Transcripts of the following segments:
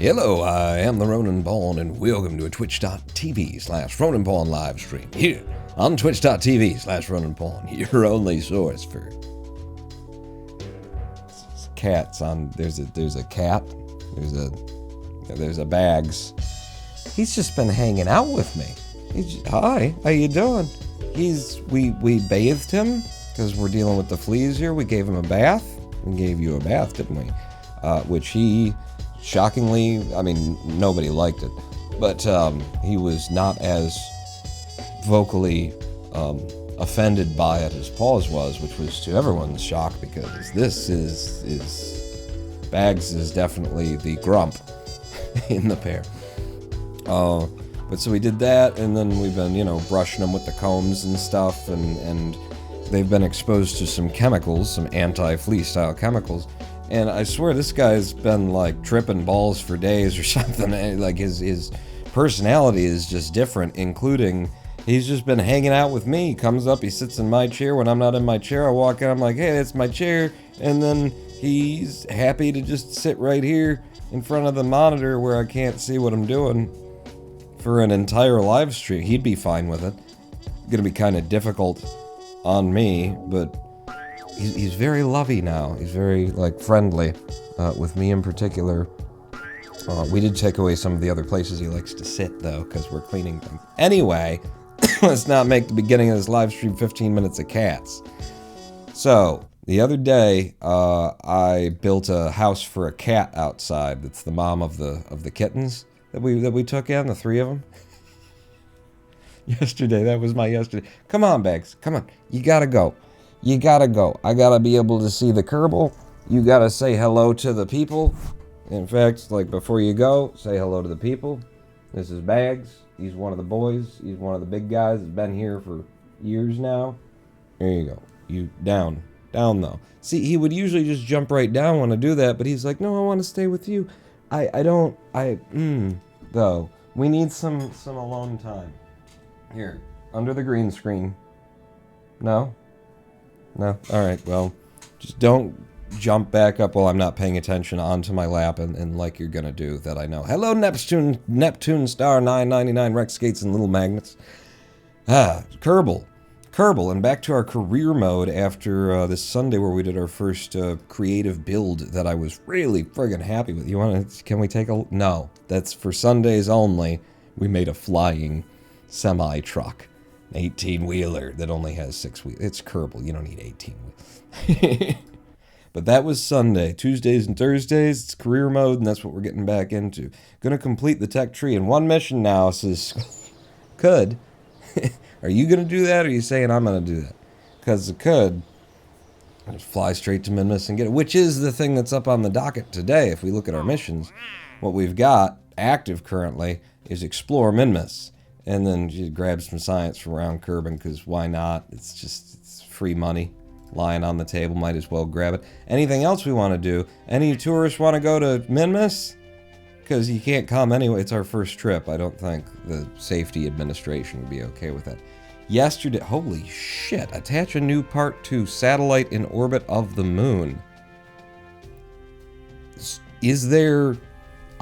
Hello, I am the Ronan Pawn, and welcome to a twitch.tv/Ronan Pawn live stream here on twitch.tv/Ronan Pawn, your only source for cats. There's a cat, there's a Bags. He's just been hanging out with me. Hi, how you doing? We bathed him because we're dealing with the fleas here. We gave him a bath. We gave you a bath, didn't we? Which he, shockingly, I mean, nobody liked it, but he was not as vocally offended by it as Paws was, which was to everyone's shock, because this is Bags is definitely the grump in the pair. But so we did that, and then we've been, brushing them with the combs and stuff, and they've been exposed to some chemicals, some anti-flea style chemicals. And I swear this guy's been like tripping balls for days or something. Like his personality is just different, including he's just been hanging out with me. He comes up, he sits in my chair. When I'm not in my chair, I walk in, I'm like, hey, that's my chair. And then he's happy to just sit right here in front of the monitor where I can't see what I'm doing for an entire live stream. He'd be fine with it. Gonna be kind of difficult on me, but he's very lovey now. He's very, friendly with me in particular. We did take away some of the other places he likes to sit, though, because we're cleaning them. Anyway, let's not make the beginning of this live stream 15 minutes of cats. So, the other day, I built a house for a cat outside. That's the mom of the kittens that we took in, the three of them. Yesterday, that was my yesterday. Come on, Bags, come on. You gotta go. You gotta go. I gotta be able to see the Kerbal. You gotta say hello to the people. In fact, before you go, say hello to the people. This is Bags. He's one of the boys. He's one of the big guys. He's been here for years now. There you go. You down though. See, he would usually just jump right down when I do that, but he's like, no, I want to stay with you. Though. We need some alone time. Here, under the green screen. No? No? Alright, well, just don't jump back up while I'm not paying attention onto my lap and like you're gonna do, that I know. Hello, Neptune Star 999, Rex Skates and Little Magnets. Kerbal, and back to our career mode after this Sunday where we did our first creative build that I was really friggin' happy with. Can we take a... No, that's for Sundays only. We made a flying semi-truck. 18-wheeler that only has 6 wheels. It's Kerbal. You don't need 18 wheels. But that was Sunday. Tuesdays and Thursdays, it's career mode, and that's what we're getting back into. Gonna complete the tech tree in one mission now, says could. Are you gonna do that, or are you saying I'm gonna do that? Because it could. Just fly straight to Minmus and get it, which is the thing that's up on the docket today. If we look at our missions, what we've got active currently is explore Minmus, and then you grab some science from around Kerbal, because why not? It's free money lying on the table, might as well grab it. Anything else we want to do? Any tourists want to go to Minmus? Because you can't come anyway. It's our first trip. I don't think the safety administration would be okay with that. Yesterday, holy shit, attach a new part to satellite in orbit of the moon. Is there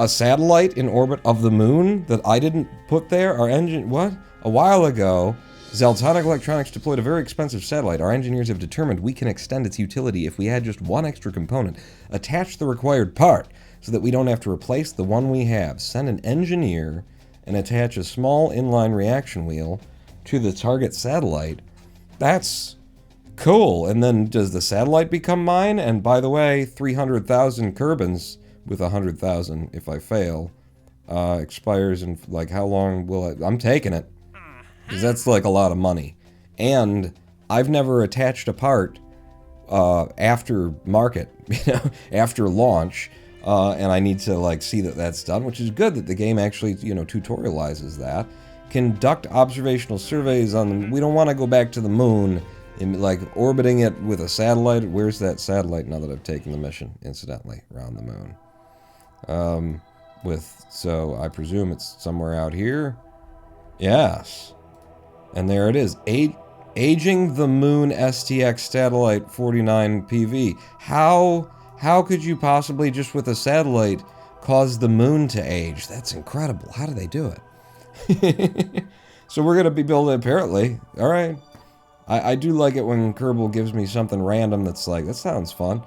a satellite in orbit of the moon that I didn't put there? Our engine, what? A while ago, Zaltonic Electronics deployed a very expensive satellite. Our engineers have determined we can extend its utility if we add just one extra component. Attach the required part so that we don't have to replace the one we have. Send an engineer and attach a small inline reaction wheel to the target satellite. That's cool. And then does the satellite become mine? And by the way, 300,000 Kerbans with 100,000 if I fail expires in like how long will it? I'm taking it, because that's like a lot of money. And I've never attached a part after market, after launch, and I need to like see that that's done, which is good that the game actually tutorializes that. Conduct observational surveys on the... We don't want to go back to the moon and like orbiting it with a satellite. Where's that satellite now that I've taken the mission, incidentally, around the moon? So I presume it's somewhere out here. Yes. And there it is. Aging the Moon STX Satellite 49 PV. How could you possibly, just with a satellite, cause the moon to age? That's incredible. How do they do it? So we're going to be building, apparently. All right. I do like it when Kerbal gives me something random that's like, that sounds fun.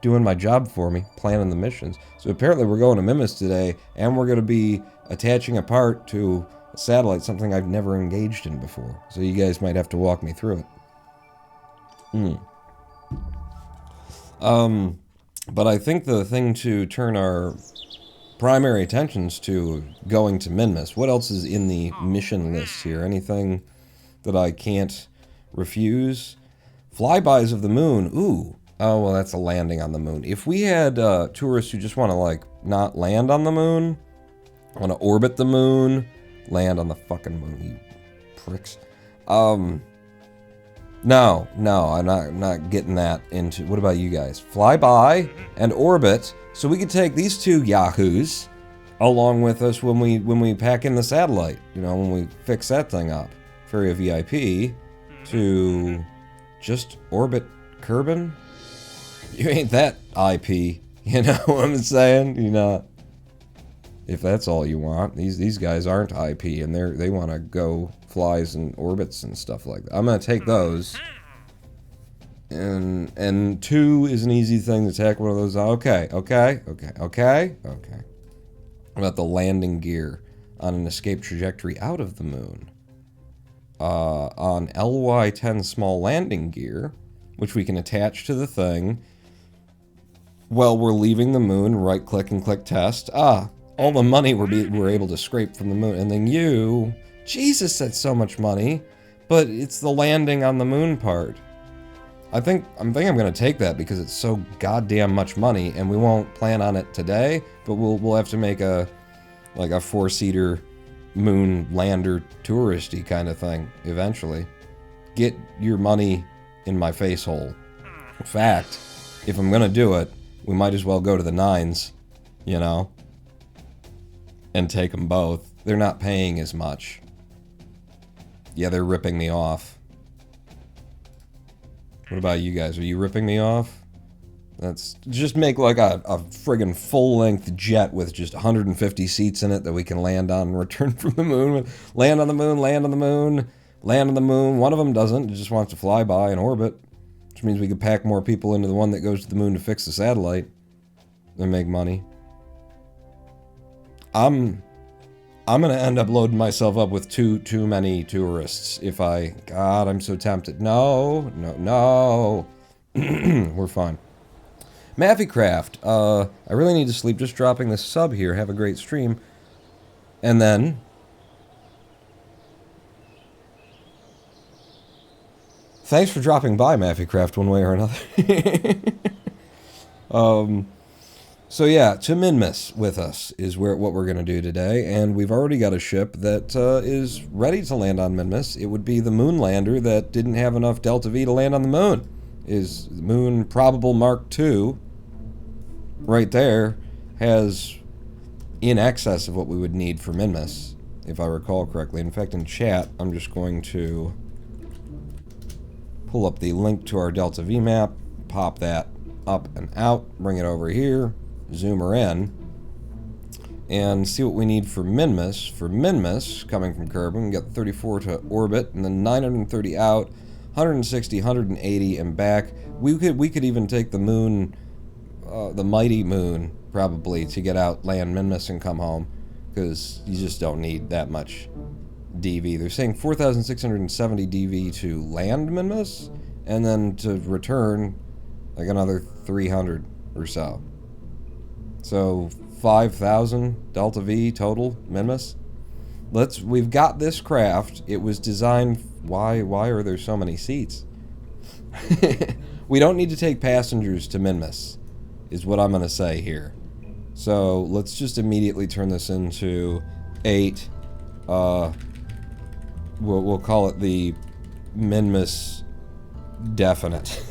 Doing my job for me, planning the missions. So apparently we're going to Minmus today, and we're going to be attaching a part to a satellite, something I've never engaged in before. So you guys might have to walk me through it. But I think the thing to turn our primary attentions to going to Minmus. What else is in the mission list here? Anything that I can't refuse? Flybys of the moon. Ooh. Oh, well, that's a landing on the moon. If we had tourists who just want to, like, not land on the moon, want to orbit the moon, land on the fucking moon, you pricks. No, I'm not getting that into... What about you guys? Fly by and orbit, so we could take these two yahoos along with us when we pack in the satellite. When we fix that thing up. Ferry a VIP to just orbit Kerbal. You ain't that IP, you know what I'm saying? If that's all you want. These guys aren't IP, and they want to go flies and orbits and stuff like that. I'm gonna take those. And 2 is an easy thing to take one of those. Okay. What about the landing gear on an escape trajectory out of the moon? On LY-10 small landing gear, which we can attach to the thing. Well, we're leaving the moon, right-click and click test. All the money we're able to scrape from the moon. And then Jesus, that's so much money. But it's the landing on the moon part. I think I'm going to take that because it's so goddamn much money, and we won't plan on it today, but we'll have to make a 4-seater moon lander touristy kind of thing eventually. Get your money in my face hole. In fact, if I'm going to do it, we might as well go to the 9s, and take them both. They're not paying as much. Yeah, they're ripping me off. What about you guys? Are you ripping me off? Let's just make like a friggin' full-length jet with just 150 seats in it that we can land on and return from the moon. Land on the moon, land on the moon, land on the moon. One of them doesn't. It just wants to fly by and orbit. Which means we could pack more people into the one that goes to the moon to fix the satellite. And make money. I'm gonna end up loading myself up with too many tourists if God, I'm so tempted. No. We're fine. Maffycraft, I really need to sleep. Just dropping this sub here. Have a great stream. And then... Thanks for dropping by, Maffycraft, one way or another. So yeah, to Minmus with us is what we're going to do today, and we've already got a ship that is ready to land on Minmus. It would be the Moonlander that didn't have enough Delta V to land on the moon. Is Moon Probable Mark II, right there, has in excess of what we would need for Minmus, if I recall correctly. In fact, in chat, I'm just going to pull up the link to our Delta V map, pop that up and out, bring it over here, zoom her in, and see what we need for Minmus. For Minmus, coming from Kerbal, we get 34 to orbit, and then 930 out, 160, 180, and back. We could even take the moon, the mighty moon, probably, to get out, land Minmus, and come home, because you just don't need that much DV. They're saying 4,670 DV to land Minmus, and then to return, like another 300 or so. So 5,000 Delta V total Minmus. We've got this craft. It was designed. Why are there so many seats? We don't need to take passengers to Minmus, is what I'm going to say here. So let's just immediately turn this into 8. We'll call it the Minmus Definite,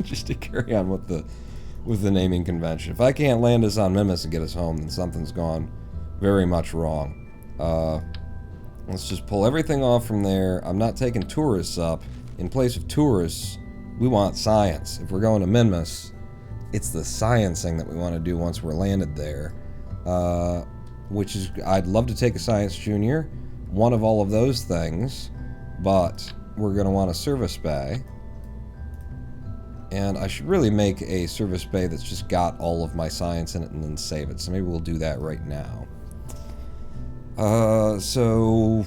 just to carry on with the naming convention. If I can't land us on Minmus and get us home, then something's gone very much wrong. Let's just pull everything off from there. I'm not taking tourists up. In place of tourists, we want science. If we're going to Minmus, it's the sciencing that we want to do once we're landed there. Which is, I'd love to take a science junior, one of all of those things, but we're going to want a service bay. And I should really make a service bay that's just got all of my science in it and then save it. So maybe we'll do that right now. So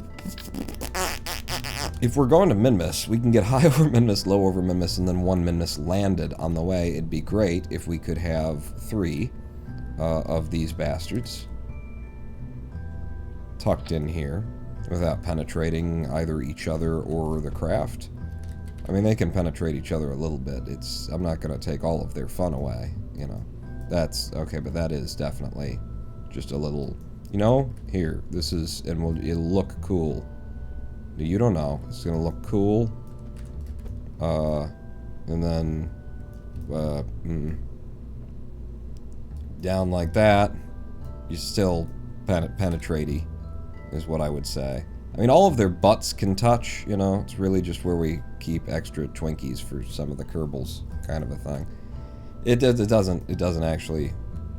if we're going to Minmus, we can get high over Minmus, low over Minmus, and then one Minmus landed on the way. It'd be great if we could have 3 of these bastards tucked in here without penetrating either each other or the craft. I mean, they can penetrate each other a little bit. I'm not going to take all of their fun away, you know. That's, okay, but that is definitely just a little, you know, here, this is, and it'll look cool. You don't know. It's going to look cool. And then, down like that, you still penetrate-y, is what I would say. I mean, all of their butts can touch, you know. It's really just where we keep extra Twinkies for some of the Kerbals, kind of a thing. It doesn't actually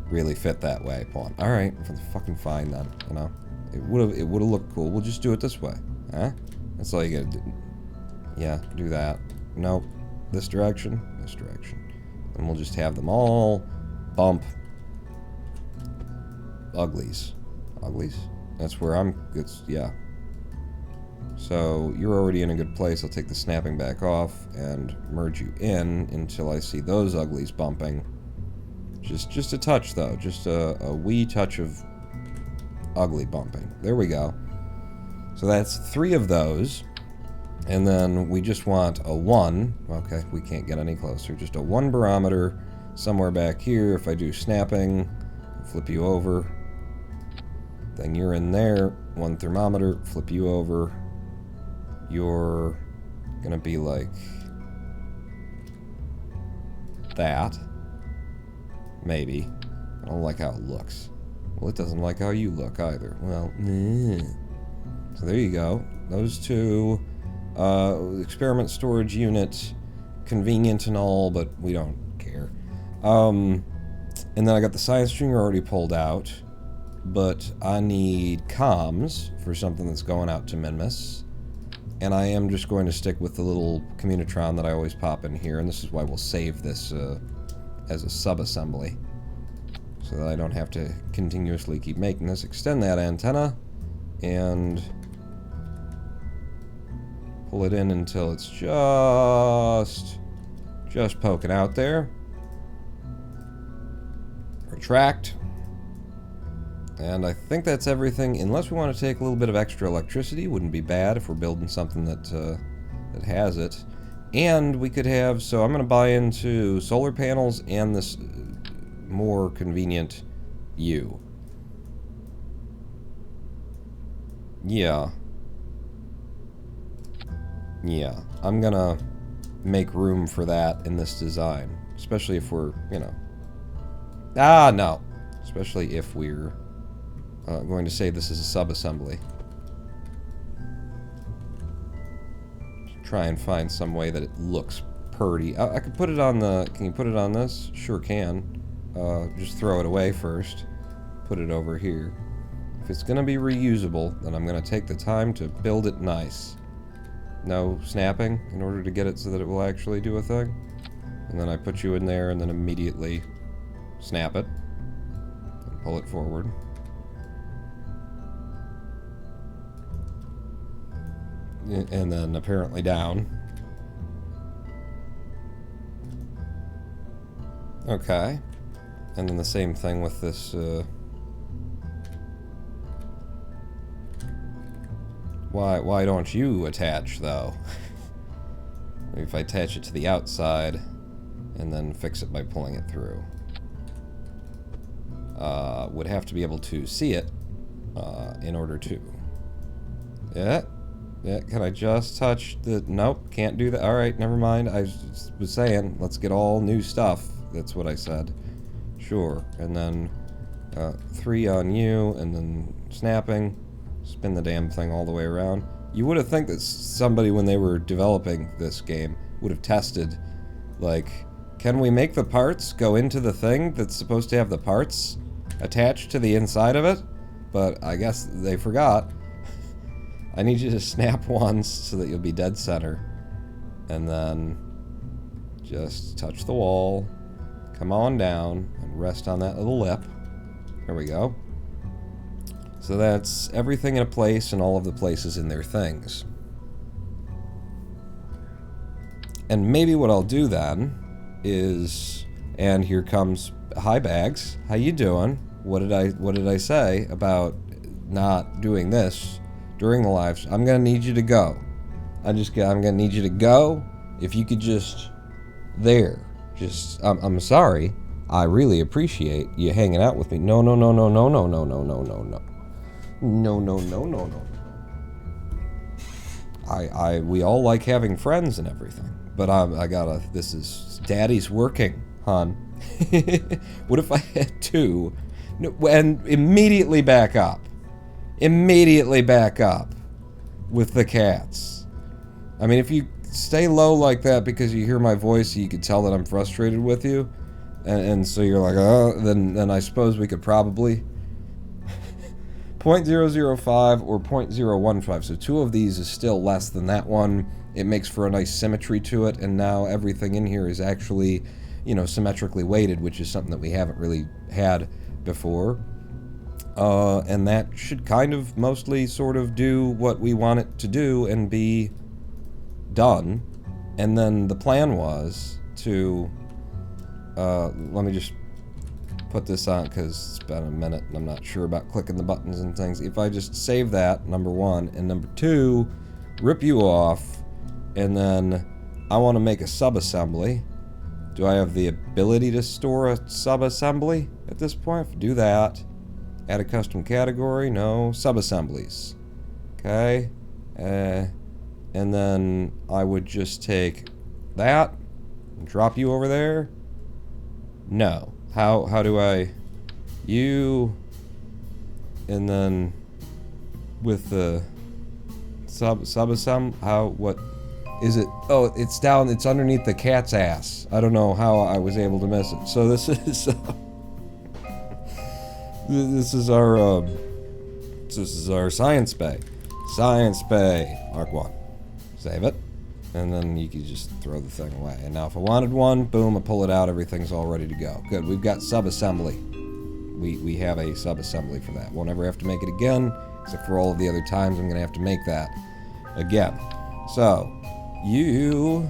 really fit that way, Pawn. All right, fucking fine then, you know. It would have looked cool. We'll just do it this way, huh? That's all you gotta do. Yeah, do that. Nope. This direction, this direction, and we'll just have them all bump uglies. Uglies? That's where I'm. Yeah. So you're already in a good place. I'll take the snapping back off and merge you in until I see those uglies bumping. Just a touch though, just a wee touch of ugly bumping. There we go. So that's 3 of those, and then we just want a 1. Okay, we can't get any closer. Just a 1 barometer somewhere back here. If I do snapping, flip you over. Then you're in there. 1 thermometer, flip you over. You're gonna be like that. Maybe. I don't like how it looks. Well, it doesn't like how you look either. Well, so there you go. Those 2. Experiment storage unit. Convenient and all, but we don't care. And then I got the science junior already pulled out. But I need comms for something that's going out to Minmus. And I am just going to stick with the little communitron that I always pop in here, and this is why we'll save this as a sub-assembly, so that I don't have to continuously keep making this. Extend that antenna, and pull it in until it's just Just poking out there. Retract. And I think that's everything, unless we want to take a little bit of extra electricity. Wouldn't be bad if we're building something that that has it. And we could have, so I'm going to buy into solar panels and this more convenient U. Yeah. Yeah, I'm going to make room for that in this design. Especially if we're, you know... Ah, no. Especially if we're going to say this is a sub-assembly. Try and find some way that it looks pretty. I could put it on the... Can you put it on this? Sure can. Just throw it away first. Put it over here. If it's going to be reusable, then I'm going to take the time to build it nice. No snapping in order to get it so that it will actually do a thing. And then I put you in there and then immediately snap it. And pull it forward. And then apparently down. Okay. And then the same thing with this, Why don't you attach, though? Maybe if I attach it to the outside, and then fix it by pulling it through. Would have to be able to see it, in order to... Yeah. Yeah, can I just touch the... Nope, can't do that. Alright, never mind. I was saying, let's get all new stuff. That's what I said. Sure. And then 3 on you, and then snapping. Spin the damn thing all the way around. You would have think that somebody, when they were developing this game, would have tested, like, can we make the parts go into the thing that's supposed to have the parts attached to the inside of it? But I guess they forgot. I need you to snap once so that you'll be dead center. And then just touch the wall, come on down, and rest on that little lip. There we go. So that's everything in a place and all of the places in their things. And maybe what I'll do then is, and here comes, hi Bags, how you doing? What did I say about not doing this during the live? I'm gonna need you to go. I'm gonna need you to go. If you could just there. Just I'm sorry. I really appreciate you hanging out with me. No. No. We all like having friends and everything. But this is Daddy's working, hon. What if I had 2? No, and immediately back up. Immediately back up with the cats. I mean, if you stay low like that because you hear my voice, you can tell that I'm frustrated with you. And so you're like, oh, then I suppose we could probably 0.005 or 0.015. So 2 of these is still less than that one. It makes for a nice symmetry to it, and now everything in here is actually, you know, symmetrically weighted, which is something that we haven't really had before. And that should kind of mostly sort of do what we want it to do and be done. And then the plan was to, let me just put this on because it's been a minute and I'm not sure about clicking the buttons and things. If I just save that, number 1, and number 2, rip you off, and then I want to make a sub-assembly. Do I have the ability to store a sub-assembly at this point? Do that. Add a custom category? No. Sub-assemblies. Okay. And then I would just take that and drop you over there. No. How do I... You... And then... With the... Sub-assembly... How... What... Is it... Oh, it's down... It's underneath the cat's ass. I don't know how I was able to miss it. So this is... This is our science bay. Science bay. Mark 1. Save it. And then you can just throw the thing away. And now if I wanted one, boom, I pull it out, everything's all ready to go. Good, we've got sub-assembly. We have a sub-assembly for that. Won't ever have to make it again, except for all of the other times I'm going to have to make that again. So, you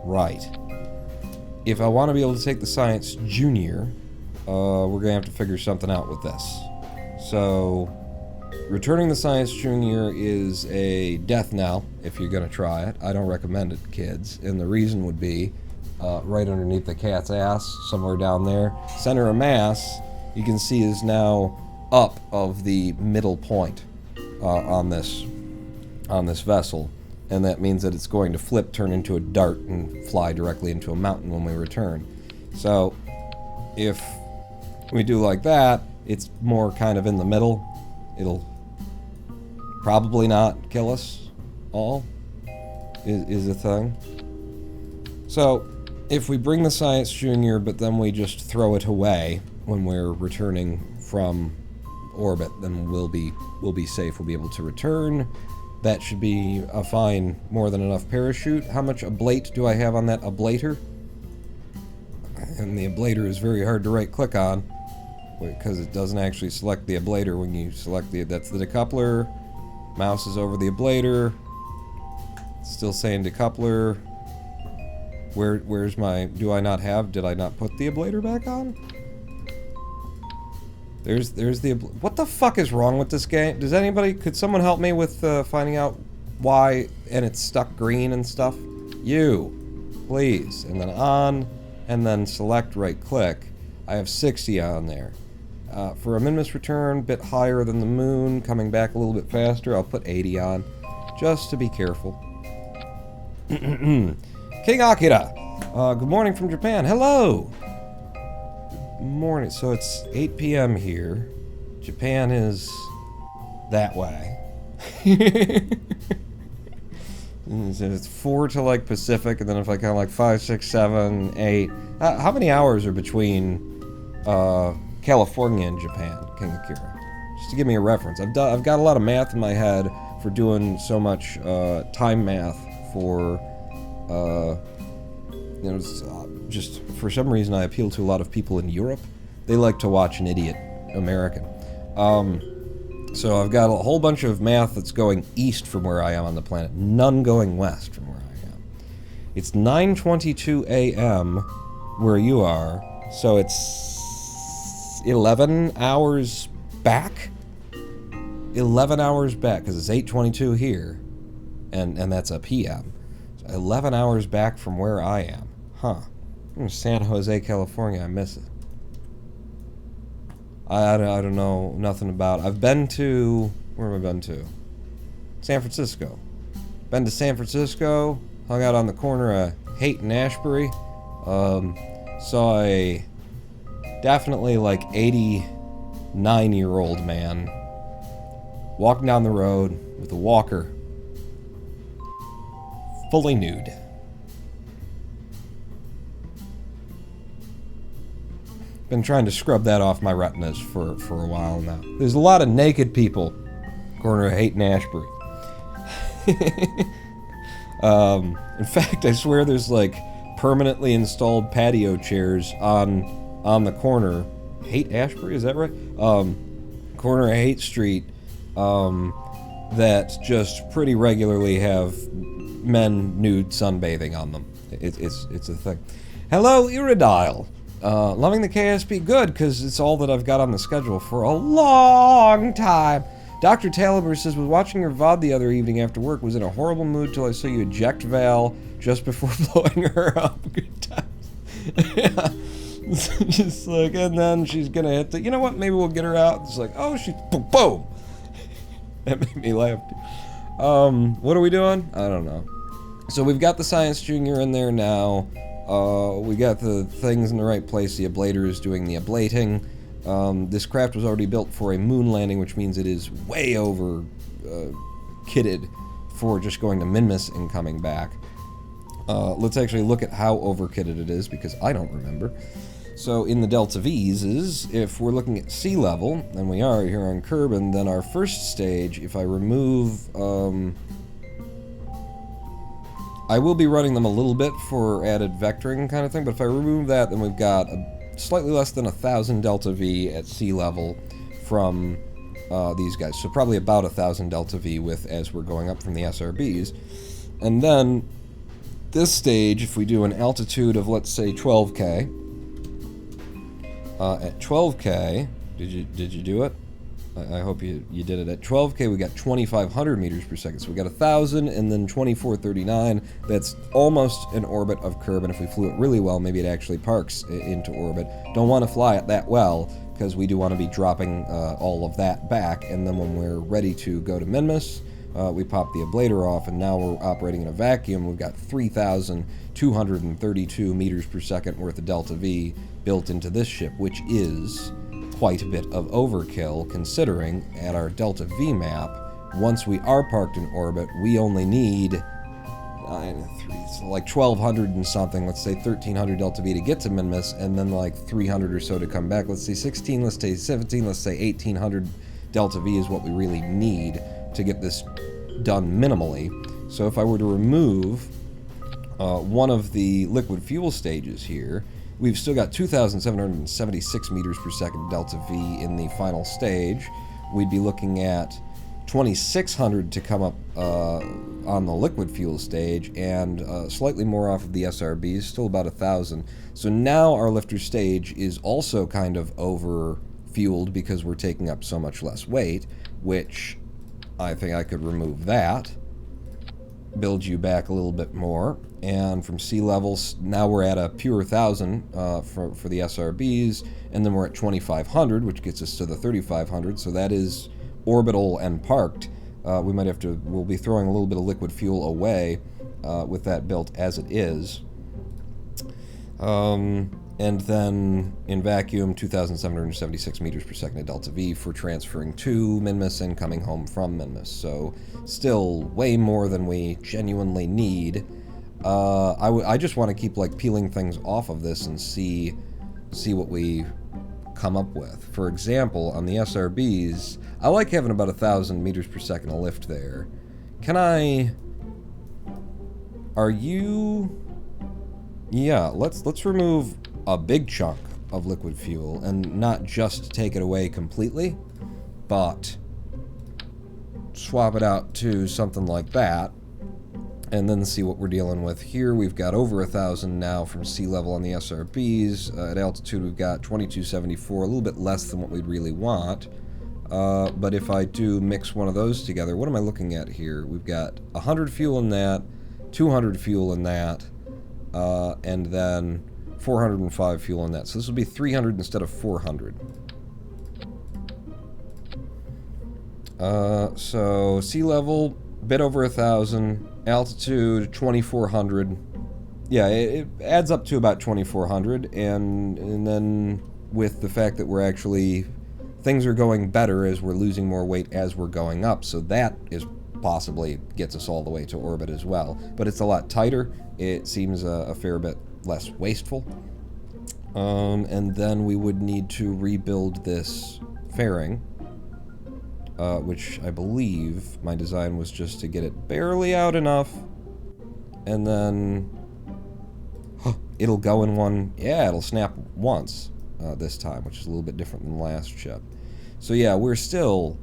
Right. If I want to be able to take the Science Junior, we're going to have to figure something out with this. So, returning the Science Junior is a death knell if you're going to try it. I don't recommend it, kids. And the reason would be right underneath the cat's ass, somewhere down there, center of mass, you can see is now up of the middle point on this vessel. And that means that it's going to flip, turn into a dart, and fly directly into a mountain when we return. So, if we do like that, it's more kind of in the middle. It'll probably not kill us all, is a thing. So, if we bring the Science Junior, but then we just throw it away when we're returning from orbit, then we'll be safe. We'll be able to return. That should be a fine, more than enough parachute. How much ablate do I have on that ablator? And the ablator is very hard to right-click on, because it doesn't actually select the ablator when you select that's the decoupler. Mouse is over the ablator. Still saying decoupler. Where's my, did I not put the ablator back on? There's the, what the fuck is wrong with this game? Could someone help me with finding out why, and it's stuck green and stuff? You, please. And then on, and then select right click. I have 60 on there. For a Minmus return, bit higher than the moon, coming back a little bit faster, I'll put 80 on, just to be careful. King Akira, good morning from Japan. Hello! Morning. So it's 8 p.m. here. Japan is that way. It's 4 to like Pacific, and then if I count like 5, 6, 7, 8. How many hours are between California and Japan, King Akira? Just to give me a reference. I've got a lot of math in my head for doing so much time math for just for some reason I appeal to a lot of people in Europe. They like to watch an idiot American. So I've got a whole bunch of math that's going east from where I am on the planet, none going west from where I am. It's 9:22 a.m. where you are, so it's 11 hours back? 11 hours back, because it's 8:22 here, and that's a p.m. So 11 hours back from where I am. Huh. San Jose, California. I miss it. I don't know nothing about it. I've been to... Where have I been to? San Francisco. Been to San Francisco. Hung out on the corner of Haight and Ashbury. Saw a definitely like 89-year-old man walking down the road with a walker. Fully nude. Been trying to scrub that off my retinas for a while now. There's a lot of naked people, corner of Haight and Ashbury. In fact, I swear there's like permanently installed patio chairs on the corner. Haight Ashbury, is that right? Corner of Haight Street, that just pretty regularly have men nude sunbathing on them. It's a thing. Hello, Iridile. Loving the KSP, good, because it's all that I've got on the schedule for a long time. Dr. Taliber says, was watching your VOD the other evening after work, was in a horrible mood till I saw you eject Val just before blowing her up. Good times. Yeah. Just like, and then she's gonna hit the, you know what, maybe we'll get her out. It's like, oh, she's, boom, boom. That made me laugh. What are we doing? I don't know. So we've got the Science Junior in there now. We got the things in the right place. The ablator is doing the ablating. This craft was already built for a moon landing, which means it is way over kitted for just going to Minmus and coming back. Let's actually look at how over kitted it is, because I don't remember. So in the Delta V's is, if we're looking at sea level, and we are here on Kerbal, then our first stage, if I remove... I will be running them a little bit for added vectoring kind of thing, but if I remove that, then we've got slightly less than 1,000 Delta V at sea level from these guys. So probably about 1,000 Delta V with as we're going up from the SRBs. And then this stage, if we do an altitude of, let's say, 12K, at 12K, did you do it? I hope you did it. At 12K, we got 2,500 meters per second. So we got 1,000 and then 2,439. That's almost an orbit of Kerbal. And if we flew it really well, maybe it actually parks into orbit. Don't want to fly it that well, because we do want to be dropping all of that back. And then when we're ready to go to Minmus, we pop the ablator off, and now we're operating in a vacuum. We've got 3,232 meters per second worth of delta V built into this ship, which is quite a bit of overkill, considering at our delta V map, once we are parked in orbit, we only need like 1,200 and something, let's say 1,300 delta V to get to Minmus, and then like 300 or so to come back. Let's say 16, let's say 17, let's say 1,800 delta V is what we really need to get this done minimally. So if I were to remove one of the liquid fuel stages here, we've still got 2,776 meters per second delta V in the final stage. We'd be looking at 2,600 to come up on the liquid fuel stage, and slightly more off of the SRBs, still about 1,000. So now our lifter stage is also kind of over-fueled because we're taking up so much less weight, which I think I could remove that, build you back a little bit more, and from sea levels, now we're at a pure 1,000 for the SRBs, and then we're at 2,500, which gets us to the 3,500, so that is orbital and parked. We'll be throwing a little bit of liquid fuel away with that built as it is. And then in vacuum, 2,776 meters per second of delta V for transferring to Minmus and coming home from Minmus. So still way more than we genuinely need. I just want to keep like peeling things off of this and see what we come up with. For example, on the SRBs, I like having about 1,000 meters per second of lift there. Yeah, let's remove a big chunk of liquid fuel and not just take it away completely, but swap it out to something like that, and then see what we're dealing with here. We've got over 1,000 now from sea level on the SRBs. At altitude, we've got 2,274, a little bit less than what we'd really want. But if I do mix one of those together, what am I looking at here? We've got 100 fuel in that, 200 fuel in that, and then 405 fuel in that. So this will be 300 instead of 400. So sea level, bit over 1,000, altitude 2,400. Yeah, it adds up to about 2,400, and then with the fact that things are going better as we're losing more weight as we're going up, so that is possibly gets us all the way to orbit as well. But it's a lot tighter. It seems a fair bit less wasteful. And then we would need to rebuild this fairing, which I believe my design was just to get it barely out enough, and then it'll go in one. Yeah, it'll snap once this time, which is a little bit different than the last ship. So yeah, we're still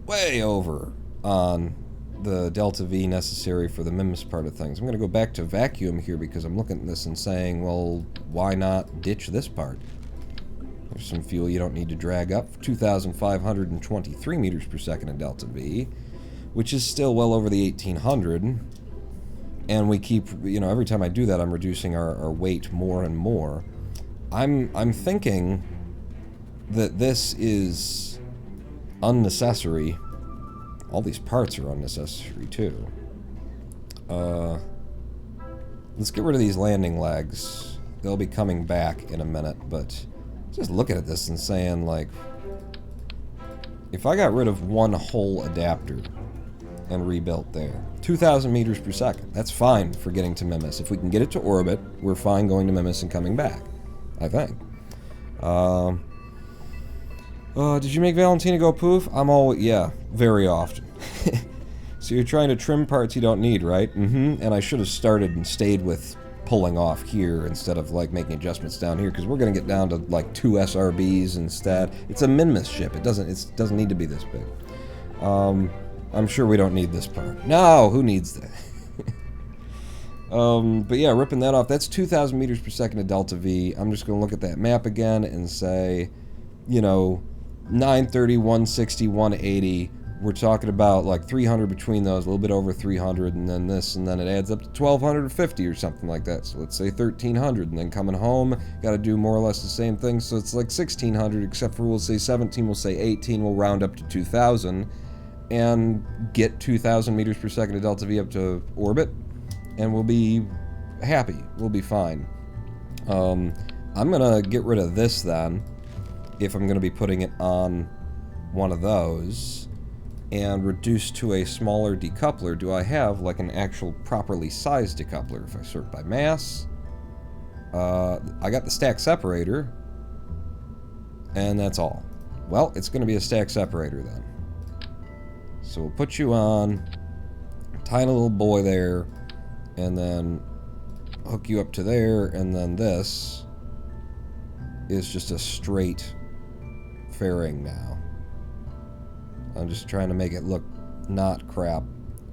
way over on the delta V necessary for the Minmus part of things. I'm going to go back to vacuum here because I'm looking at this and saying, well, why not ditch this part? There's some fuel you don't need to drag up. 2,523 meters per second in delta V, which is still well over the 1,800. And we keep, every time I do that, I'm reducing our weight more and more. I'm thinking that this is unnecessary. All these parts are unnecessary, too. Let's get rid of these landing legs. They'll be coming back in a minute, but just looking at this and saying, like, if I got rid of one whole adapter and rebuilt there, 2,000 meters per second, that's fine for getting to Minmus. If we can get it to orbit, we're fine going to Minmus and coming back, I think. Did you make Valentina go poof? Yeah, very often. So you're trying to trim parts you don't need, right? Mm-hmm. And I should have started and stayed with pulling off here instead of, like, making adjustments down here, because we're going to get down to, like, 2 SRBs instead. It's a Minmus ship. It doesn't need to be this big. I'm sure we don't need this part. No, who needs that? But yeah, ripping that off. That's 2,000 meters per second of delta V. I'm just going to look at that map again and say, you know, 930, 160, 180. We're talking about like 300 between those, a little bit over 300, and then this, and then it adds up to 1,250 or something like that. So let's say 1,300, and then coming home, got to do more or less the same thing. So it's like 1,600, except for we'll say 17, we'll say 18, we'll round up to 2,000, and get 2,000 meters per second of delta V up to orbit, and we'll be happy. We'll be fine. I'm going to get rid of this then, if I'm going to be putting it on one of those, and reduce to a smaller decoupler. Do I have like an actual properly sized decoupler? If I sort by mass, I got the stack separator, and that's all. Well, it's going to be a stack separator then. So we'll put you on a tiny little boy there, and then hook you up to there, and then this is just a straight fairing now. I'm just trying to make it look not crap.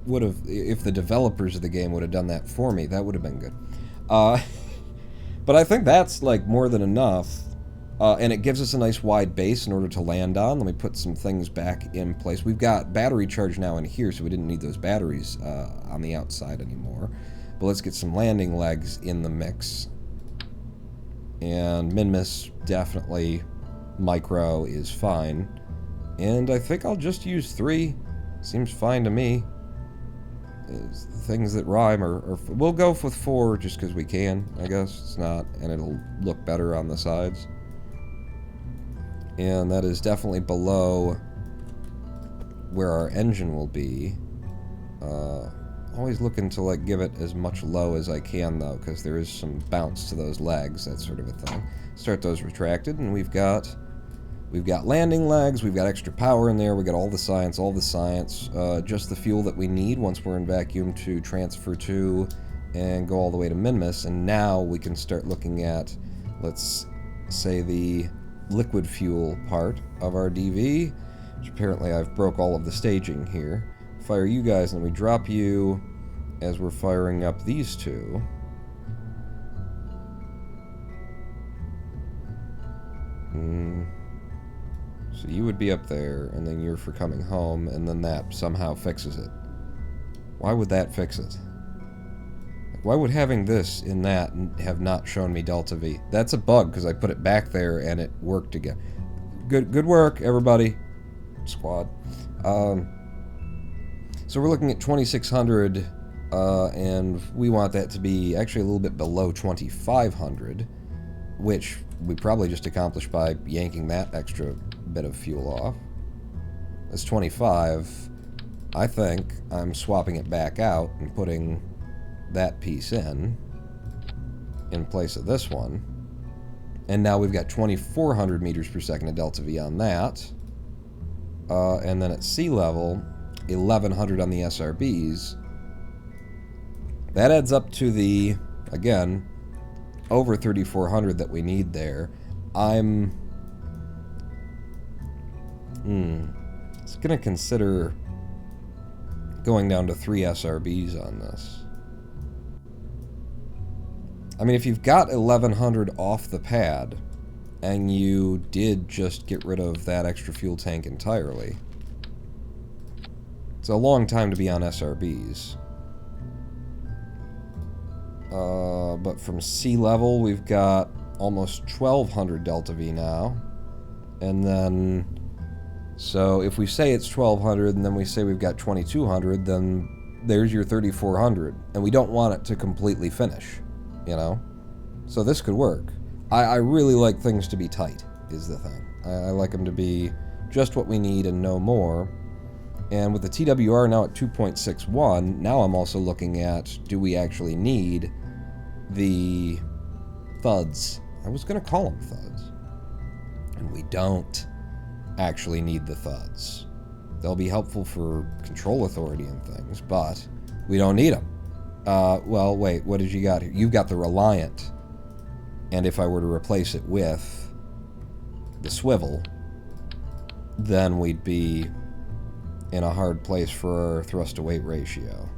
Would have, if the developers of the game would have done that for me, that would have been good. But I think that's like more than enough, and it gives us a nice wide base in order to land on. Let me put some things back in place. We've got battery charge now in here, so we didn't need those batteries on the outside anymore. But let's get some landing legs in the mix. And Minmus, definitely micro is fine. And I think I'll just use 3. Seems fine to me. Things that rhyme are we'll go with 4 just because we can, I guess. It's not, and it'll look better on the sides. And that is definitely below where our engine will be. Always looking to like give it as much low as I can though, because there is some bounce to those legs, that sort of a thing. Start those retracted, and we've got landing legs, we've got extra power in there, we got all the science, just the fuel that we need once we're in vacuum to transfer to and go all the way to Minmus, and now we can start looking at, let's say, the liquid fuel part of our DV, which apparently I've broke all of the staging here. Fire you guys, and we drop you as we're firing up these two. So you would be up there, and then you're for coming home, and then that somehow fixes it. Why would that fix it? Like, why would having this in that have not shown me delta V? That's a bug, because I put it back there, and it worked again. Good work, everybody. Squad. So we're looking at 2,600, and we want that to be actually a little bit below 2,500, which we probably just accomplished by yanking that extra bit of fuel off. That's 25. I think I'm swapping it back out and putting that piece in place of this one. And now we've got 2,400 meters per second of delta V on that. And then at sea level, 1,100 on the SRBs. That adds up to the, again, over 3,400 that we need there. I'm going to consider going down to 3 SRBs on this. I mean, if you've got 1,100 off the pad, and you did just get rid of that extra fuel tank entirely, it's a long time to be on SRBs. But from sea level, we've got almost 1,200 delta V now. And then, so if we say it's 1,200, and then we say we've got 2,200, then there's your 3,400. And we don't want it to completely finish, you know? So this could work. I really like things to be tight, is the thing. I like them to be just what we need and no more. And with the TWR now at 2.61, now I'm also looking at, do we actually need the thuds? I was going to call them thuds. And we don't actually need the thuds. They'll be helpful for control authority and things, but we don't need them. Well, wait, what did you got here? You've got the Reliant. And if I were to replace it with the swivel, then we'd be in a hard place for our thrust-to-weight ratio.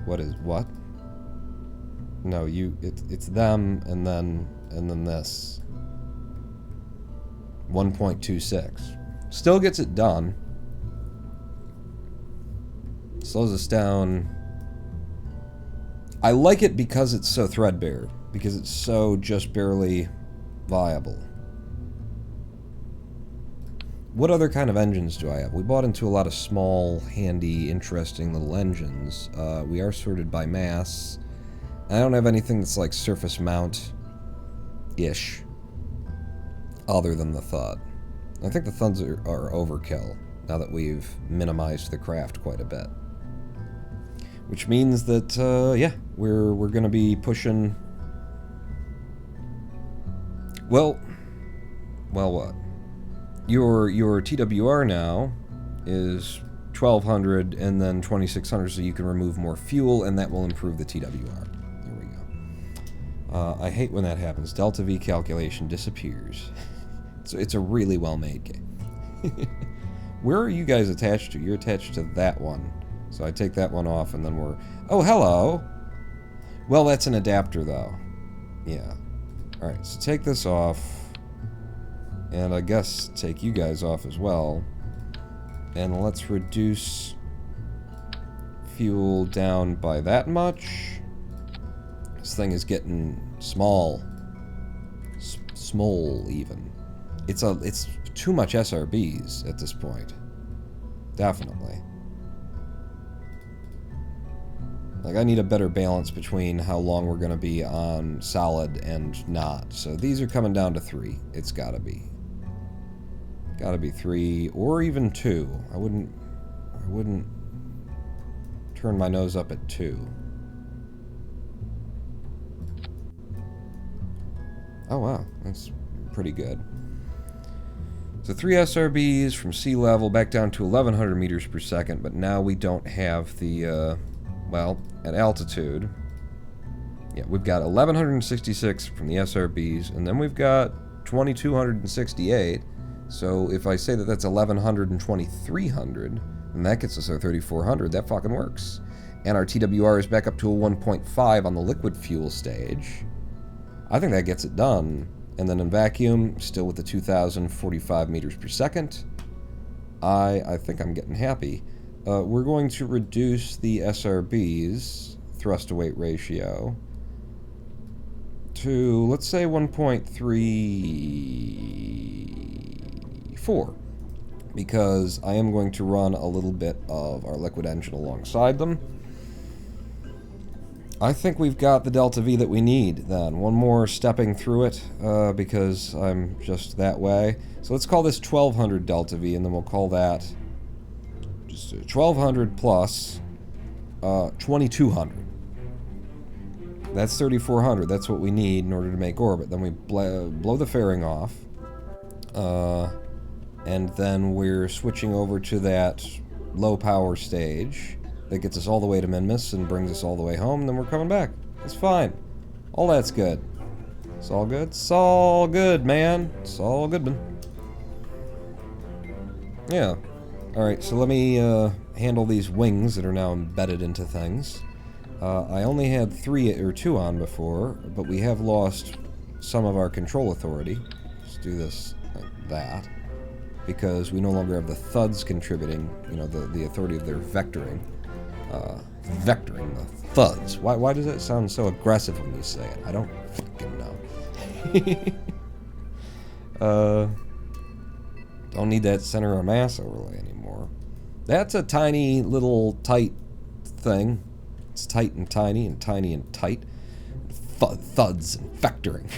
What? No, it's them and then this. 1.26. Still gets it done. Slows us down. I like it because it's so threadbare. Because it's so just barely viable. What other kind of engines do I have? We bought into a lot of small, handy, interesting little engines. We are sorted by mass. I don't have anything that's like surface mount-ish. Other than the thud. I think the thuds are overkill, now that we've minimized the craft quite a bit. Which means that, yeah, we're gonna be pushing... Well, what? Your TWR now is 1200 and then 2600, so you can remove more fuel, and that will improve the TWR. There we go. I hate when that happens. Delta V calculation disappears. So it's a really well-made game. Where are you guys attached to? You're attached to that one. So I take that one off, and then we're... Oh, hello! Well, that's an adapter, though. Yeah. Alright, so take this off. And I guess take you guys off as well. And let's reduce fuel down by that much. This thing is getting small. Small, even. It's too much SRBs at this point. Definitely. Like, I need a better balance between how long we're going to be on solid and not. So these are coming down to 3. It's gotta be. Gotta be 3, or even 2. I wouldn't turn my nose up at 2. Oh wow, that's pretty good. So 3 SRBs from sea level back down to 1100 meters per second, but now we don't have the, well, at altitude. Yeah, we've got 1166 from the SRBs, and then we've got 2268. So if I say that that's 1100 and 2300, then that gets us our 3400. That fucking works. And our TWR is back up to a 1.5 on the liquid fuel stage. I think that gets it done. And then in vacuum, still with the 2045 meters per second. I think I'm getting happy. We're going to reduce the SRB's thrust to weight ratio to, let's say, 1.34, because I am going to run a little bit of our liquid engine alongside them. I think we've got the Delta V that we need, then. One more stepping through it, because I'm just that way. So let's call this 1200 Delta V, and then we'll call that just 1200 plus 2200. That's 3400. That's what we need in order to make orbit. Then we blow the fairing off. And then we're switching over to that low power stage that gets us all the way to Minmus and brings us all the way home, and then we're coming back. It's fine. All that's good. It's all good. It's all good, man. It's all good, man. Yeah. Alright, so let me handle these wings that are now embedded into things. I only had 3 or 2 on before, but we have lost some of our control authority. Let's do this like that, because we no longer have the thuds contributing, you know, the authority of their vectoring. Vectoring the thuds. Why does it sound so aggressive when you say it? I don't fucking know. Don't need that center of mass overlay anymore. That's a tiny little tight thing. It's tight and tiny and tiny and tight. Thuds and vectoring.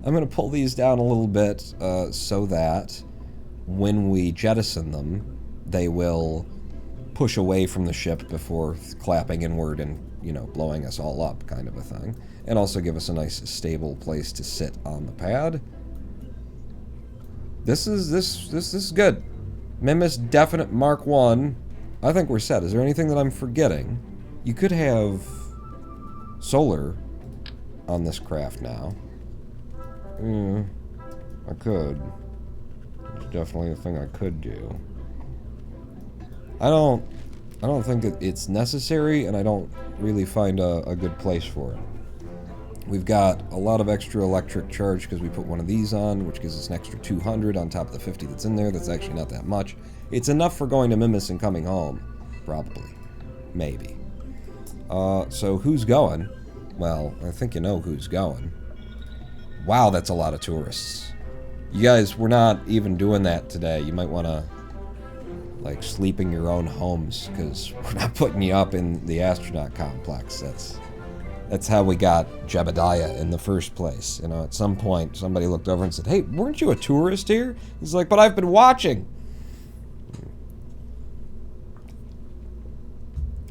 I'm going to pull these down a little bit so that when we jettison them, they will push away from the ship before clapping inward and, you know, blowing us all up, kind of a thing. And also give us a nice stable place to sit on the pad. This is good. Minmus definite Mark 1. I think we're set. Is there anything that I'm forgetting? You could have solar on this craft now. I could. It's definitely a thing I could do. I don't think that it's necessary, and I don't really find a good place for it. We've got a lot of extra electric charge because we put one of these on, which gives us an extra 200 on top of the 50 that's in there. That's actually not that much. It's enough for going to Minmus and coming home. Probably. Maybe. So who's going? Well, I think you know who's going. Wow, that's a lot of tourists. You guys, we're not even doing that today. You might want to, like, sleep in your own homes, because we're not putting you up in the astronaut complex. That's how we got Jebediah in the first place. You know, at some point, somebody looked over and said, "Hey, weren't you a tourist here?" He's like, "But I've been watching."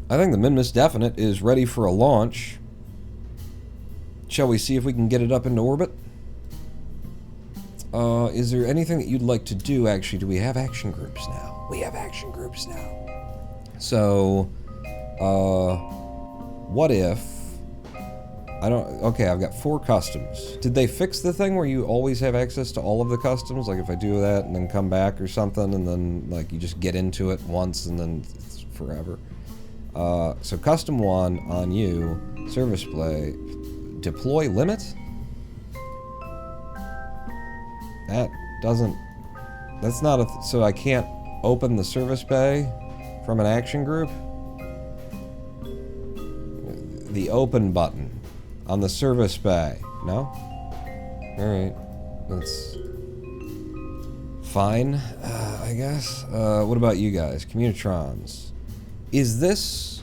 I think the Minmus Definite is ready for a launch. Shall we see if we can get it up into orbit? Is there anything that you'd like to do, actually? Do we have action groups now? We have action groups now. So, what if... Okay, I've got 4 customs. Did they fix the thing where you always have access to all of the customs? Like, if I do that and then come back or something, and then, like, you just get into it once and then it's forever. So custom 1 on you, service play, deploy limit? That doesn't... That's not a... So I can't open the service bay from an action group? The open button on the service bay. No? Alright. That's fine, I guess. What about you guys? Communitrons. Is this...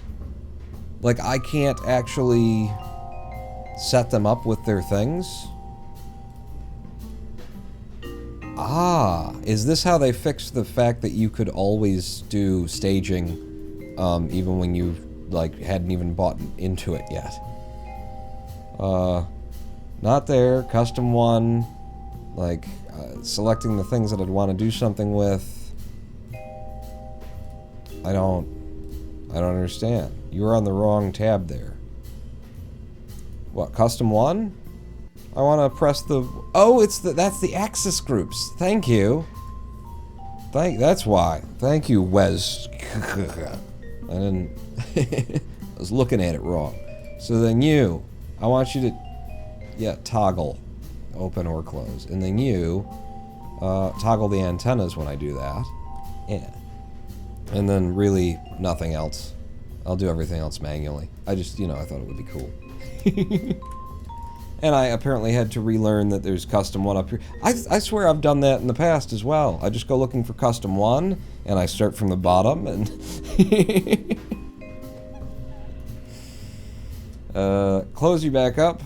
Like, I can't actually set them up with their things? Ah, is this how they fixed the fact that you could always do staging, even when you, like, hadn't even bought into it yet? Not there. Custom 1. Like, selecting the things that I'd want to do something with. I don't understand. You were on the wrong tab there. What, custom 1? I want to press the... Oh, that's the axis groups. Thank you. That's why. Thank you, Wes. I didn't... I was looking at it wrong. So then you... I want you to... Yeah, toggle. Open or close. And then you... toggle the antennas when I do that. Yeah. And then really nothing else. I'll do everything else manually. I just, you know, I thought it would be cool. And I apparently had to relearn that there's custom 1 up here. I swear I've done that in the past as well. I just go looking for custom 1, and I start from the bottom, and... close you back up.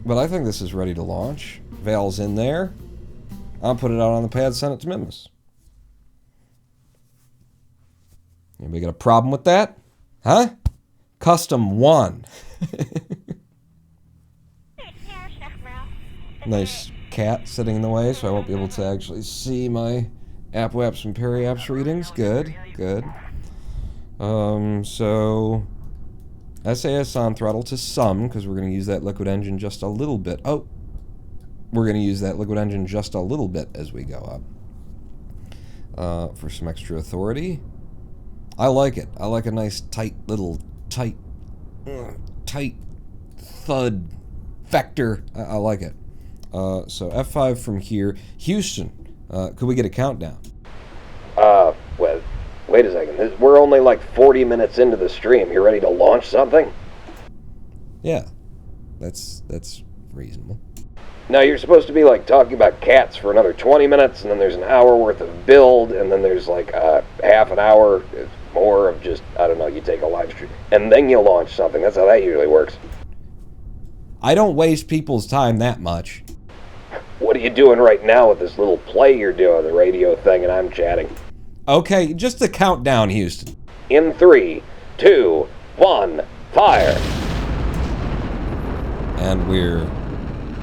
But I think this is ready to launch. Val's in there. I'll put it out on the pad, send it to Minmus. Anybody got a problem with that? Huh? Custom 1. Nice cat sitting in the way, so I won't be able to actually see my AppWaps and PeriApps readings. Good, good. So... SAS on throttle to some, because we're going to use that liquid engine just a little bit. Oh! We're going to use that liquid engine just a little bit as we go up. For some extra authority. I like it. I like a nice tight little tight thud vector. I like it. So F5 from here. Houston, could we get a countdown? Well, wait a second. We're only like 40 minutes into the stream. You ready to launch something? Yeah, that's reasonable. No, you're supposed to be like talking about cats for another 20 minutes, and then there's an hour worth of build, and then there's like half an hour more of just, I don't know, you take a live stream, and then you launch something. That's how that usually works. I don't waste people's time that much. What are you doing right now with this little play you're doing, the radio thing, and I'm chatting? Okay, just a countdown, Houston. In 3, 2, 1, fire! And we're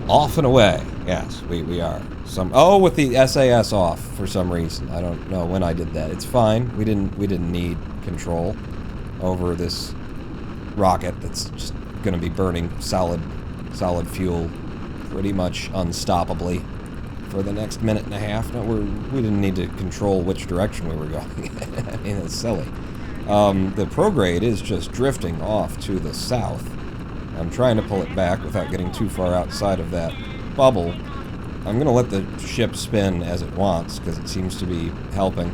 off and away. Yes, we are. Oh, with the SAS off for some reason. I don't know when I did that. It's fine. We didn't need control over this rocket that's just going to be burning solid fuel pretty much unstoppably for the next minute and a half. No, we didn't need to control which direction we were going. I mean, it's silly. The prograde is just drifting off to the south. I'm trying to pull it back without getting too far outside of that bubble. I'm going to let the ship spin as it wants, because it seems to be helping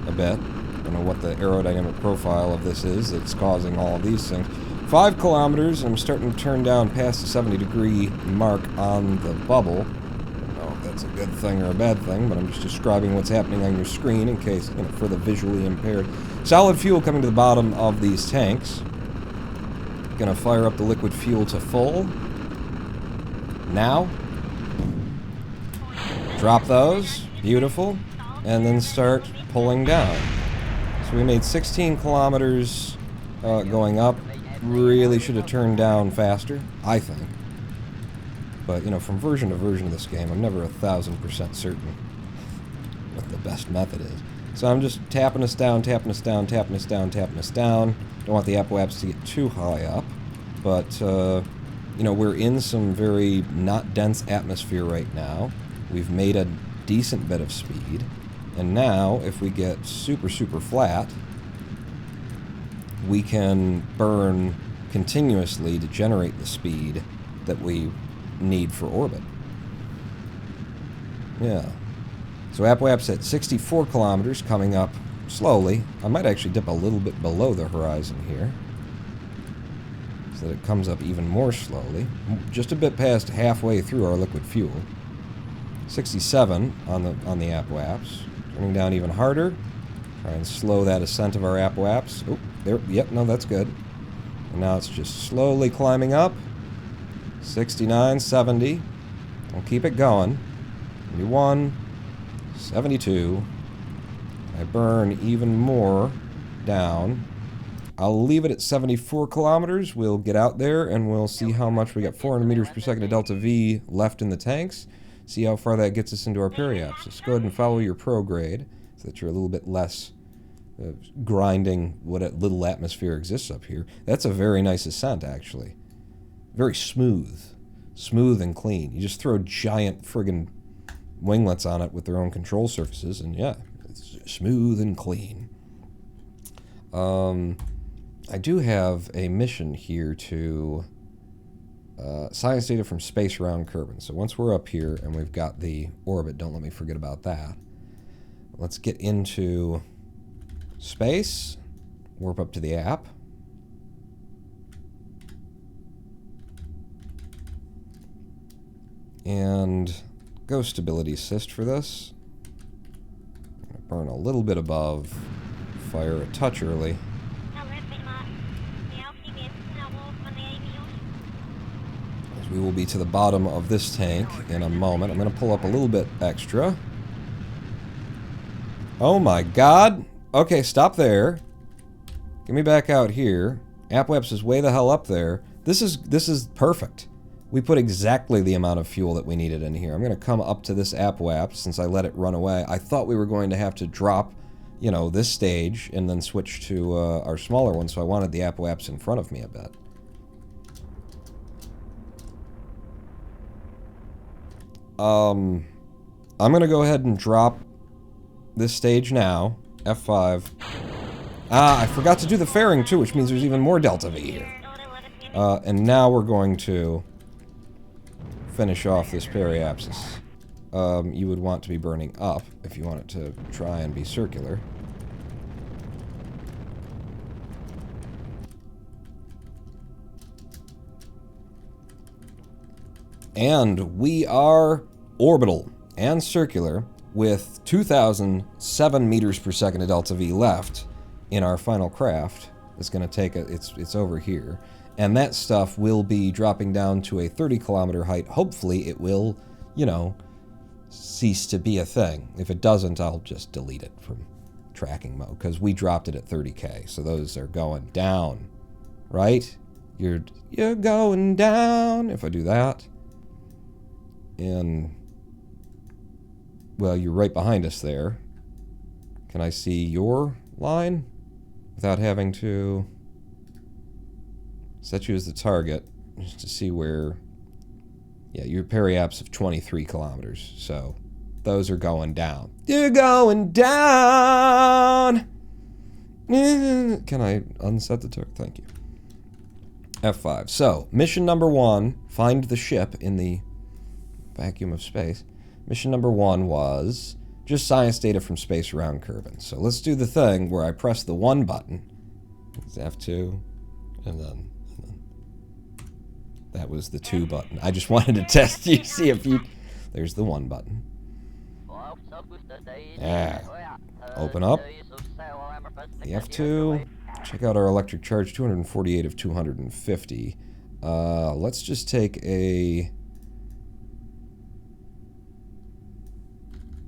a bit. I don't know what the aerodynamic profile of this is that's causing all of these things. 5 kilometers, and I'm starting to turn down past the 70-degree mark on the bubble. I don't know if that's a good thing or a bad thing, but I'm just describing what's happening on your screen in case, for the visually impaired. Solid fuel coming to the bottom of these tanks. Gonna fire up the liquid fuel to full. Now. Drop those. Beautiful. And then start pulling down. So we made 16 kilometers going up. Really should have turned down faster, I think. But, from version to version of this game, I'm never 1,000% certain what the best method is. So I'm just tapping us down, tapping us down, tapping us down, tapping us down. Don't want the apoapse to get too high up. But, we're in some very not dense atmosphere right now. We've made a decent bit of speed. And now, if we get super, super flat, we can burn continuously to generate the speed that we need for orbit. Yeah. So apoapse at 64 kilometers, coming up slowly. I might actually dip a little bit below the horizon here, so that it comes up even more slowly. Just a bit past halfway through our liquid fuel. 67 on the apoapse. Turning down even harder. Try and slow that ascent of our apoapse. Oh, there. Yep, no, that's good. And now it's just slowly climbing up. 69, 70. I'll keep it going. 71, 72. I burn even more down. I'll leave it at 74 kilometers. We'll get out there and we'll see how much we got. 400 meters per second of delta V left in the tanks. See how far that gets us into our periapsis. Go ahead and follow your prograde so that you're a little bit less grinding what little atmosphere exists up here. That's a very nice ascent, actually. Very smooth. Smooth and clean. You just throw giant friggin' winglets on it with their own control surfaces, and yeah, it's smooth and clean. I do have a mission here to science data from space around Kerbal. So once we're up here and we've got the orbit, don't let me forget about that. Let's get into space, warp up to the app. And go stability assist for this. I'm going to burn a little bit above, fire a touch early. As we will be to the bottom of this tank in a moment. I'm going to pull up a little bit extra. Oh my god! Okay, stop there. Get me back out here. Apoapse is way the hell up there. This is perfect. We put exactly the amount of fuel that we needed in here. I'm going to come up to this apoapse since I let it run away. I thought we were going to have to drop, this stage and then switch to our smaller one, so I wanted the apoapse in front of me a bit. I'm going to go ahead and drop this stage now. F5. I forgot to do the fairing too, which means there's even more delta V here. And now we're going to finish off this periapsis. You would want to be burning up if you want it to try and be circular. And we are orbital and circular with 2,007 meters per second of delta V left in our final craft. It's going to take it's over here. And that stuff will be dropping down to a 30-kilometer height. Hopefully it will, cease to be a thing. If it doesn't, I'll just delete it from tracking mode, because we dropped it at 30K, so those are going down, right? You're going down if I do that. And, well, you're right behind us there. Can I see your line without having to set you as the target, just to see where... Yeah, your periapse of 23 kilometers, so those are going down. You're going down! Can I unset the target? Thank you. F5. So, mission number 1, find the ship in the vacuum of space. Mission number 1 was just science data from space around Kerbal. So let's do the thing where I press the 1 button. It's F2, and then that was the 2 button. I just wanted to test you, see if you... There's the 1 button. Yeah. Open up. The F2. Check out our electric charge, 248 of 250. Let's just take a...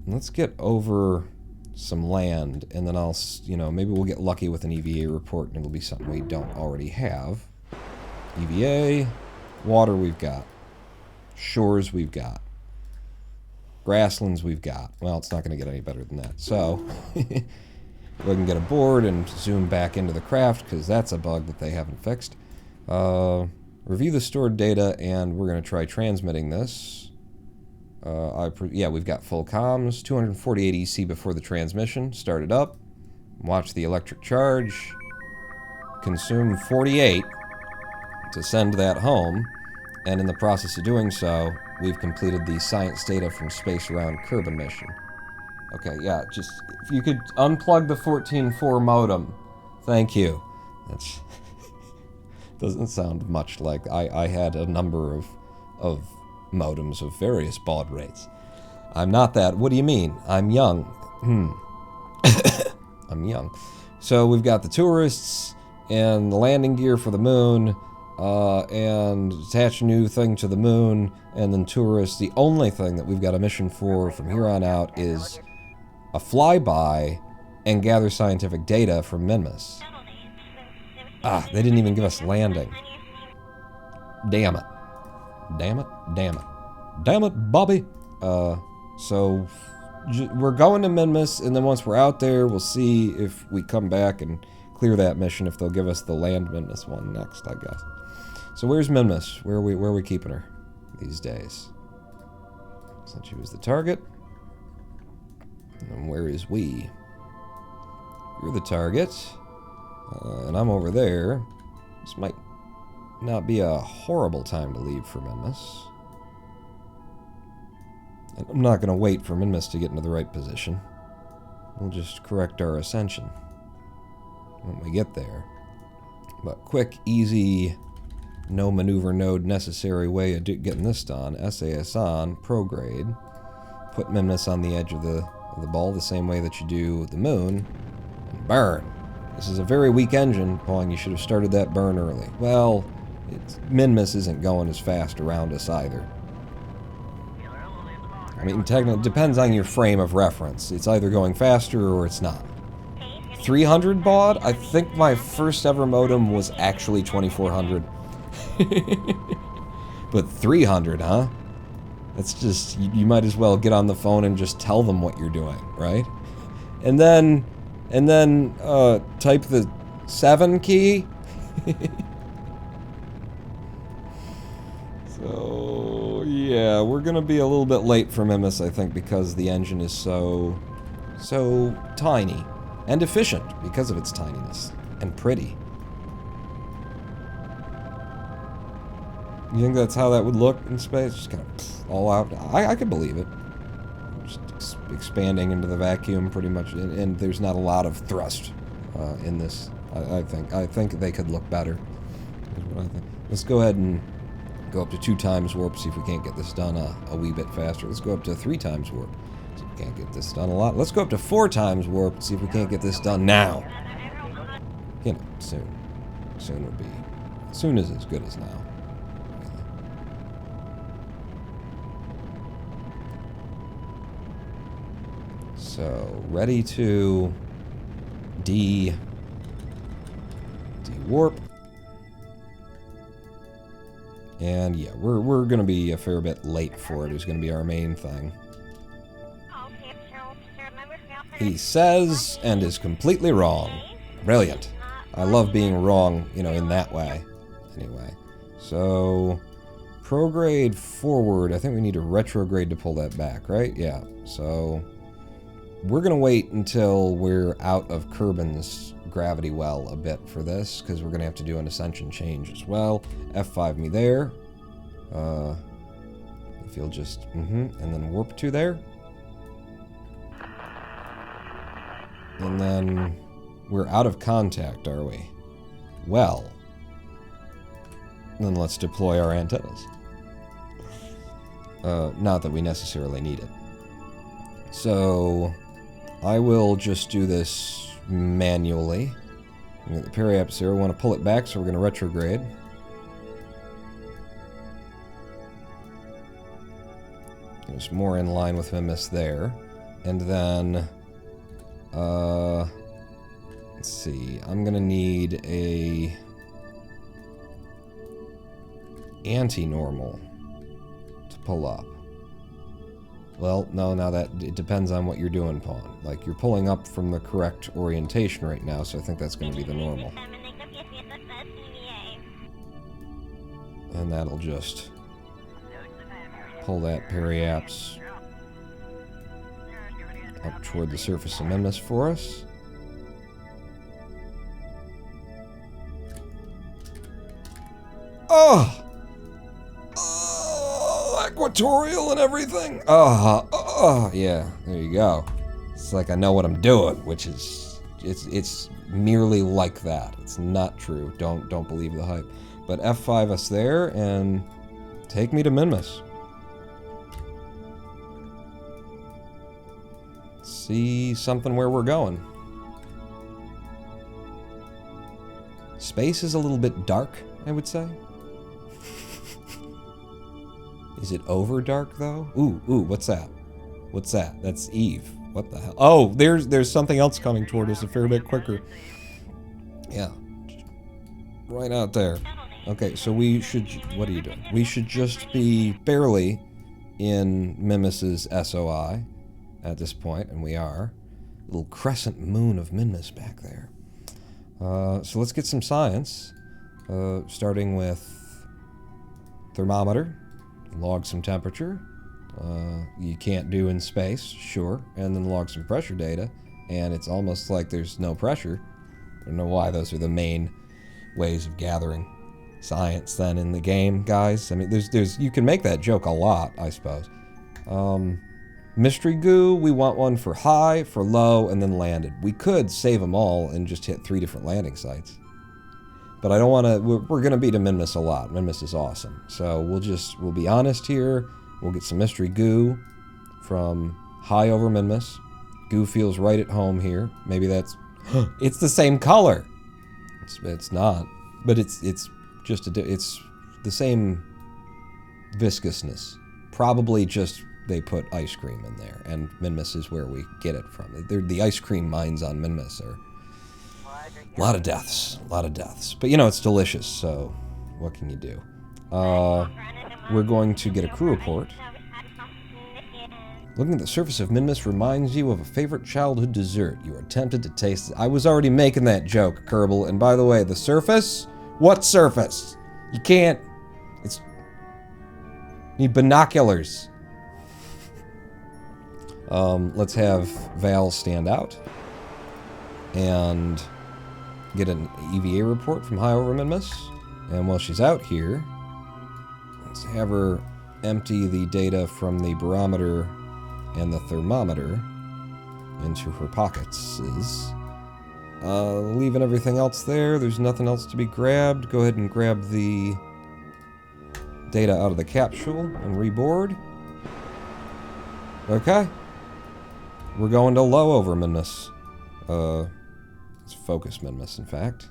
Let's get over some land, and then I'll, you know, maybe we'll get lucky with an EVA report, and it'll be something we don't already have. EVA, water we've got. Shores we've got. Grasslands we've got. Well, it's not going to get any better than that. So, we can get aboard and zoom back into the craft, because that's a bug that they haven't fixed. Review the stored data, and we're going to try transmitting this. Yeah, we've got full comms, 248 EC before the transmission. Start it up. Watch the electric charge. Consume 48 to send that home. And in the process of doing so, we've completed the science data from space around Kerbal mission. Okay, yeah, just, if you could unplug the 14.4 modem. Thank you. That's doesn't sound much like I had a number of modems of various baud rates. I'm not that. What do you mean? I'm young. I'm young. So we've got the tourists and the landing gear for the moon, and attach a new thing to the moon, and then tourists. The only thing that we've got a mission for from here on out is a flyby and gather scientific data from Minmus. Ah, they didn't even give us landing. Damn it. Damn it, damn it. Damn it, Bobby! So, we're going to Minmus, and then once we're out there, we'll see if we come back and clear that mission, if they'll give us the land Minmus one next, I guess. So where's Minmus? Where are we keeping her these days? Since she was the target. And where is we? You're the target. And I'm over there. This might not be a horrible time to leave for Minmus. And I'm not going to wait for Minmus to get into the right position. We'll just correct our ascension when we get there. But quick, easy, no maneuver node necessary way of getting this done. SAS on, prograde. Put Minmus on the edge of the ball the same way that you do the moon. And burn. This is a very weak engine. Pong, you should have started that burn early. Well, Minmus isn't going as fast around us either. I mean, technically, it depends on your frame of reference. It's either going faster or it's not. 300 baud? I think my first ever modem was actually 2400. But 300, huh? That's just, you might as well get on the phone and just tell them what you're doing, right? And then type the 7 key. So, yeah, we're gonna be a little bit late for Minmus, I think, because the engine is so tiny. And efficient because of its tininess. And pretty. You think that's how that would look in space? Just kind of all out. I could believe it. Just expanding into the vacuum pretty much, and there's not a lot of thrust in this. I think they could look better. Is what I think. Let's go ahead and go up to 2 times warp, see if we can't get this done a wee bit faster. Let's go up to 3 times warp. See if we can't get this done a lot. Let's go up to 4 times warp, see if we can't get this done now. You know, soon. Soon would be. Soon is as good as now. So, ready to de-warp. And yeah, we're gonna be a fair bit late for it. It's gonna be our main thing. He says, and is completely wrong. Brilliant. I love being wrong, you know, in that way. Anyway, so prograde forward. I think we need to retrograde to pull that back, right? Yeah. So we're gonna wait until we're out of Kerban's gravity well a bit for this, because we're going to have to do an ascension change as well. F5 me there. If you'll just, and then warp to there. And then we're out of contact, are we? Well, then let's deploy our antennas. Not that we necessarily need it. So, I will just do this manually. I'm get the periaps here. We want to pull it back, so we're going to retrograde. Just more in line with Minmus there. And then, let's see. I'm going to need a anti-normal to pull up. Well, no, now that it depends on what you're doing, Pawn. Like, you're pulling up from the correct orientation right now, so I think that's going to be the normal. And that'll just pull that periaps up toward the surface of Minmus for us. Oh! Equatorial and everything. Yeah, there you go. It's like I know what I'm doing, which is it's merely like that. It's not true. Don't believe the hype. But F5 us there and take me to Minmus. See something where we're going. Space is a little bit dark, I would say. Is it over dark, though? Ooh, what's that? What's that? That's Eve. What the hell? Oh, there's something else coming toward us a fair bit quicker. Yeah. Right out there. Okay, so we should... What are you doing? We should just be barely in Minmus's SOI at this point, and we are. Little crescent moon of Minmus back there. So let's get some science. Starting with thermometer. Log some temperature. You can't do in space, sure. And then log some pressure data. And it's almost like there's no pressure. I don't know why those are the main ways of gathering science then in the game, guys. I mean, there's you can make that joke a lot, I suppose. Mystery goo, we want one for high, for low, and then landed. We could save them all and just hit 3 different landing sites. But I don't want to... We're going to beat a Minmus a lot. Minmus is awesome. So we'll be honest here. We'll get some mystery goo from high over Minmus. Goo feels right at home here. Maybe that's... It's the same color! It's not. But it's just it's the same viscousness. Probably just they put ice cream in there. And Minmus is where we get it from. The ice cream mines on Minmus are... A lot of deaths. But, you know, it's delicious, so what can you do? We're going to get a crew report. Looking at the surface of Minmus reminds you of a favorite childhood dessert. You are tempted to taste it. I was already making that joke, Kerbal. And by the way, the surface? What surface? You can't... It's... You need binoculars. Let's have Val stand out. And... get an EVA report from high over Minmus. And while she's out here, let's have her empty the data from the barometer and the thermometer into her pockets. Leaving everything else there. There's nothing else to be grabbed. Go ahead and grab the data out of the capsule and reboard. Okay. We're going to low over Minmus. It's focus Minmus, in fact.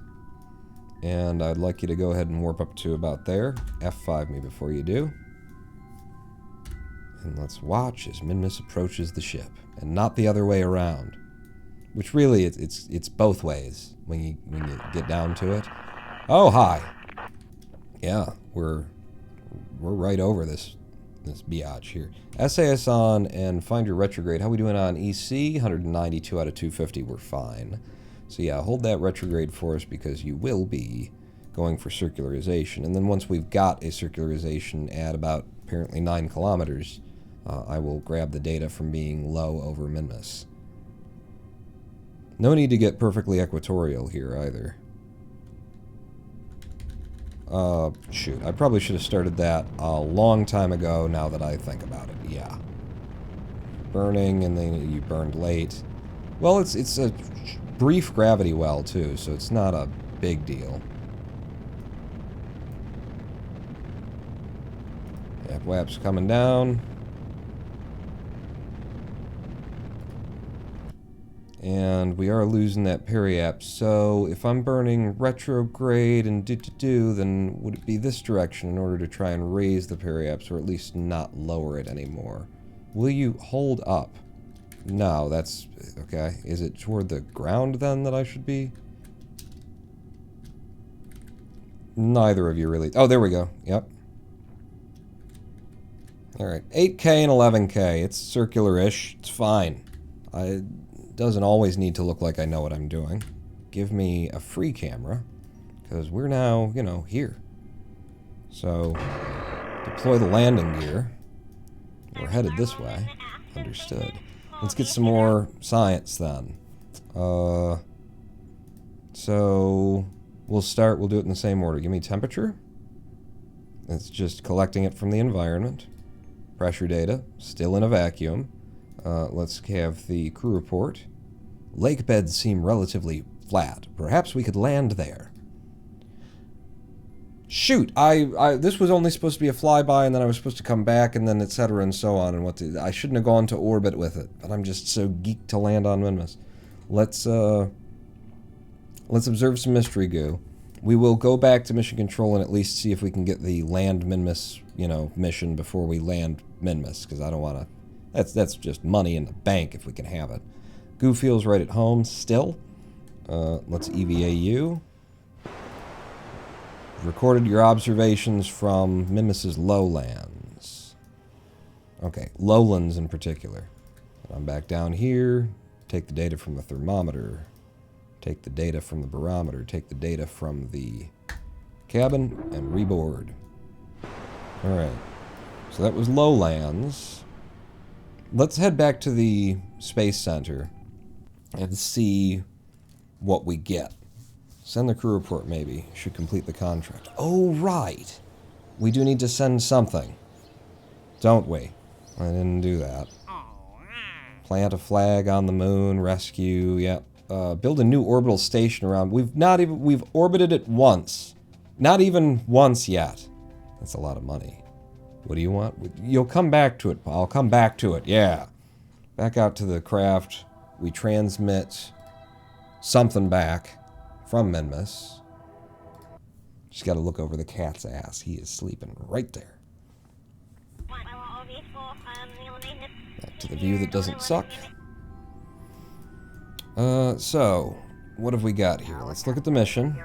And I'd like you to go ahead and warp up to about there. F5 me before you do. And let's watch as Minmus approaches the ship. And not the other way around. Which really, it's both ways when you get down to it. Oh, hi. Yeah, we're right over this biatch here. SAS on and find your retrograde. How we doing on EC? 192 out of 250. We're fine. So yeah, hold that retrograde for us because you will be going for circularization. And then once we've got a circularization at about apparently 9 kilometers, I will grab the data from being low over Minmus. No need to get perfectly equatorial here, either. Shoot. I probably should have started that a long time ago, now that I think about it. Yeah. Burning, and then you burned late. Well, it's a brief gravity well, too, so it's not a big deal. Yap Wap's coming down. And we are losing that periap, so if I'm burning retrograde and do, then would it be this direction in order to try and raise the periaps, or at least not lower it anymore? Will you hold up? No, that's... okay. Is it toward the ground, then, that I should be? Neither of you really... oh, there we go. Yep. Alright. 8K and 11K. It's circular-ish. It's fine. It doesn't always need to look like I know what I'm doing. Give me a free camera, because we're now, you know, here. So, deploy the landing gear. We're headed this way. Understood. Let's get some more science, then. So, we'll do it in the same order. Give me temperature. It's just collecting it from the environment. Pressure data, still in a vacuum. Let's have the crew report. Lake beds seem relatively flat. Perhaps we could land there. Shoot, this was only supposed to be a flyby, and then I was supposed to come back, and then etc. and so on, and I shouldn't have gone to orbit with it, but I'm just so geeked to land on Minmus. Let's observe some mystery goo. We will go back to mission control and at least see if we can get the land Minmus, you know, mission before we land Minmus, because I don't want to... That's just money in the bank if we can have it. Goo feels right at home still. Let's EVA you. Recorded your observations from Minmus's lowlands. Okay, lowlands in particular. I'm back down here. Take the data from the thermometer. Take the data from the barometer. Take the data from the cabin and reboard. Alright. So that was lowlands. Let's head back to the Space Center and see what we get. Send the crew report, maybe. Should complete the contract. Oh, right. We do need to send something. Don't we? I didn't do that. Plant a flag on the moon. Rescue. Yep. Build a new orbital station around. We've orbited it once. Not even once yet. That's a lot of money. What do you want? You'll come back to it. I'll come back to it. Yeah. Back out to the craft. We transmit something back from Minmus. Just got to look over the cat's ass. He is sleeping right there. Back to the view that doesn't suck. So, what have we got here? Let's look at the mission.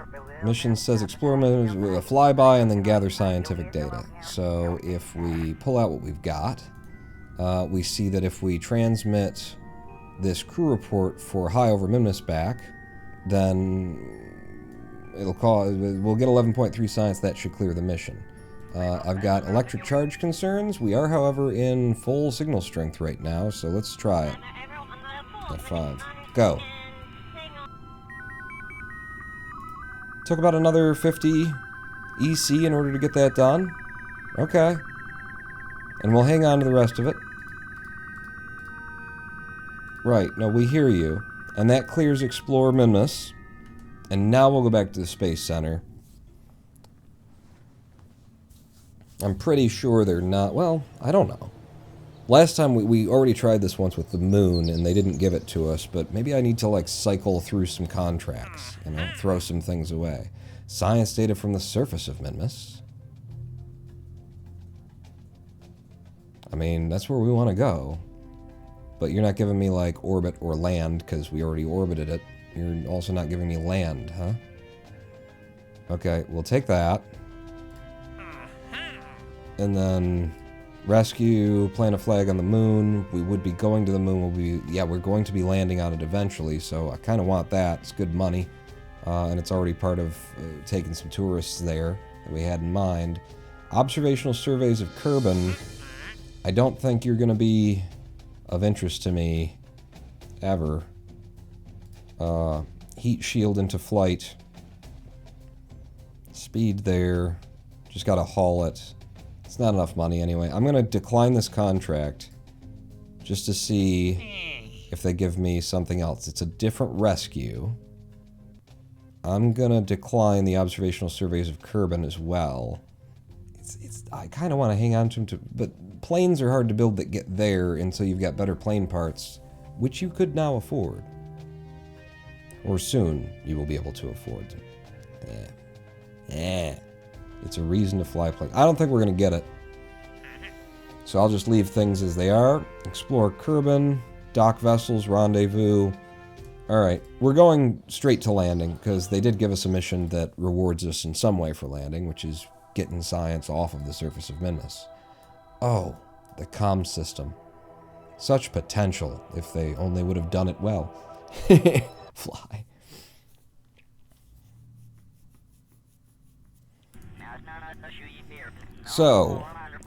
Mission says explore with a flyby and then gather scientific data. So, if we pull out what we've got, we see that if we transmit this crew report for high over Minmus back, then we'll get 11.3 science. That should clear the mission. I've got electric charge concerns. We are, however, in full signal strength right now, so let's try it. F5. Go. Took about another 50 EC in order to get that done. Okay. And we'll hang on to the rest of it. Right, no, we hear you. And that clears Explore Minmus. And now we'll go back to the Space Center. I'm pretty sure they're not... well, I don't know. Last time we already tried this once with the moon, and they didn't give it to us, but maybe I need to, like, cycle through some contracts, you know, throw some things away. Science data from the surface of Minmus. I mean, that's where we want to go. But you're not giving me, like, orbit or land, because we already orbited it. You're also not giving me land, huh? Okay, we'll take that. And then rescue, plant a flag on the moon. We would be going to the moon. We're going to be landing on it eventually, so I kind of want that. It's good money. And it's already part of taking some tourists there that we had in mind. Observational surveys of Kerbal. I don't think you're going to be of interest to me ever. Heat shield into flight. Speed there. Just gotta haul it. It's not enough money anyway. I'm gonna decline this contract just to see if they give me something else. It's a different rescue. I'm gonna decline the observational surveys of Kerbal as well. I kind of want to hang on to them, but planes are hard to build that get there until you've got better plane parts, which you could now afford. Or soon you will be able to afford them. It's a reason to fly planes. I don't think we're going to get it. So I'll just leave things as they are. Explore Kerbal, dock vessels, rendezvous. Alright, we're going straight to landing, because they did give us a mission that rewards us in some way for landing, which is getting science off of the surface of Minmus. Oh, the comm system. Such potential, if they only would have done it well. Fly. So,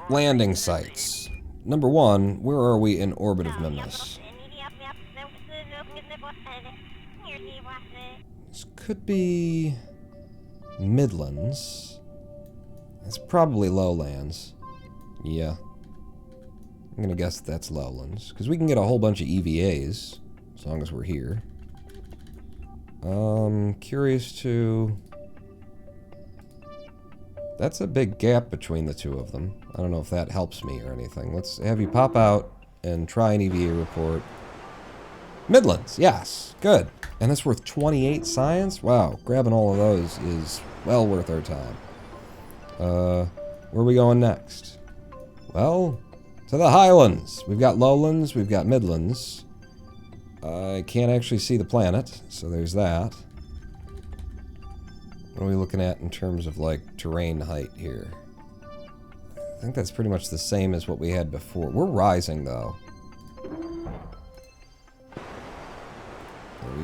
landing sites. Number 1, where are we in orbit of Minmus? This could be Midlands. It's probably lowlands. Yeah. I'm gonna guess that's lowlands. Because we can get a whole bunch of EVAs, as long as we're here. Curious to... That's a big gap between the two of them. I don't know if that helps me or anything. Let's have you pop out and try an EVA report. Midlands, yes, good. And that's worth 28 science? Wow, grabbing all of those is well worth our time. Where are we going next? Well, to the Highlands. We've got lowlands, we've got midlands. I can't actually see the planet, so there's that. What are we looking at in terms of, like, terrain height here? I think that's pretty much the same as what we had before. We're rising, though.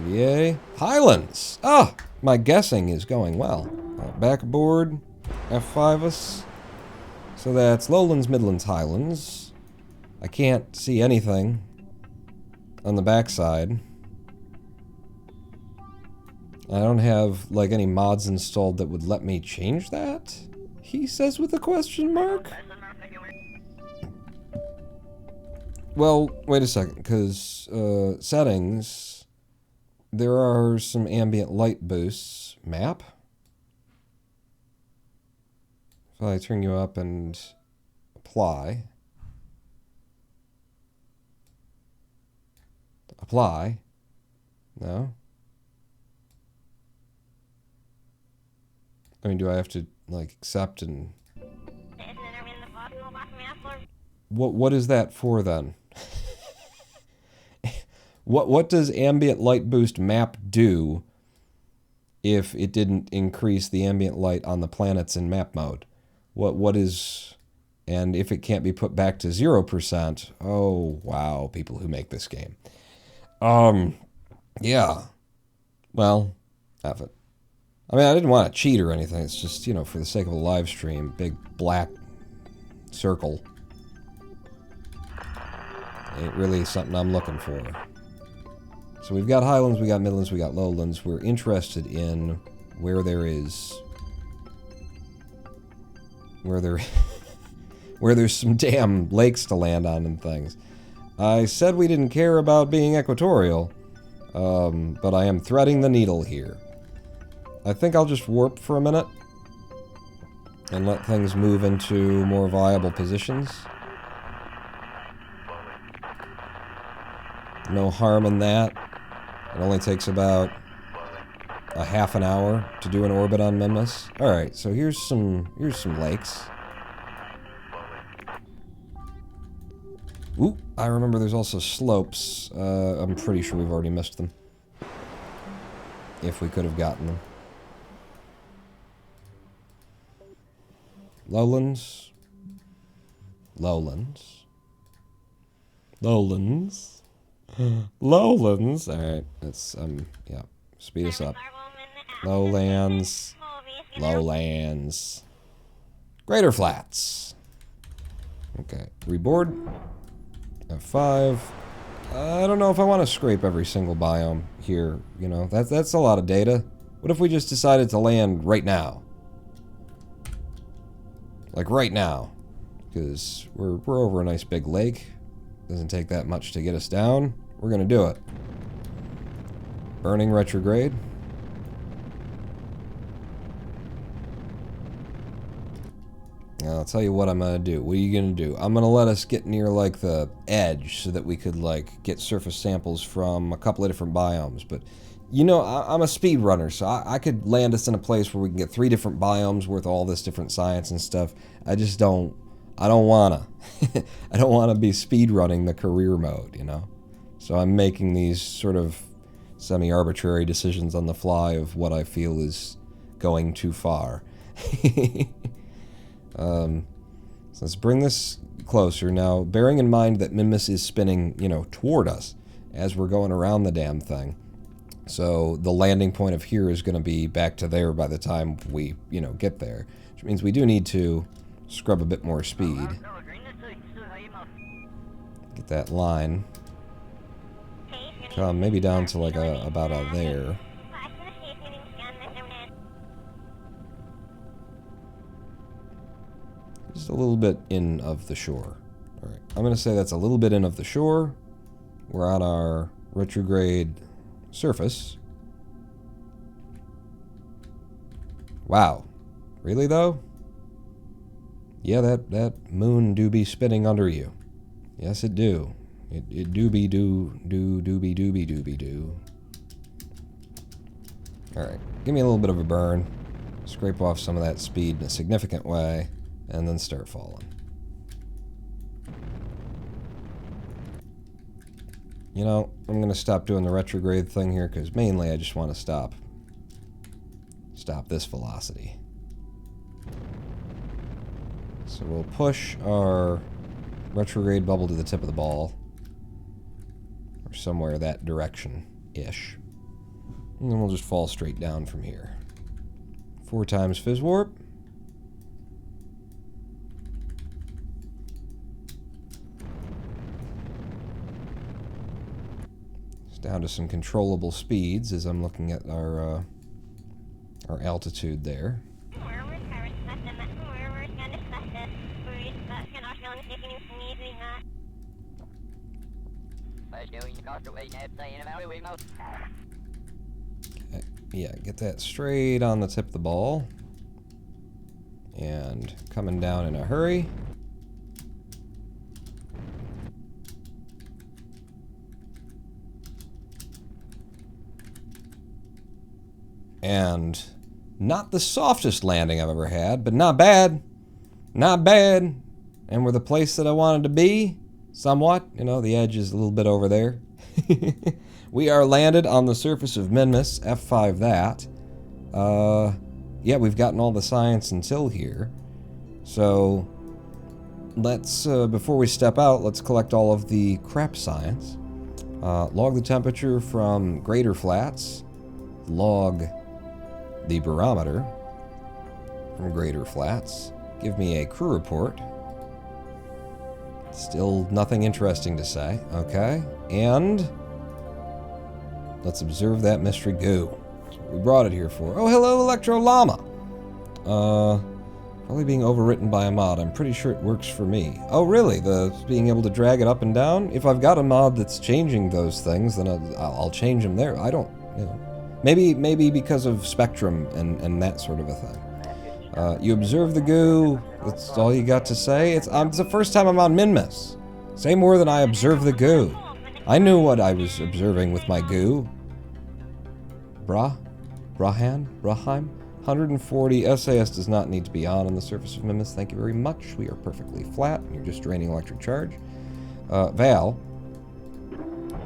EVA. Highlands! Ah! My guessing is going well. Back aboard. F5 us. So that's lowlands, midlands, highlands. I can't see anything on the backside. I don't have, like, any mods installed that would let me change that? He says with a question mark? Well, wait a second, because, settings, there are some ambient light boosts. Map? If I turn you up and apply. Apply. No? I mean, do I have to, like, accept and... What is that for, then? What does ambient light boost map do if it didn't increase the ambient light on the planets in map mode? What is... And if it can't be put back to 0%... Oh, wow, people who make this game. Yeah. Well, F it. I mean, I didn't want to cheat or anything. It's just, you know, for the sake of a live stream, big black circle. Ain't really something I'm looking for. So we've got highlands, we got midlands, we got lowlands. We're interested in where there is... Where there's some damn lakes to land on and things. I said we didn't care about being equatorial, but I am threading the needle here. I think I'll just warp for a minute and let things move into more viable positions. No harm in that. It only takes about a half an hour to do an orbit on Minmus. Alright, so here's some lakes. Ooh, I remember there's also slopes. I'm pretty sure we've already missed them. If we could have gotten them. Lowlands. Lowlands. Lowlands. Lowlands. Alright, let's, yeah. Speed us up. Lowlands. Lowlands. Greater Flats. Okay, reboard. F5. I don't know if I want to scrape every single biome here, you know. That's a lot of data. What if we just decided to land right now? Like right now. Because we're over a nice big lake. Doesn't take that much to get us down. We're gonna do it. Burning retrograde. Now, I'll tell you what I'm gonna do. What are you gonna do? I'm gonna let us get near like the edge so that we could like get surface samples from a couple of different biomes. But you know, I'm a speedrunner, so I could land us in a place where we can get 3 different biomes worth all this different science and stuff. I don't wanna. I don't wanna be speedrunning the career mode, you know? So I'm making these sort of semi-arbitrary decisions on the fly of what I feel is going too far. So let's bring this closer. Now, bearing in mind that Minmus is spinning, you know, toward us as we're going around the damn thing. So the landing point of here is going to be back to there by the time we, you know, get there. Which means we do need to scrub a bit more speed. Get that line. Come maybe down to like about a there. Just a little bit in of the shore. Alright, I'm going to say that's a little bit in of the shore. We're on our retrograde surface. Wow. Really, though? Yeah, that moon do be spinning under you. Yes, it do. It do be do be do. Alright, give me a little bit of a burn. Scrape off some of that speed in a significant way. And then start falling. You know, I'm going to stop doing the retrograde thing here because mainly I just want to stop this velocity. So we'll push our retrograde bubble to the tip of the ball. Or somewhere that direction-ish. And then we'll just fall straight down from here. 4 times Fizz Warp. Down to some controllable speeds as I'm looking at our altitude there. Okay. Yeah, get that straight on the tip of the ball. And coming down in a hurry. And not the softest landing I've ever had, but not bad. Not bad. And we're the place that I wanted to be, somewhat. You know, the edge is a little bit over there. We are landed on the surface of Minmus. F5 that. Yeah, we've gotten all the science until here. So, let's, before we step out, let's collect all of the crap science. Log the temperature from greater flats. Log the barometer from greater flats. Give me a crew report. Still nothing interesting to say. Okay. And let's observe that mystery goo. That's what we brought it here for. Oh, hello, Electro Llama. Probably being overwritten by a mod. I'm pretty sure it works for me. Oh, really? The being able to drag it up and down? If I've got a mod that's changing those things, then I'll change them there. I don't, you know. Maybe because of spectrum and that sort of a thing. You observe the goo. That's all you got to say. It's the first time I'm on Minmus. Say more than I observe the goo. I knew what I was observing with my goo. Brahheim? 140 SAS does not need to be on the surface of Minmus. Thank you very much. We are perfectly flat. You're just draining electric charge. Val,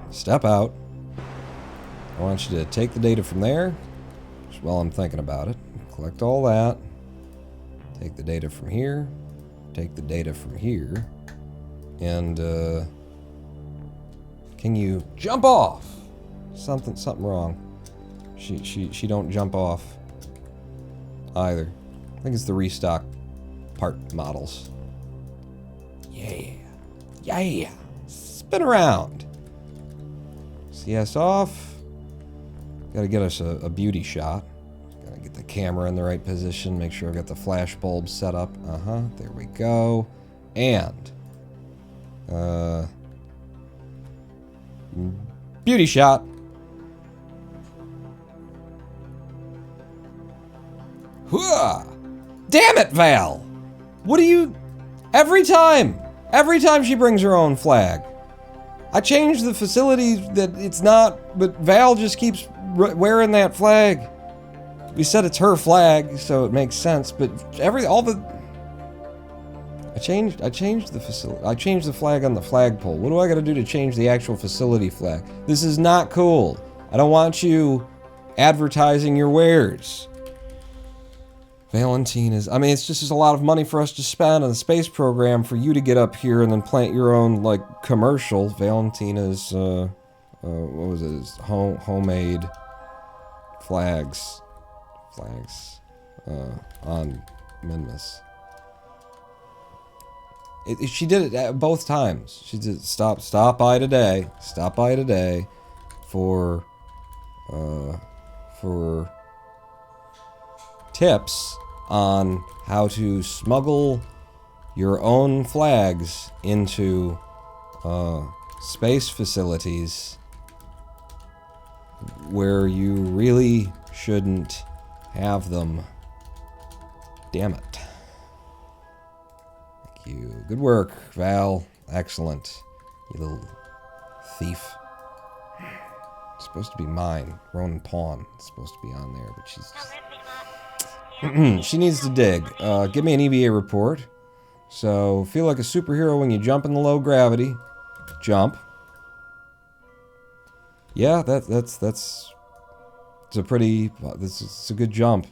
step out. I want you to take the data from there, just while I'm thinking about it. Collect all that. Take the data from here. Take the data from here. And, can you jump off? Something wrong. She don't jump off either. I think it's the restock part models. Yeah. Spin around. CS off. Gotta get us a beauty shot. Gotta get the camera in the right position. Make sure I've got the flash bulb set up. There we go. And beauty shot. Hooah! Damn it, Val! What do you... Every time she brings her own flag. I changed the facility that it's not, but Val just keeps wearing that flag. We said it's her flag, so it makes sense, but I changed the facility. I changed the flag on the flagpole. What do I gotta do to change the actual facility flag? This is not cool. I don't want you advertising your wares. Valentine is... I mean, it's just a lot of money for us to spend on the space program for you to get up here and then plant your own, like, commercial. Valentine is, what was it? Homemade flags. On Minmus. She did it both times. She did stop by today for tips on how to smuggle your own flags into space facilities where you really shouldn't have them. Damn it. Thank you. Good work, Val. Excellent. You little thief. It's supposed to be mine. Ronan Pawn is supposed to be on there, but she's just... she needs to dig. Give me an EVA report. So, feel like a superhero when you jump in the low gravity. Jump. Yeah, it's a pretty... It's a good jump.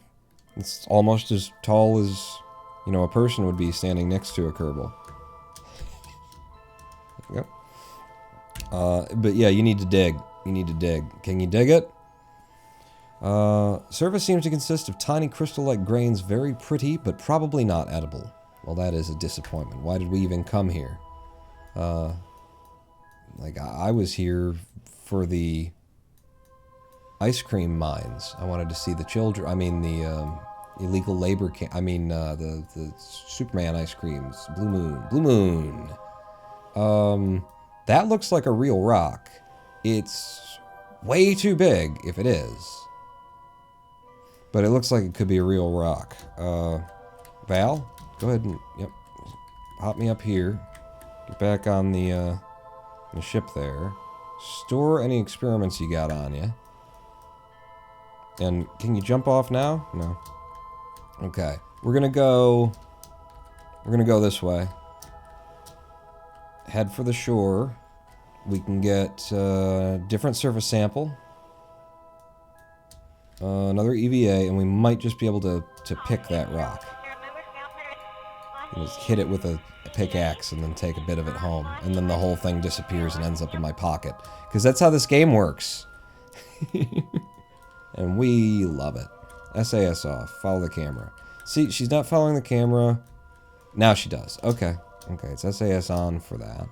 It's almost as tall as, you know, a person would be standing next to a Kerbal. Yep. But yeah, you need to dig. Can you dig it? Surface seems to consist of tiny crystal-like grains, very pretty, but probably not edible. Well, that is a disappointment. Why did we even come here? Like, I was here for the ice cream mines. I wanted to see the children, I mean, the, illegal labor camp, the Superman ice creams. Blue Moon. That looks like a real rock. It's way too big, if it is. But it looks like it could be a real rock. Val, go ahead and, yep, hop me up here. Get back on the ship there. Store any experiments you got on you. And can you jump off now? No. Okay. We're gonna go this way. Head for the shore. We can get a different surface sample. Another EVA, and we might just be able to pick that rock. Just hit it with a pickaxe and then take a bit of it home. And then the whole thing disappears and ends up in my pocket. Because that's how this game works. And we love it. SAS off. Follow the camera. See, she's not following the camera. Now she does. Okay. Okay, it's SAS on for that.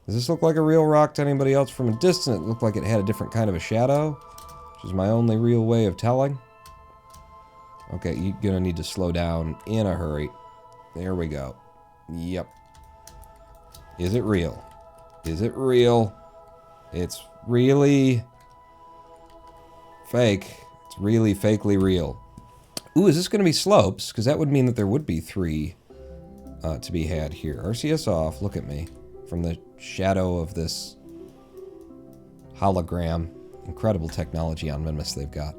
Does this look like a real rock to anybody else from a distance? It looked like it had a different kind of a shadow, which is my only real way of telling. Okay, you're gonna need to slow down in a hurry. There we go. Yep. Is it real? Is it real? It's really fake. It's really fakely real. Ooh, is this gonna be slopes? Because that would mean that there would be 3 to be had here. RCS off. Look at me. From the shadow of this hologram. Incredible technology on Minmus they've got.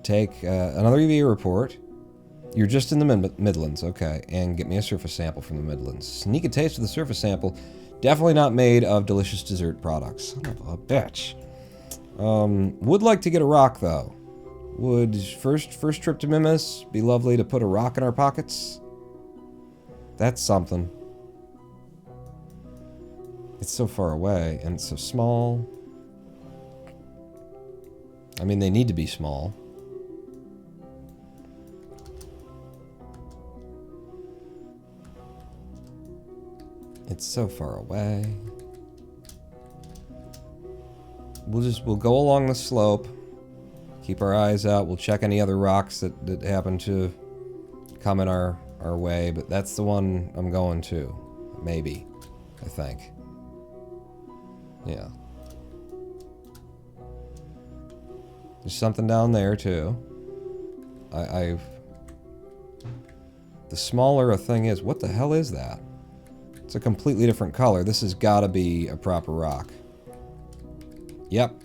Take another EVA report. You're just in the Midlands, okay. And get me a surface sample from the Midlands. Sneak a taste of the surface sample. Definitely not made of delicious dessert products. Son of a bitch. Would like to get a rock, though. Would first trip to Minmus be lovely to put a rock in our pockets? That's something. It's so far away, and it's so small. I mean, they need to be small. It's so far away. we'll go along the slope. Keep our eyes out. We'll check any other rocks that happen to come in our way, but that's the one I'm going to. Maybe. I think. Yeah. There's something down there, too. The smaller a thing is... What the hell is that? It's a completely different color. This has got to be a proper rock. Yep.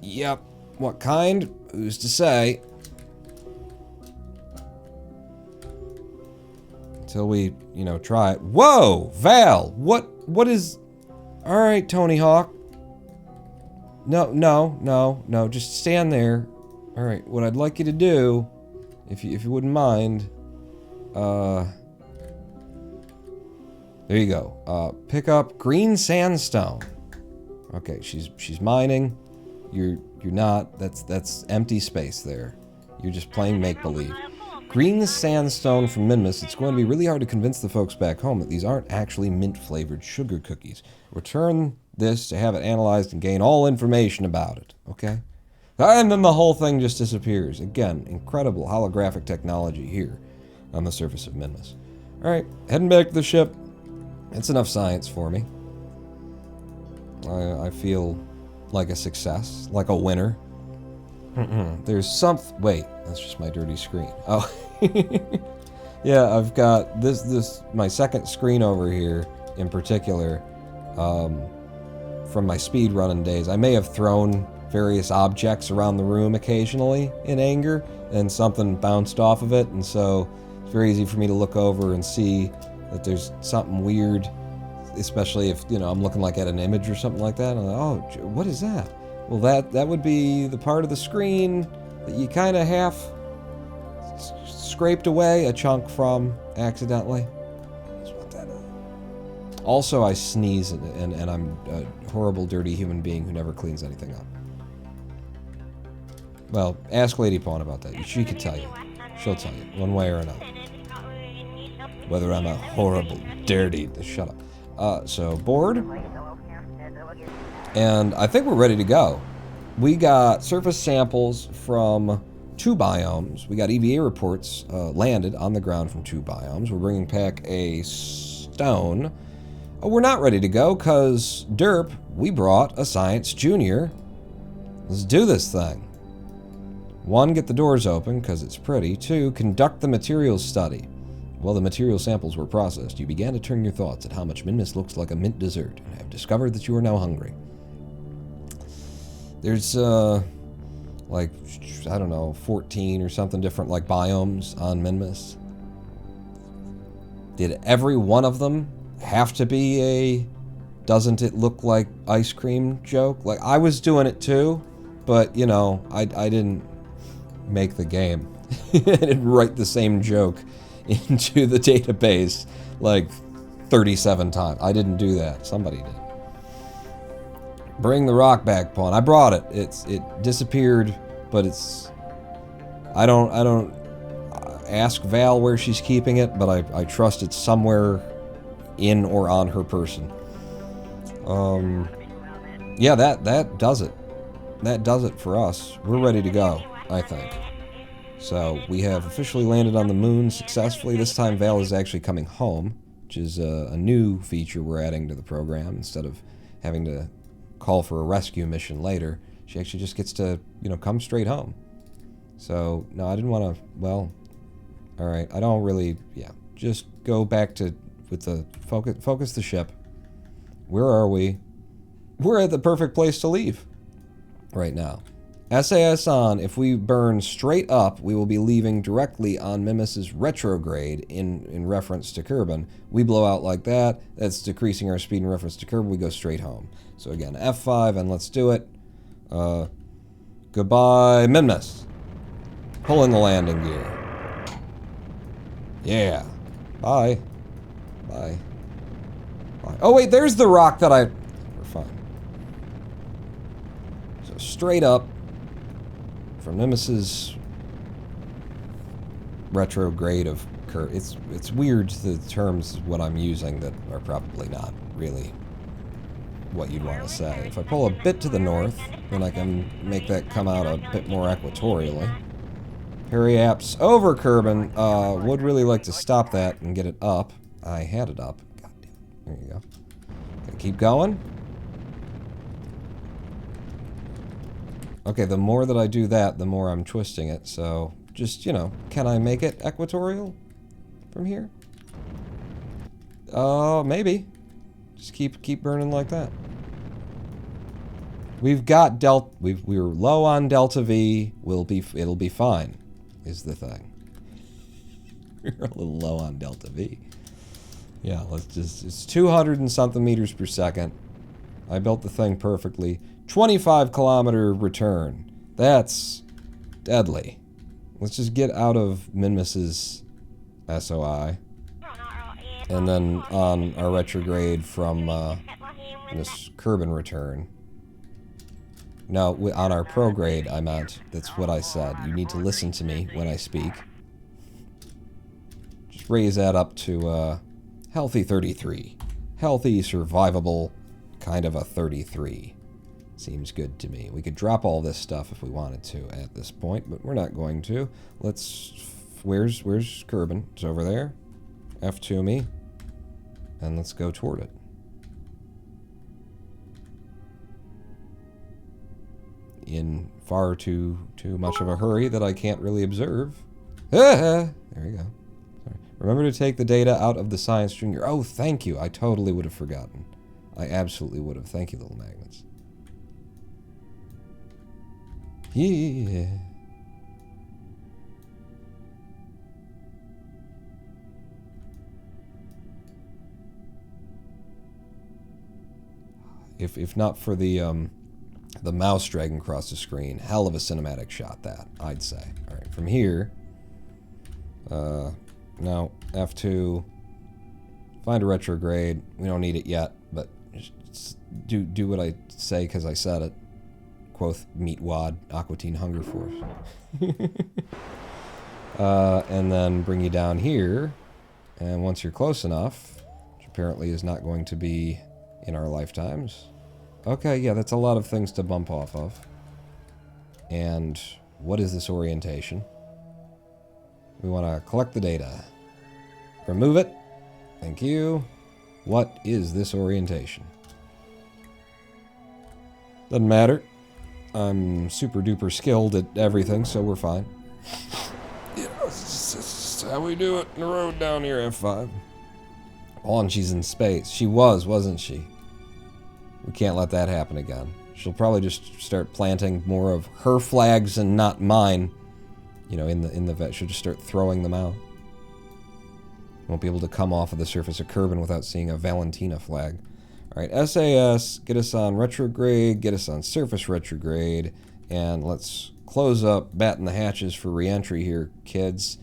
Yep. What kind? Who's to say? Until we, you know, try it. Whoa! Val! What is... Alright, Tony Hawk. No. Just stand there. Alright, what I'd like you to do, if you wouldn't mind... There you go. Pick up green sandstone. Okay, she's mining. You're not. That's empty space there. You're just playing make-believe. Green sandstone from Minmus. It's going to be really hard to convince the folks back home that these aren't actually mint-flavored sugar cookies. Return this to have it analyzed and gain all information about it. Okay? And then the whole thing just disappears. Again, incredible holographic technology here on the surface of Minmus. Alright, heading back to the ship. It's enough science for me. I feel like a success, like a winner. There's something... Wait, that's just my dirty screen. Oh. Yeah, I've got this my second screen over here in particular, from my speed running days. I may have thrown various objects around the room occasionally in anger, and something bounced off of it, and so it's very easy for me to look over and see that there's something weird, especially if, you know, I'm looking like at an image or something like that. And I'm like, oh, what is that? Well, that would be the part of the screen that you kind of half scraped away a chunk from accidentally. That's what that is. Also, I sneeze and I'm a horrible, dirty human being who never cleans anything up. Well, ask Lady Pawn about that. She could tell you. She'll tell you, one way or another. Whether I'm a horrible, dirty... Shut up. So, board. And I think we're ready to go. We got surface samples from 2 biomes. We got EVA reports landed on the ground from 2 biomes. We're bringing back a stone. Oh, we're not ready to go, because, derp, we brought a Science Junior. Let's do this thing. 1, get the doors open, because it's pretty. 2, conduct the materials study. While the material samples were processed, you began to turn your thoughts at how much Minmus looks like a mint dessert, and have discovered that you are now hungry. There's, like, I don't know, 14 or something different, like, biomes on Minmus. Did every one of them have to be a doesn't it look like ice cream joke? Like, I was doing it too, but, you know, I didn't make the game. I didn't write the same joke into the database like 37 times. I didn't do that. Somebody did. Bring the rock back, Pawn. I brought it. It disappeared, but it's... I don't ask Val where she's keeping it, but I trust it's somewhere in or on her person. Yeah, that does it. That does it for us. We're ready to go, I think. So, we have officially landed on the moon successfully. This time Val is actually coming home, which is a new feature we're adding to the program. Instead of having to call for a rescue mission later, she actually just gets to, you know, come straight home. So, no, I didn't want to, well, alright, I don't really, yeah, just go back to, with the, focus the ship. Where are we? We're at the perfect place to leave right now. SAS on, if we burn straight up, we will be leaving directly on Minmus's retrograde in reference to Kerbal. We blow out like that, that's decreasing our speed in reference to Kerbal, we go straight home. So again, F5, and let's do it. Goodbye, Minmus. Pull in the landing gear. Yeah. Bye. Bye. Bye. Oh wait, there's the rock that I... We're fine. So straight up, from Minmus's retrograde of it's weird the terms what I'm using that are probably not really what you'd want to say. If I pull a bit to the north, then I can make that come out a bit more equatorially. Periaps over Kerbin. Would really like to stop that and get it up. I had it up. God damn it. There you go. Okay, keep going. Okay, the more that I do that, the more I'm twisting it. So, just, you know, can I make it equatorial from here? Maybe. Just keep burning like that. We've got we're low on delta V. It'll be fine. Is the thing. We're a little low on delta V. Yeah, it's 200 and something meters per second. I built the thing perfectly. 25-kilometer return. That's deadly. Let's just get out of Minmus's SOI. And then on our retrograde from this Kerbin return. No, on our prograde, I meant. That's what I said. You need to listen to me when I speak. Just raise that up to healthy 33. Healthy, survivable, kind of a 33. Seems good to me. We could drop all this stuff if we wanted to at this point, but we're not going to. Let's... Where's Kerbin? It's over there. F2 me. And let's go toward it. In far too much of a hurry that I can't really observe. There we go. Sorry. Remember to take the data out of the Science Junior. Oh, thank you. I totally would have forgotten. I absolutely would have. Thank you, little magnets. Yeah. If not for the mouse dragging across the screen, hell of a cinematic shot that, I'd say. All right, from here, no, F2, find a retrograde. We don't need it yet, but just do what I say because I said it. Quoth meat wad, Aquatine Hunger Force. And then bring you down here, and once you're close enough, which apparently is not going to be in our lifetimes. Okay, yeah, that's a lot of things to bump off of. And what is this orientation? We want to collect the data. Remove it. Thank you. What is this orientation? Doesn't matter. I'm super duper skilled at everything, so we're fine. Yeah, this is how we do it in the road down here, F5. Oh, and she's in space. She was, wasn't she? We can't let that happen again. She'll probably just start planting more of her flags and not mine. You know, in the vet. She'll just start throwing them out. Won't be able to come off of the surface of Kerbin without seeing a Valentina flag. Alright, SAS, get us on retrograde, get us on surface retrograde, and let's close up, batten the hatches for re-entry here, kids.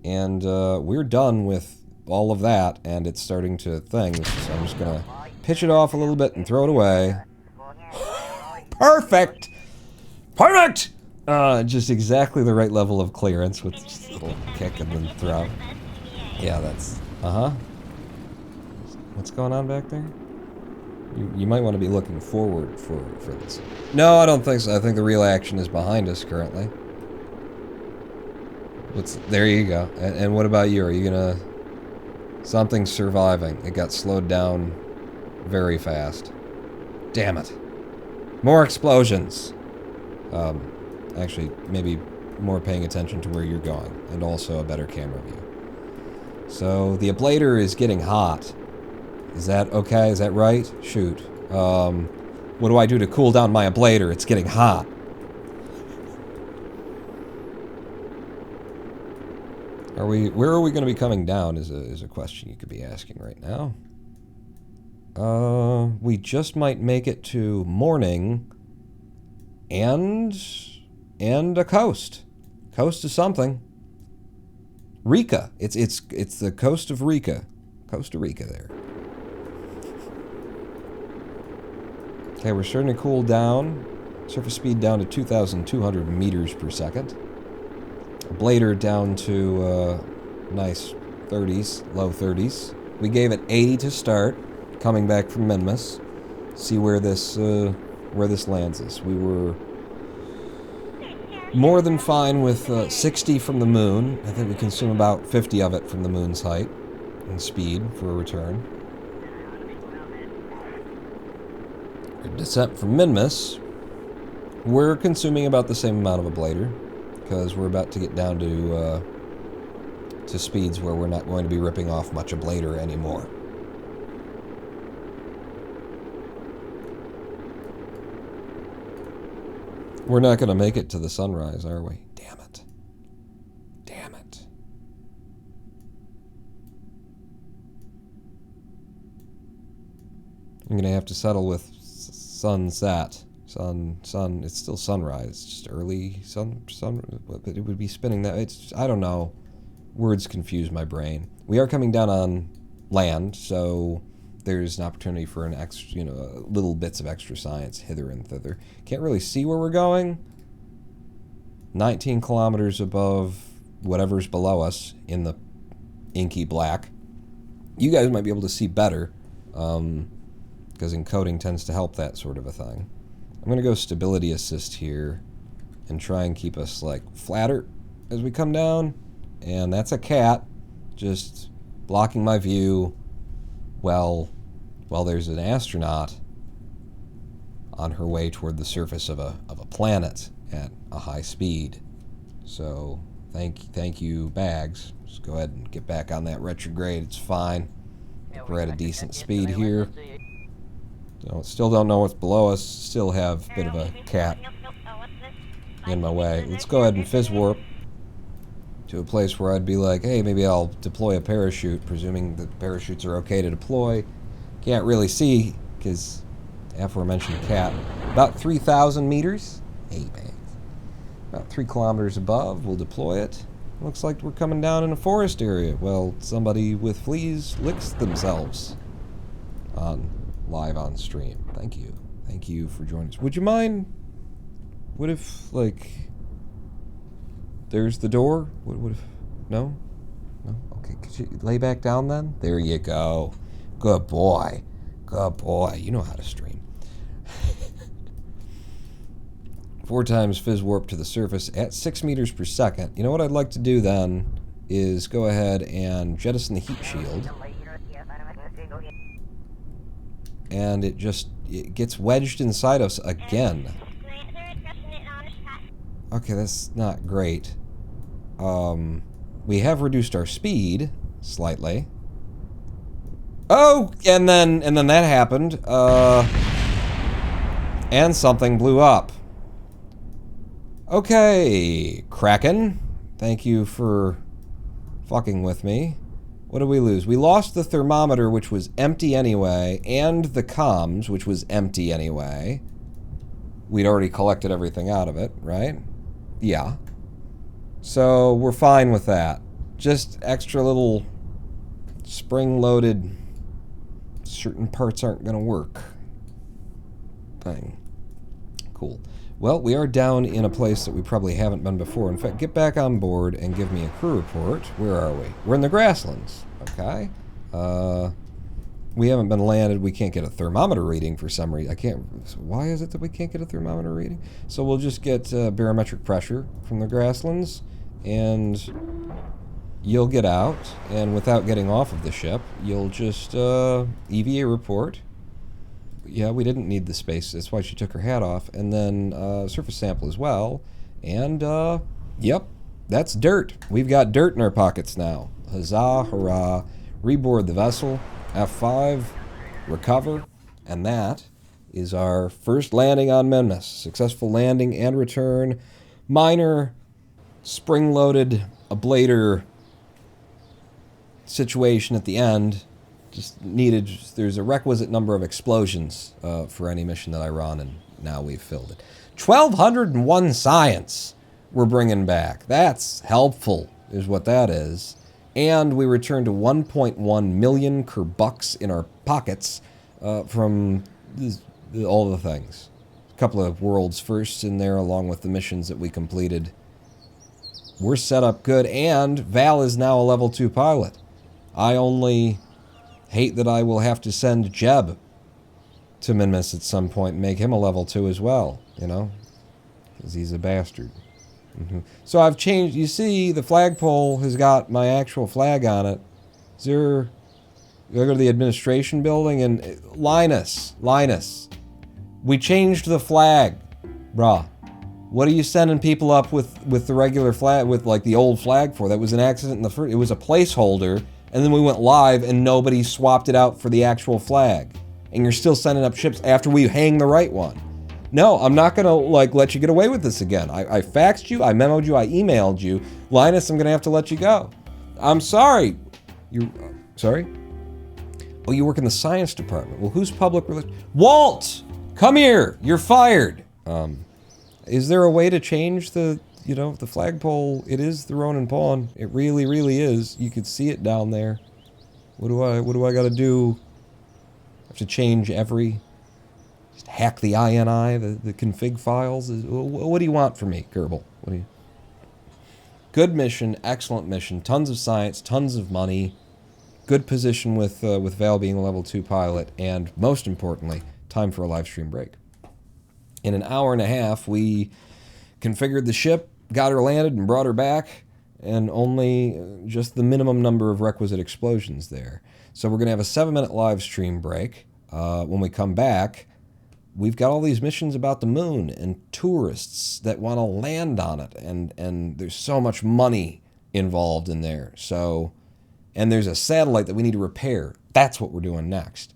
And we're done with all of that, and it's starting to thing, so I'm just gonna pitch it off a little bit and throw it away. Perfect! Perfect! Just exactly the right level of clearance with just a little kick and then throw. Yeah, that's... What's going on back there? You might want to be looking forward for this. No, I don't think so. I think the real action is behind us currently. There you go. And what about you? Are you gonna... Something's surviving. It got slowed down very fast. Damn it. More explosions! Actually, maybe more paying attention to where you're going. And also a better camera view. So, the ablator is getting hot. Is that okay? Is that right? Shoot. What do I do to cool down my ablator? It's getting hot. Where are we going to be coming down is a question you could be asking right now. We just might make it to morning and a coast. Coast of something. Rica. It's the coast of Rica. Costa Rica there. Okay, we're starting to cool down. Surface speed down to 2,200 meters per second. Ablator down to nice 30s, low 30s. We gave it 80 to start, coming back from Minmus. see where this lands us. We were more than fine with 60 from the moon. I think we consume about 50 of it from the moon's height and speed for a return. Our descent from Minmus, we're consuming about the same amount of ablator because we're about to get down to speeds where we're not going to be ripping off much ablator anymore. We're not going to make it to the sunrise, are we? Damn it. Damn it. I'm going to have to settle with sunset. Sun, it's still sunrise. Just early sun, but it would be spinning that. I don't know. Words confuse my brain. We are coming down on land, so there's an opportunity for an extra, little bits of extra science hither and thither. Can't really see where we're going. 19 kilometers above whatever's below us in the inky black. You guys might be able to see better, because encoding tends to help that sort of a thing. I'm going to go stability assist here and try and keep us flatter as we come down. And that's a cat just blocking my view. Well, there's an astronaut on her way toward the surface of a planet at a high speed. So thank you, Bags. Just go ahead and get back on that retrograde. It's fine. We're at a decent speed here. Still don't know what's below us. Still have a bit of a cat in my way. Let's go ahead and fizz warp to a place where I'd be like, hey, maybe I'll deploy a parachute, presuming that parachutes are okay to deploy. Can't really see, because aforementioned cat. About 3,000 meters. Hey, man. About 3 kilometers above, we'll deploy it. Looks like we're coming down in a forest area. Well, somebody with fleas licks themselves live on stream. Thank you. Thank you for joining us. Would you mind? What if, there's the door? What if... No? No? Okay, could you lay back down then? There you go. Good boy. Good boy. You know how to stream. 4 times fizz warp to the surface at 6 meters per second. You know what I'd like to do then is go ahead and jettison the heat shield. And it gets wedged inside us again. Okay, that's not great. We have reduced our speed slightly. Oh, and then that happened. And something blew up. Okay, Kraken. Thank you for fucking with me. What did we lose? We lost the thermometer, which was empty anyway, and the comms, which was empty anyway. We'd already collected everything out of it, right? Yeah. So we're fine with that. Just extra little spring-loaded, certain parts aren't going to work thing. Cool. Well, we are down in a place that we probably haven't been before. In fact, get back on board and give me a crew report. Where are we? We're in the grasslands. Okay. We haven't been landed. We can't get a thermometer reading for some reason. Why is it that we can't get a thermometer reading? So we'll just get barometric pressure from the grasslands, and you'll get out, and without getting off of the ship, you'll just EVA report. Yeah, we didn't need the space. That's why she took her hat off. And then surface sample as well. And, yep, that's dirt. We've got dirt in our pockets now. Huzzah, hurrah. Reboard the vessel. F5. Recover. And that is our first landing on Minmus. Successful landing and return. Minor spring-loaded ablator situation at the end. There's a requisite number of explosions for any mission that I run, and now we've filled it. 1,201 science we're bringing back. That's helpful, is what that is. And we returned to 1.1 million Kerbucks in our pockets from all the things. A couple of world's firsts in there, along with the missions that we completed. We're set up good, and Val is now a level 2 pilot. I only hate that I will have to send Jeb to Minmus at some point and make him a level 2 as well, you know? Because he's a bastard. So I've changed. You see, the flagpole has got my actual flag on it. Is there... I go to the administration building and... Linus. We changed the flag. Bruh. What are you sending people up with the regular flag, with like the old flag for? That was an accident in the first... It was a placeholder, and then we went live and nobody swapped it out for the actual flag. And you're still sending up ships after we hang the right one. No, I'm not gonna like let you get away with this again. I faxed you, I memoed you, I emailed you. Linus, I'm gonna have to let you go. I'm sorry. You sorry? Oh, you work in the science department. Well, who's public relations? Walt! Come here! You're fired! Is there a way to change the, you know, the flagpole? It is the Ronin pawn. It really, really is. You could see it down there. What do I gotta do? I have to change every... Just hack the INI, the config files? What do you want from me, Kerbal? What do you... Good mission, excellent mission, tons of science, tons of money, good position with Val being a level 2 pilot, and most importantly, time for a live stream break. In an hour and a half, we configured the ship, got her landed and brought her back, and only just the minimum number of requisite explosions there. So we're going to have a 7-minute live stream break. When we come back, we've got all these missions about the moon and tourists that want to land on it, and there's so much money involved in there. So, and there's a satellite that we need to repair. That's what we're doing next.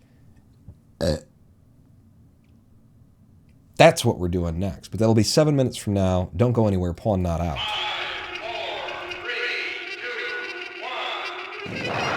That's what we're doing next. But that'll be 7 minutes from now. Don't go anywhere. Pawn not out. 5, 4, 3, 2, 1.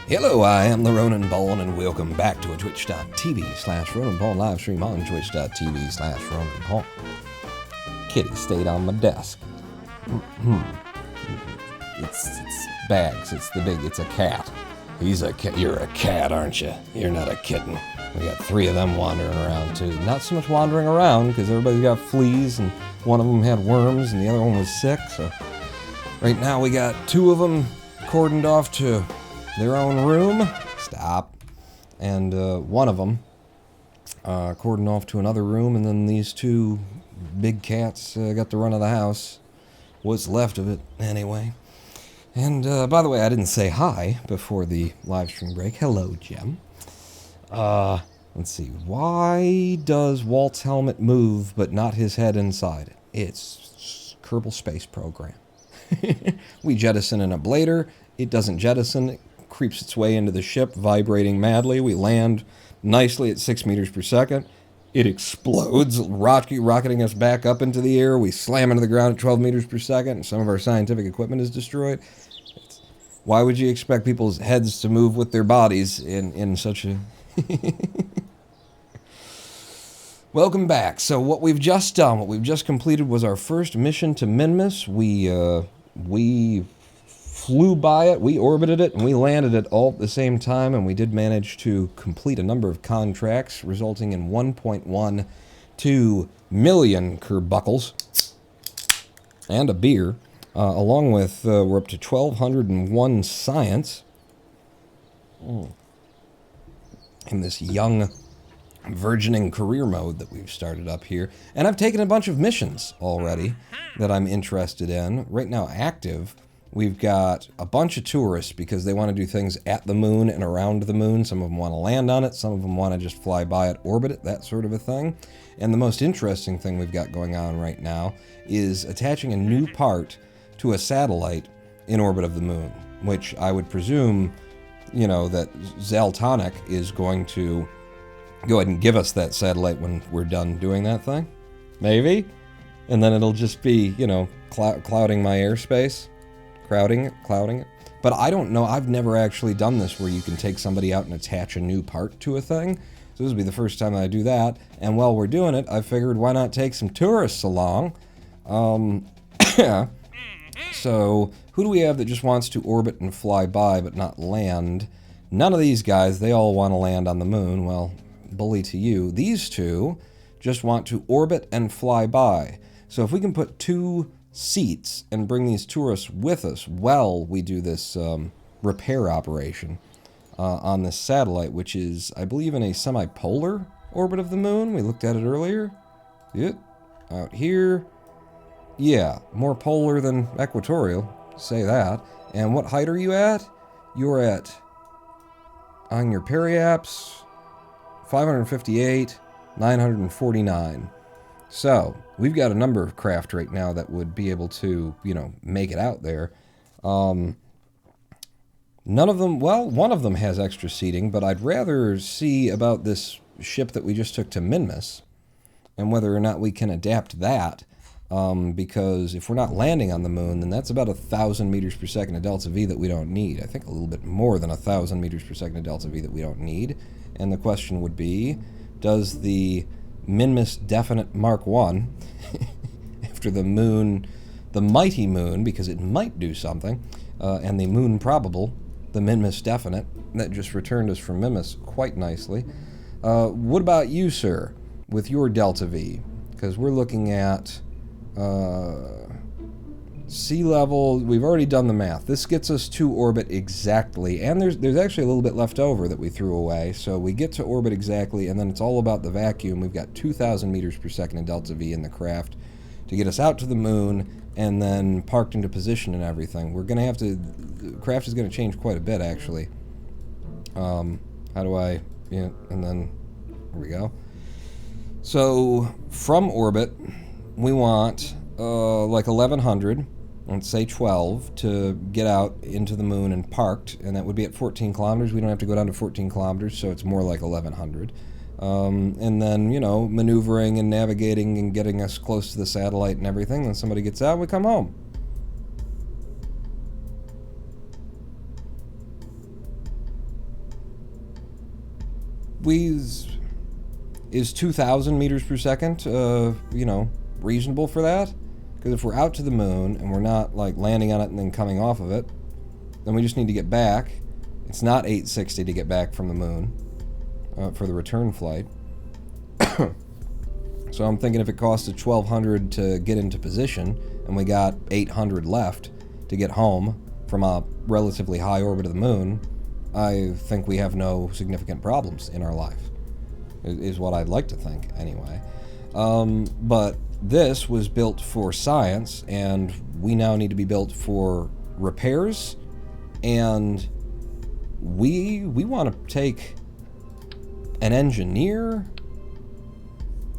Hello, I am the Ronan Ball, and welcome back to a twitch.tv/Ronan Ball live stream on twitch.tv/Ronan Ball. Kitty stayed on my desk. It's Bags. It's a cat. He's a cat. You're a cat, aren't you? You're not a kitten. We got 3 of them wandering around, too. Not so much wandering around, because everybody's got fleas, and one of them had worms, and the other one was sick, so... Right now, we got 2 of them cordoned off to their own room. Stop. And one of them cordoned off to another room, and then these 2 big cats got the run of the house. What's left of it, anyway. And, by the way, I didn't say hi before the live stream break. Hello, Jim. Let's see. Why does Walt's helmet move, but not his head inside it? It's Kerbal Space Program. We jettison an ablator. It doesn't jettison. It creeps its way into the ship, vibrating madly. We land nicely at 6 meters per second. It explodes, rocketing us back up into the air. We slam into the ground at 12 meters per second, and some of our scientific equipment is destroyed. Why would you expect people's heads to move with their bodies in such a... Welcome back. So what we've just done, what we've just completed was our first mission to Minmus. We flew by it, we orbited it, and we landed it all at the same time, and we did manage to complete a number of contracts, resulting in 1.12 million Kerbuckles and a beer, along with, we're up to 1,201 science in this young, virgining career mode that we've started up here. And I've taken a bunch of missions already that I'm interested in. Right now, active, we've got a bunch of tourists because they want to do things at the moon and around the moon. Some of them want to land on it. Some of them want to just fly by it, orbit it, that sort of a thing. And the most interesting thing we've got going on right now is attaching a new part to a satellite in orbit of the moon, which I would presume, you know, that Zaltonic is going to go ahead and give us that satellite when we're done doing that thing. Maybe? And then it'll just be, you know, clouding my airspace. Clouding it. But I don't know. I've never actually done this where you can take somebody out and attach a new part to a thing. So this will be the first time that I do that. And while we're doing it, I figured why not take some tourists along? So who do we have that just wants to orbit and fly by but not land? None of these guys. They all want to land on the moon. Well, bully to you. These 2 just want to orbit and fly by. So if we can put 2 seats and bring these tourists with us while we do this repair operation on this satellite, which is, I believe, in a semi-polar orbit of the moon. We looked at it earlier. Yep. Out here. Yeah, more polar than equatorial. Say that. And what height are you at? You're at, on your periaps, 558, 949. So, we've got a number of craft right now that would be able to, you know, make it out there. None of them, well, one of them has extra seating, but I'd rather see about this ship that we just took to Minmus, and whether or not we can adapt that, because if we're not landing on the moon, then that's about 1,000 meters per second of delta V that we don't need. I think a little bit more than 1,000 meters per second of delta V that we don't need. And the question would be, does the Minmus Definite Mark 1, after the moon, the mighty moon, because it might do something, and the moon probable, the Minmus Definite, that just returned us from Minmus quite nicely. What about you, sir, with your delta V? Because we're looking at sea level. We've already done the math. This gets us to orbit exactly, and there's actually a little bit left over that we threw away, so we get to orbit exactly, and then it's all about the vacuum. We've got 2,000 meters per second of delta V in the craft to get us out to the moon and then parked into position and everything. We're going to have to... The craft is going to change quite a bit, actually. How do I... Yeah, and then... Here we go. So, from orbit, we want like 1,100... let's say 12, to get out into the moon and parked, and that would be at 14 kilometers. We don't have to go down to 14 kilometers, so it's more like 1,100. And then, you know, maneuvering and navigating and getting us close to the satellite and everything. Then somebody gets out, we come home. is 2,000 meters per second, reasonable for that? Because if we're out to the moon and we're not like landing on it and then coming off of it, then we just need to get back. It's not 860 to get back from the moon for the return flight. So I'm thinking if it costs us 1,200 to get into position and we got 800 left to get home from a relatively high orbit of the moon, I think we have no significant problems in our life, is what I'd like to think anyway. But this was built for science, and we now need to be built for repairs, and we want to take an engineer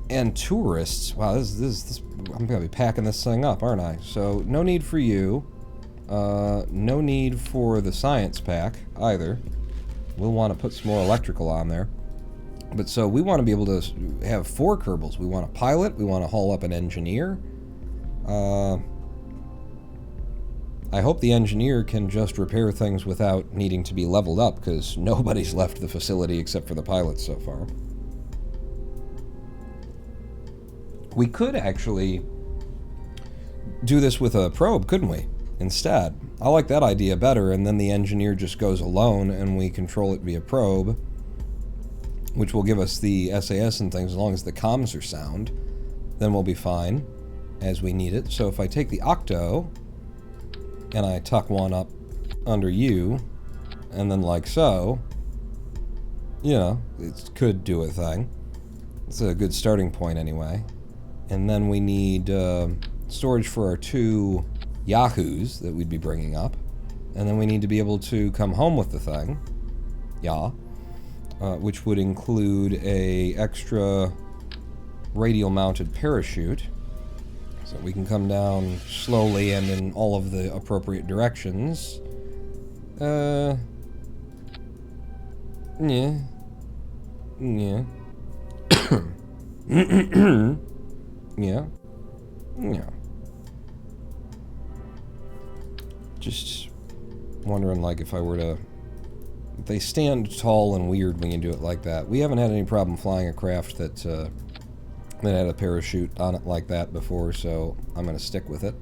and tourists. Wow, this I'm gonna be packing this thing up, aren't I? So no need for you. No need for the science pack either. We'll want to put some more electrical on there. But so we want to be able to have 4 Kerbals. We want a pilot. We want to haul up an engineer. I hope the engineer can just repair things without needing to be leveled up, because nobody's left the facility except for the pilot so far. We could actually do this with a probe, couldn't we? Instead. I like that idea better, and then the engineer just goes alone and we control it via probe, which will give us the SAS and things as long as the comms are sound. Then we'll be fine as we need it. So if I take the Octo and I tuck one up under you, and then like so, it could do a thing. It's a good starting point anyway. And then we need storage for our 2 Yahoos that we'd be bringing up. And then we need to be able to come home with the thing. Which would include a extra radial mounted parachute. So we can come down slowly and in all of the appropriate directions. Yeah. Yeah. Just wondering, like, if I were to... They stand tall and weird when you do it like that. We haven't had any problem flying a craft that had a parachute on it like that before, so I'm going to stick with it.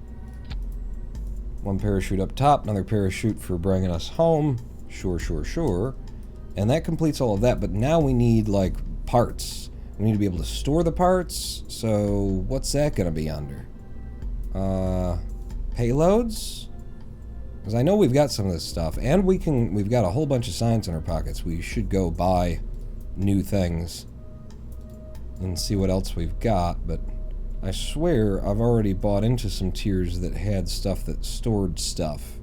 1 parachute up top, another parachute for bringing us home. Sure. And that completes all of that, but now we need, like, parts. We need to be able to store the parts, so what's that going to be under? Payloads? Because I know we've got some of this stuff, and we've got a whole bunch of science in our pockets. We should go buy new things and see what else we've got, but I swear I've already bought into some tiers that had stuff that stored stuff.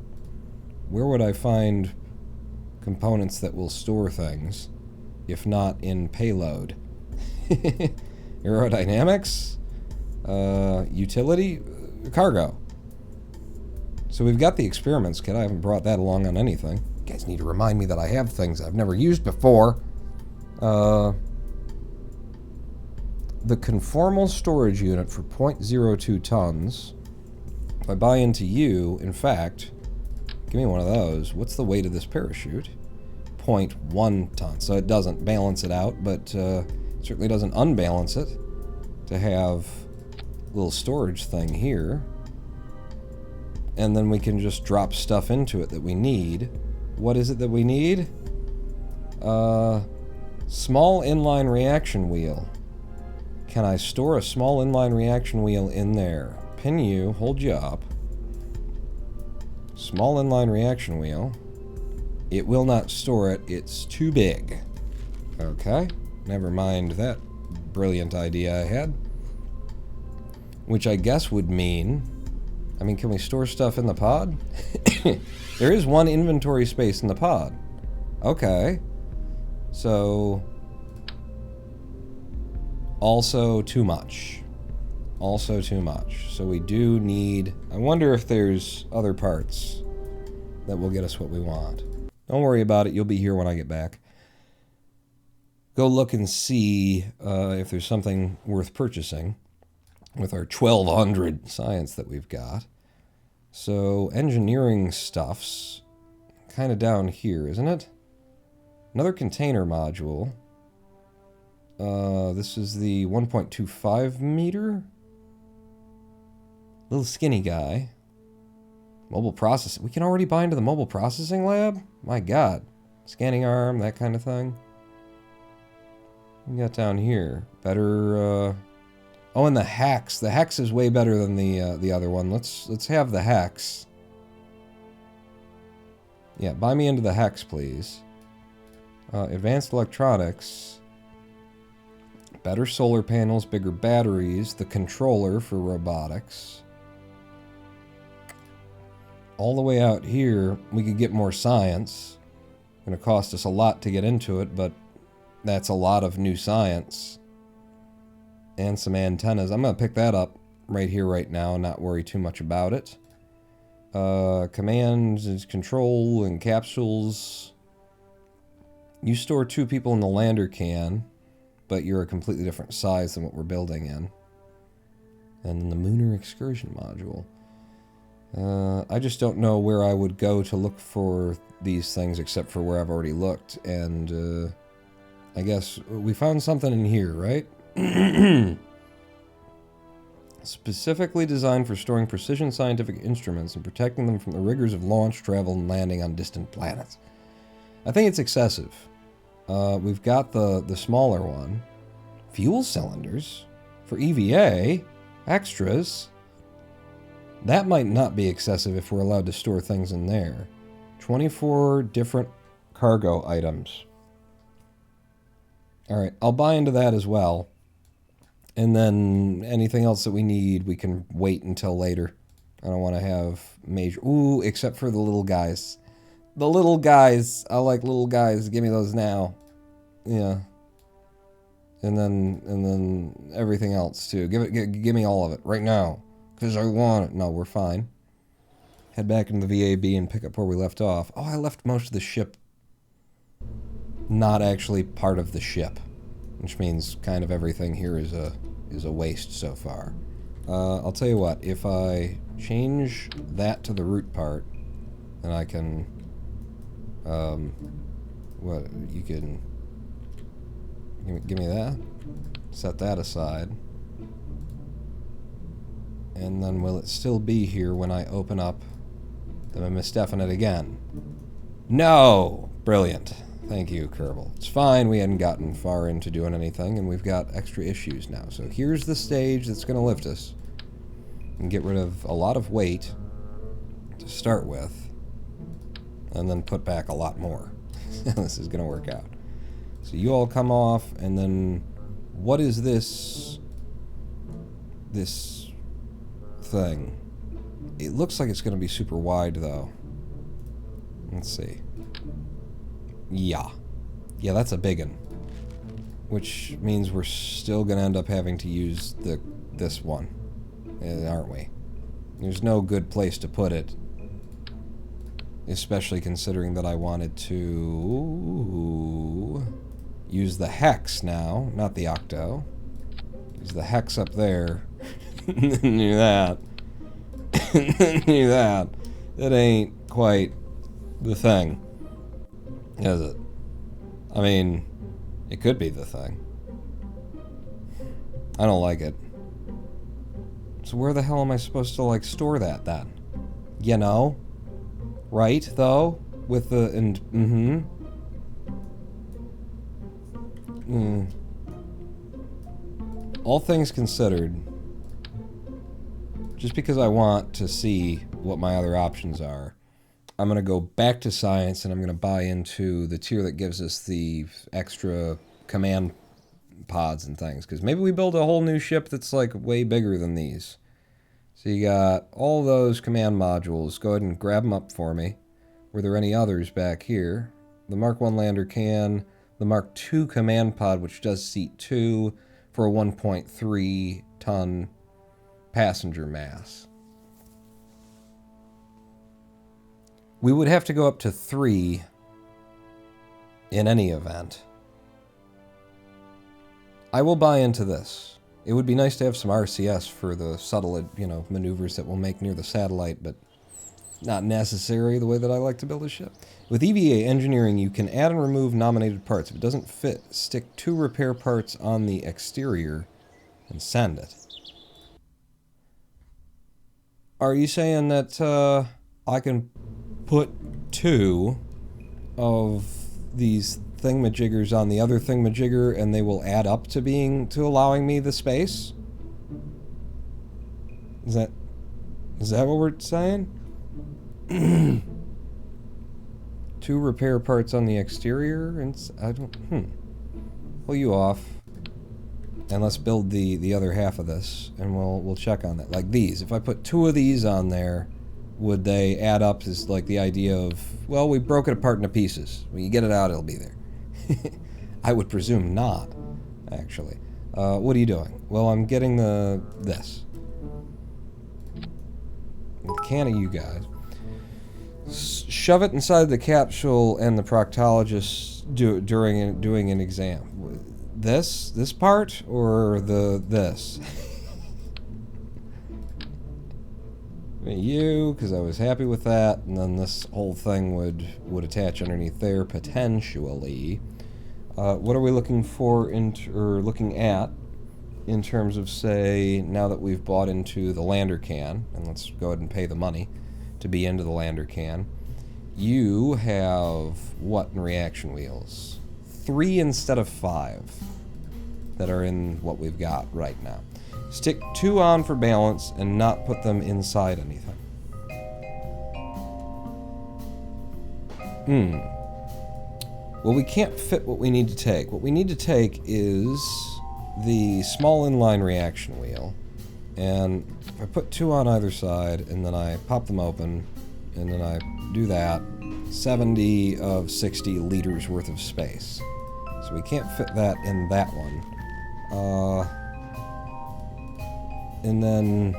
Where would I find components that will store things, if not in payload? Aerodynamics? Utility? Cargo. So we've got the experiments kit. I haven't brought that along on anything. You guys need to remind me that I have things I've never used before. The conformal storage unit for 0.02 tons. If I buy into you, in fact, give me one of those. What's the weight of this parachute? 0.1 tons. So it doesn't balance it out, but certainly doesn't unbalance it to have a little storage thing here. And then we can just drop stuff into it that we need. What is it that we need? Small inline reaction wheel. Can I store a small inline reaction wheel in there? Pin you, hold you up. Small inline reaction wheel. It will not store it, it's too big. Okay, never mind that brilliant idea I had. Which I guess would mean... can we store stuff in the pod? There is 1 inventory space in the pod. Okay. So... Also too much. So we do need... I wonder if there's other parts that will get us what we want. Don't worry about it. You'll be here when I get back. Go look and see if there's something worth purchasing with our 1,200 science that we've got. So, engineering stuff's kind of down here, isn't it? Another container module. This is the 1.25 meter. Little skinny guy. Mobile processing. We can already buy into the mobile processing lab? My god. Scanning arm, that kind of thing. What we got down here? Better, oh, and the hex. The hex is way better than the other one. Let's have the hex. Yeah, buy me into the hex, please. Advanced electronics. Better solar panels, bigger batteries, the controller for robotics. All the way out here, we could get more science. Going to cost us a lot to get into it, but that's a lot of new science. And some antennas. I'm going to pick that up right here, right now, and not worry too much about it. Commands and control and capsules. You store 2 people in the lander can, but you're a completely different size than what we're building in. And then the Lunar Excursion Module. I just don't know where I would go to look for these things except for where I've already looked. And I guess we found something in here, right? Specifically designed for storing precision scientific instruments and protecting them from the rigors of launch, travel, and landing on distant planets. I think it's excessive. We've got the smaller one. Fuel cylinders for EVA. Extras. That might not be excessive if we're allowed to store things in there. 24 different cargo items. Alright, I'll buy into that as well. And then anything else that we need, we can wait until later. I don't want to have major... Ooh, except for the little guys. The little guys. I like little guys. Give me those now. Yeah. And then everything else too. Give me all of it right now. Because I want it. No, we're fine. Head back into the VAB and pick up where we left off. Oh, I left most of the ship not actually part of the ship. Which means kind of everything here is a waste so far. I'll tell you what, if I change that to the root part, then I can, what, you can, give me that, set that aside, and then will it still be here when I open up the misdefinite again? No! Brilliant. Thank you, Kerbal. It's fine, we hadn't gotten far into doing anything, and we've got extra issues now. So here's the stage that's going to lift us. And get rid of a lot of weight to start with. And then put back a lot more. This is going to work out. So you all come off, and then... What is this... this... thing? It looks like it's going to be super wide, though. Let's see. Yeah. Yeah, that's a big one. Which means we're still going to end up having to use this one. Aren't we? There's no good place to put it. Especially considering that I wanted to use the hex now, not the octo. Use the hex up there. Knew that. Knew that. That ain't quite the thing. Is it? I mean, it could be the thing. I don't like it. So where the hell am I supposed to, like, store that, then? You know? Right, though? With the... All things considered, just because I want to see what my other options are, I'm going to go back to science, and I'm going to buy into the tier that gives us the extra command pods and things. Because maybe we build a whole new ship that's, like, way bigger than these. So you got all those command modules. Go ahead and grab them up for me. Were there any others back here? The Mark 1 lander can. The Mark 2 command pod, which does seat 2 for a 1.3 ton passenger mass. We would have to go up to 3 in any event. I will buy into this. It would be nice to have some RCS for the subtle, maneuvers that we'll make near the satellite, but not necessary the way that I like to build a ship. With EVA engineering, you can add and remove nominated parts. If it doesn't fit, stick 2 repair parts on the exterior and send it. Are you saying that I can put 2 of these thingamajiggers on the other thingamajigger and they will add up to allowing me the space? Is that what we're saying? 2 repair parts on the exterior, and I don't. Pull you off, and let's build the other half of this, and we'll check on that. Like these, if I put 2 of these on there, would they add up as like the idea of, well, we broke it apart into pieces. When you get it out, it'll be there. I would presume not, actually. What are you doing? Well, I'm getting this. The can of you guys. Shove it inside the capsule and the proctologist doing an exam. This part or this? You, because I was happy with that, and then this whole thing would attach underneath there potentially. What are we looking for looking at in terms of, say, now that we've bought into the lander can, and let's go ahead and pay the money to be into the lander can. You have what in reaction wheels? 3 instead of 5 that are in what we've got right now. Stick 2 on for balance and not put them inside anything. Well, we can't fit what we need to take. What we need to take is the small inline reaction wheel, and if I put 2 on either side and then I pop them open and then I do that, 70 of 60 liters worth of space. So we can't fit that in that one. And then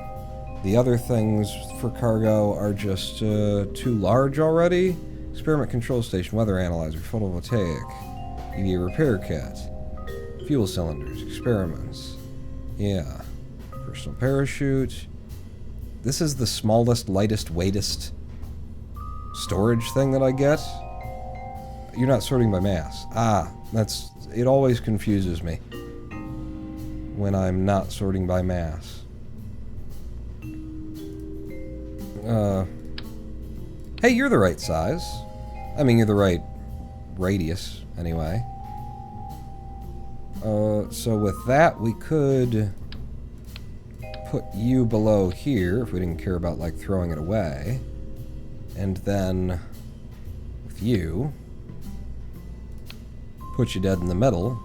the other things for cargo are just too large already. Experiment control station, weather analyzer, photovoltaic, EV repair kit, fuel cylinders, experiments. Yeah. Personal parachute. This is the smallest, lightest, weightest storage thing that I get. You're not sorting by mass. It always confuses me when I'm not sorting by mass. Hey, you're the right size. I mean, you're the right radius, anyway. So with that, we could put you below here, if we didn't care about, like, throwing it away. And then, with you, put you dead in the middle,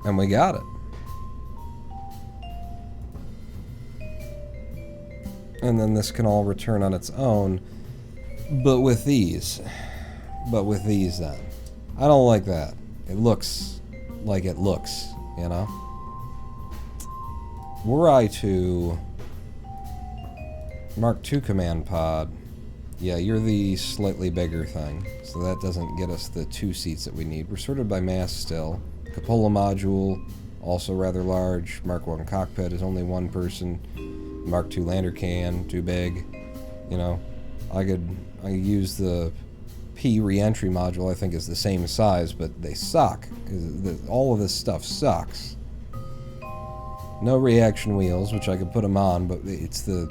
and we got it. And then this can all return on its own, but with these. Then. I don't like that. It looks like it looks, you know? Were I to Mark II command pod, yeah, you're the slightly bigger thing, so that doesn't get us the 2 seats that we need. We're sorted by mass still. Cupola module, also rather large. Mark I cockpit is only 1 person. Mark II lander can, too big. You know, I could use the P re-entry module, I think is the same size, but they suck. All of this stuff sucks. No reaction wheels, which I could put them on, but it's the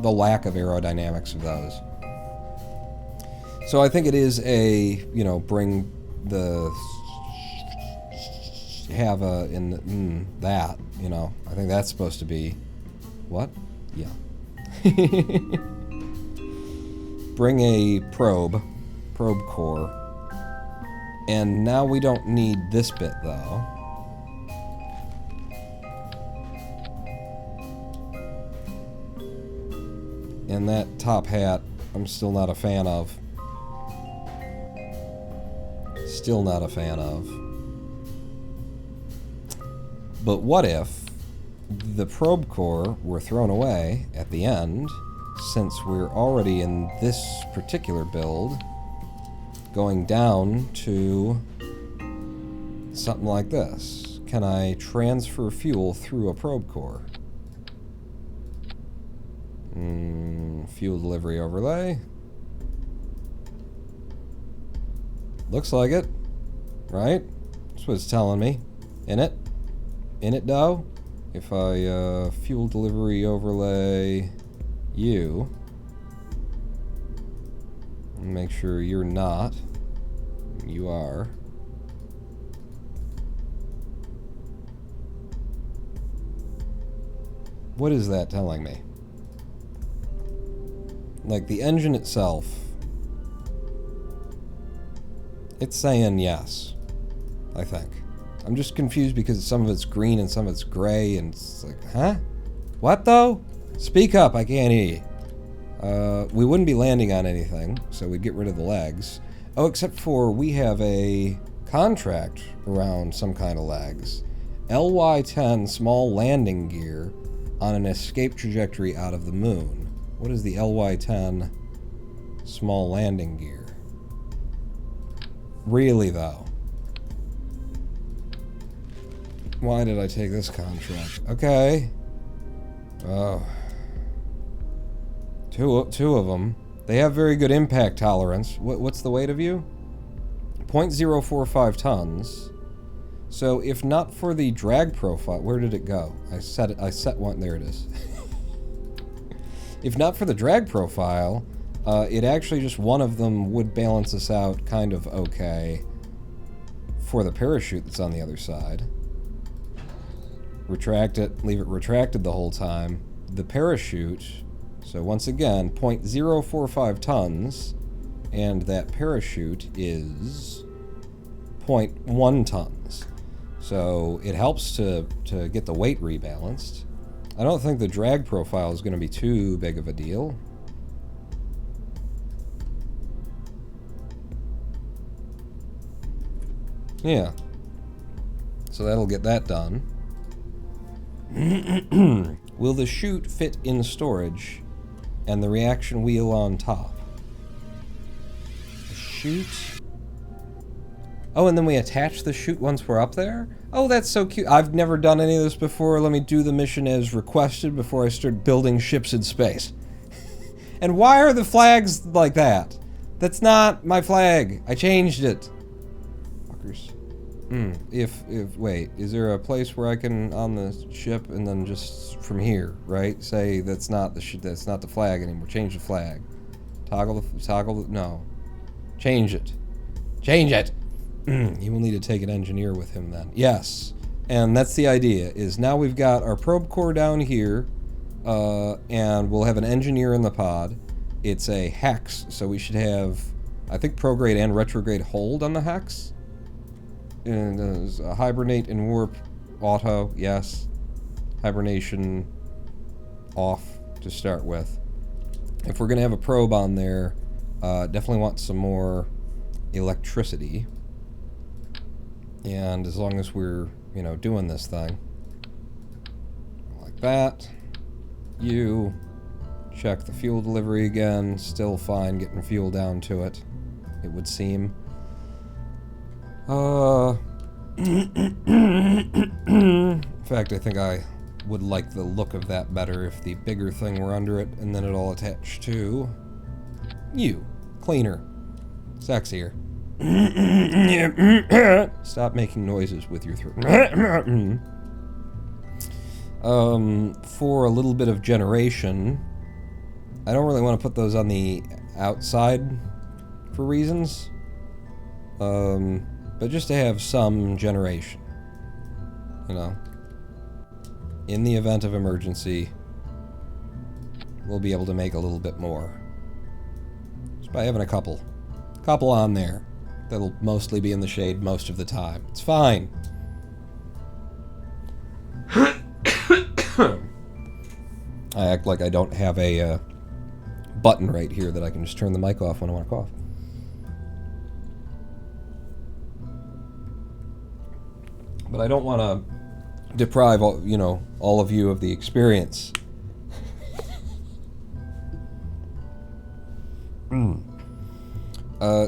lack of aerodynamics of those. So I think it is a, bring the have a in that, I think that's supposed to be what? Yeah. Bring a probe core. And now we don't need this bit though. And that top hat, I'm still not a fan of. Still not a fan of. But what if the probe core were thrown away at the end, since we're already in this particular build, going down to something like this? Can I transfer fuel through a probe core? fuel delivery overlay. Looks like it, right? That's what it's telling me. In it? In it, though? If I fuel delivery overlay you, make sure you're not. You are. What is that telling me? Like the engine itself, it's saying yes, I think. I'm just confused because some of it's green and some of it's gray, and it's like, huh? What though? Speak up, I can't hear you. We wouldn't be landing on anything, so we'd get rid of the legs. Oh, except for we have a contract around some kind of legs. LY-10 small landing gear on an escape trajectory out of the moon. What is the LY-10 small landing gear? Really, though? Why did I take this contract? Okay. Oh. Two of them. They have very good impact tolerance. What's the weight of you? 0.045 tons. So if not for the drag profile, where did it go? I set one, there it is. If not for the drag profile, it actually just one of them would balance us out kind of okay for the parachute that's on the other side. Retract it, leave it retracted the whole time. The parachute, so once again, 0.045 tons, and that parachute is 0.1 tons. So it helps to get the weight rebalanced. I don't think the drag profile is going to be too big of a deal. Yeah. So that'll get that done. Will the chute fit in storage and the reaction wheel on top? The chute? Oh, and then we attach the chute once we're up there? Oh, that's so cute. I've never done any of this before. Let me do the mission as requested before I start building ships in space. And why are the flags like that? That's not my flag. I changed it. Fuckers. Wait, is there a place where I can, on the ship, and then just from here, right? Say that's not the flag anymore. Change the flag. No. Change it. Change it! He will need to take an engineer with him then. Yes. And that's the idea, is now we've got our probe core down here, and we'll have an engineer in the pod. It's a hex, so we should have, I think, prograde and retrograde hold on the hex. And hibernate and warp auto, yes. Hibernation off to start with. If we're going to have a probe on there, definitely want some more electricity. And as long as we're, doing this thing. Like that. You check the fuel delivery again. Still fine getting fuel down to it, it would seem. In fact, I think I would like the look of that better if the bigger thing were under it, and then it all attached to you. Cleaner. Sexier. Stop making noises with your throat. For a little bit of generation, I don't really want to put those on the outside for reasons. But just to have some generation, in the event of emergency, we'll be able to make a little bit more. Just by having a couple on there. That'll mostly be in the shade most of the time. It's fine. I act like I don't have a button right here that I can just turn the mic off when I want to cough. But I don't want to deprive all of you of the experience.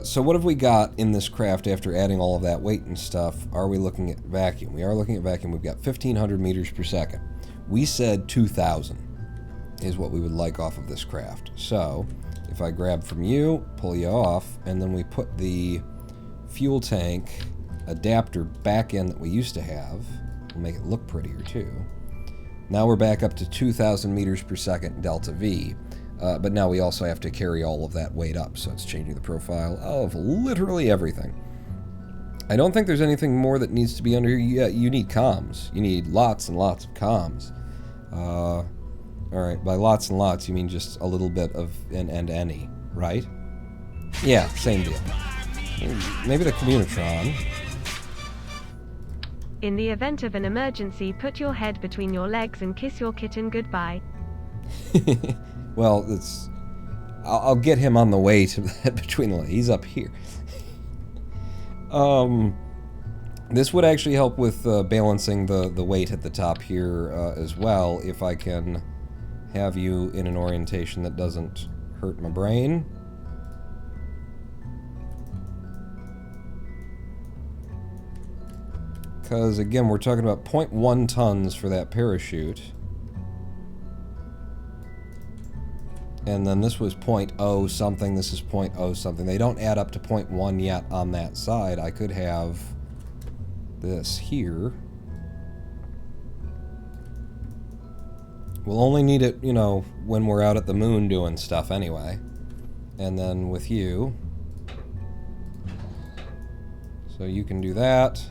So what have we got in this craft after adding all of that weight and stuff? Are we looking at vacuum? We are looking at vacuum. We've got 1,500 meters per second. We said 2,000. is what we would like off of this craft. So, if I grab from you, pull you off, and then we put the fuel tank adapter back in that we used to have, we'll make it look prettier too. Now we're back up to 2,000 meters per second delta V, but now we also have to carry all of that weight up, so it's changing the profile of literally everything. I don't think there's anything more that needs to be under here. Yeah, you need comms. You need lots and lots of comms. Alright, by lots and lots, you mean just a little bit of and any, right? Yeah, same deal. Maybe the Communitron. In the event of an emergency, put your head between your legs and kiss your kitten goodbye. Well, I'll get him on the way to that between the legs. He's up here. This would actually help with balancing the weight at the top here as well, if I can have you in an orientation that doesn't hurt my brain. Because, again, we're talking about 0.1 tons for that parachute. And then this was 0.0 something, this is 0.0 something. They don't add up to 0.1 yet on that side. I could have this here. We'll only need it, you know, when we're out at the moon doing stuff anyway. And then with you. So you can do that.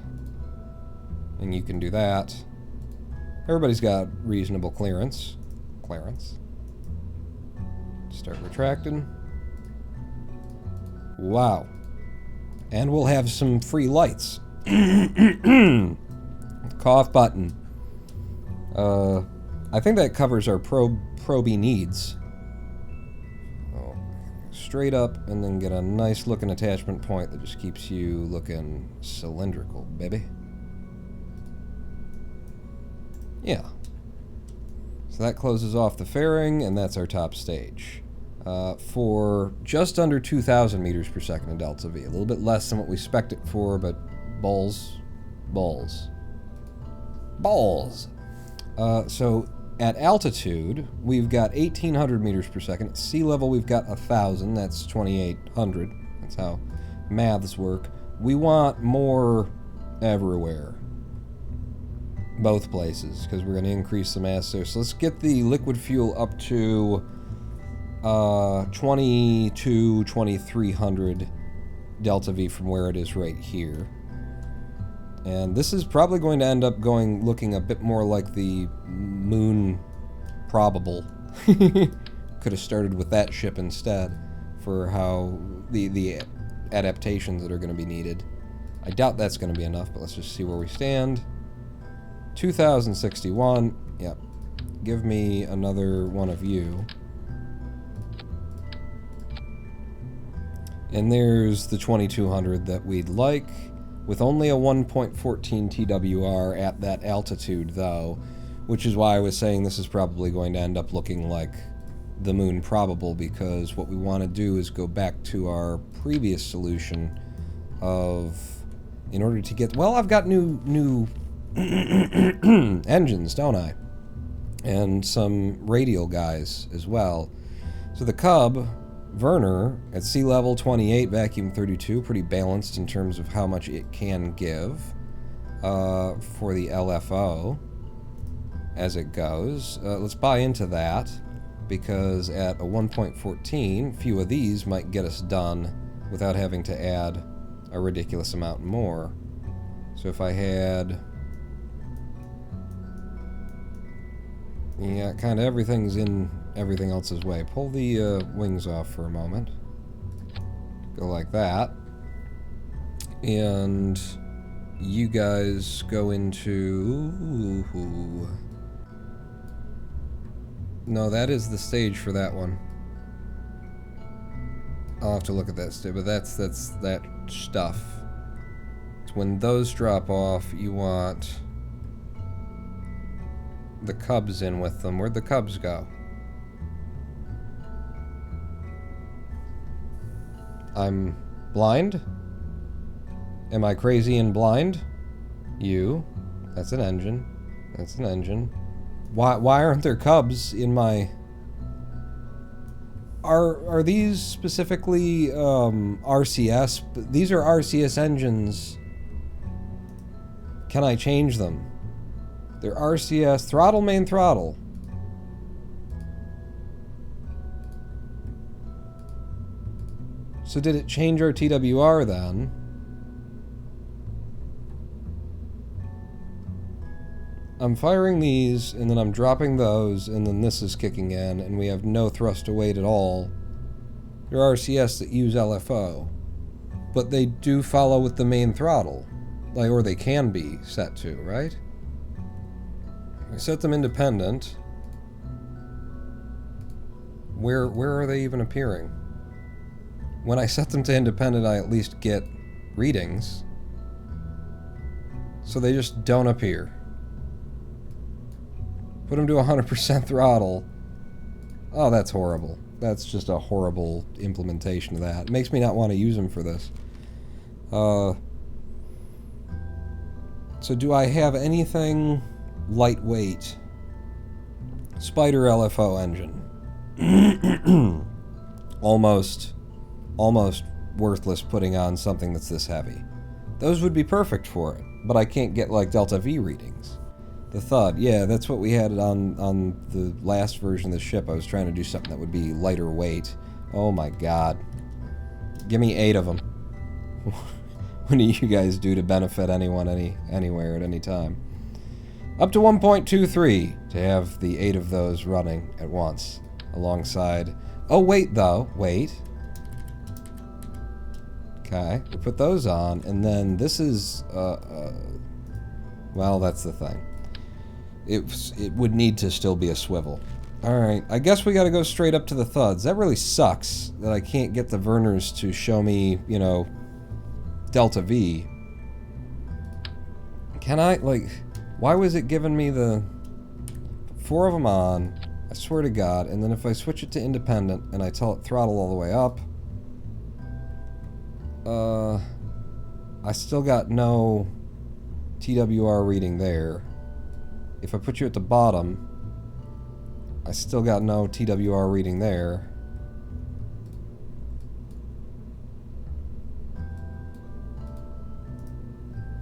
And you can do that. Everybody's got reasonable clearance. Start retracting. Wow. And we'll have some free lights. Cough button. I think that covers our proby needs. Oh, straight up and then get a nice looking attachment point that just keeps you looking cylindrical, baby. Yeah. So that closes off the fairing, and that's our top stage. For just under 2,000 meters per second in delta V. A little bit less than what we spec'd it for, but balls. So at altitude, we've got 1,800 meters per second. At sea level, we've got 1,000. That's 2,800. That's how maths work. We want more everywhere. Both places, because we're going to increase the mass there. So let's get the liquid fuel up to 2,300 delta V from where it is right here. And this is probably going to end up looking a bit more like the moon probable. Could have started with that ship instead for how the adaptations that are going to be needed. I doubt that's going to be enough, but let's just see where we stand. 2,061. Yep. Give me another one of you. And there's the 2,200 that we'd like, with only a 1.14 TWR at that altitude, though, which is why I was saying this is probably going to end up looking like the moon probable, because what we want to do is go back to our previous solution of, in order to get, well, I've got new engines, don't I? And some radial guys as well. So the Cub, Werner, at sea level 28, vacuum 32, pretty balanced in terms of how much it can give for the LFO as it goes. Let's buy into that, because at a 1.14, few of these might get us done without having to add a ridiculous amount more. So if I had... yeah, kind of everything's in everything else's way. Pull the wings off for a moment. Go like that. And you guys go into... no, that is the stage for that one. I'll have to look at that stage, but that's that stuff. It's when those drop off, you want the Cubs in with them. Where'd the Cubs go? I'm blind? Am I crazy and blind? You. That's an engine. That's an engine. Why aren't there Cubs in my Are these specifically RCS? These are RCS engines. Can I change them? They're RCS throttle, main throttle. So did it change our TWR then? I'm firing these, and then I'm dropping those, and then this is kicking in, and we have no thrust to weight at all. There are RCS that use LFO, but they do follow with the main throttle, like, or they can be set to, right? I set them independent. Where are they even appearing? When I set them to independent, I at least get readings. So they just don't appear. Put them to 100% throttle. Oh, that's horrible. That's just a horrible implementation of that. It makes me not want to use them for this. So do I have anything lightweight? Spider LFO engine. Almost worthless putting on something that's this heavy. Those would be perfect for it, but I can't get like delta V readings. The thud, yeah, that's what we had on the last version of the ship. I was trying to do something that would be lighter weight. Oh my god. Give me 8 of them. What do you guys do to benefit anyone anywhere at any time? Up to 1.23 to have the 8 of those running at once alongside. Oh wait though, wait. Okay, we put those on, and then this is, well, that's the thing. It would need to still be a swivel. Alright, I guess we gotta go straight up to the thuds. That really sucks that I can't get the Verners to show me, you know, delta V. Can I, like, why was it giving me the 4 of them on, I swear to God, and then if I switch it to independent and I tell it throttle all the way up, I still got no TWR reading there. If I put you at the bottom, I still got no TWR reading there.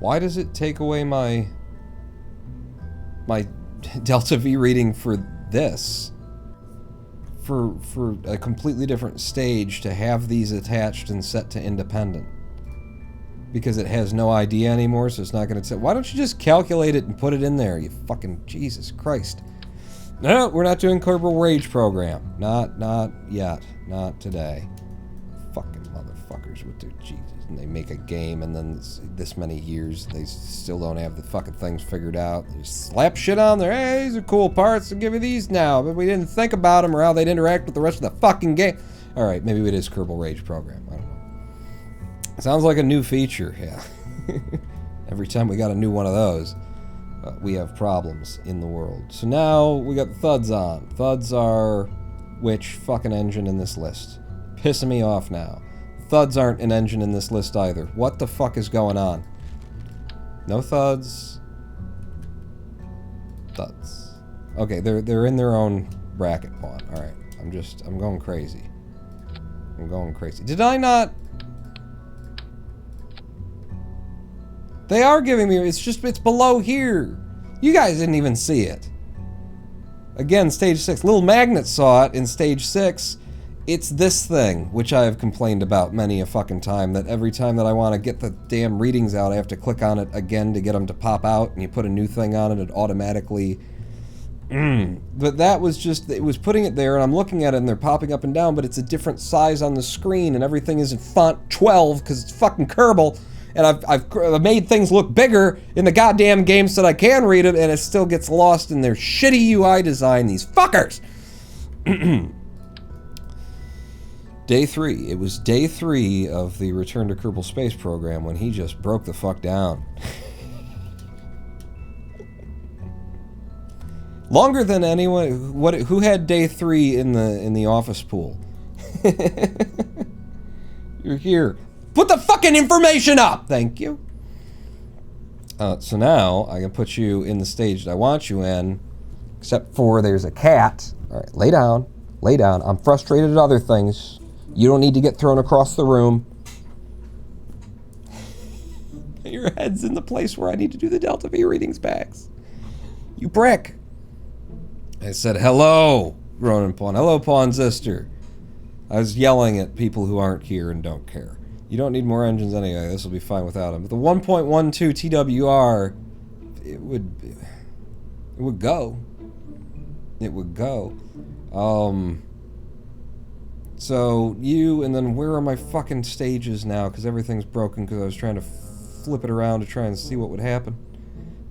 Why does it take away my delta V reading for this? For a completely different stage to have these attached and set to independent. Because it has no idea anymore, so it's not going to say, why don't you just calculate it and put it in there, you fucking Jesus Christ. No, we're not doing Kerbal Rage program. Not yet. Not today. Fucking motherfuckers with their Jesus. And they make a game and then this many years they still don't have the fucking things figured out. They just slap shit on there. Hey, these are cool parts, I'll give you these now. But we didn't think about them or how they'd interact with the rest of the fucking game. Alright, maybe it is Kerbal Rage program. I don't know. Sounds like a new feature, yeah. Every time we got a new one of those, we have problems in the world. So now we got the thuds on. Thuds are which fucking engine in this list? Pissing me off now. Thuds aren't an engine in this list either. What the fuck is going on? No thuds. Thuds. Okay, they're in their own bracket pawn. Alright. I'm going crazy. I'm going crazy. Did I not? They are giving me, it's below here. You guys didn't even see it. Again, stage 6. Little Magnet saw it in stage 6. It's this thing, which I have complained about many a fucking time, that every time that I want to get the damn readings out, I have to click on it again to get them to pop out, and you put a new thing on it, it automatically... But that was just, it was putting it there, and I'm looking at it, and they're popping up and down, but it's a different size on the screen, and everything is in font 12, because it's fucking Kerbal, and I've made things look bigger in the goddamn game so that I can read it, and it still gets lost in their shitty UI design, these fuckers! Day 3. It was day 3 of the Return to Kerbal Space program when he just broke the fuck down. Longer than anyone. Who had day 3 in the office pool? You're here. Put the fucking information up! Thank you. So now I can put you in the stage that I want you in, except for there's a cat. Alright, lay down. Lay down. I'm frustrated at other things. You don't need to get thrown across the room. Your head's in the place where I need to do the Delta V readings bags. You prick. I said, hello, Ronan Pawn. Hello, Pawn Sister. I was yelling at people who aren't here and don't care. You don't need more engines anyway. This will be fine without them. But the 1.12 TWR, it would go. It would go. So you, and then where are my fucking stages now? Because everything's broken because I was trying to flip it around to try and see what would happen.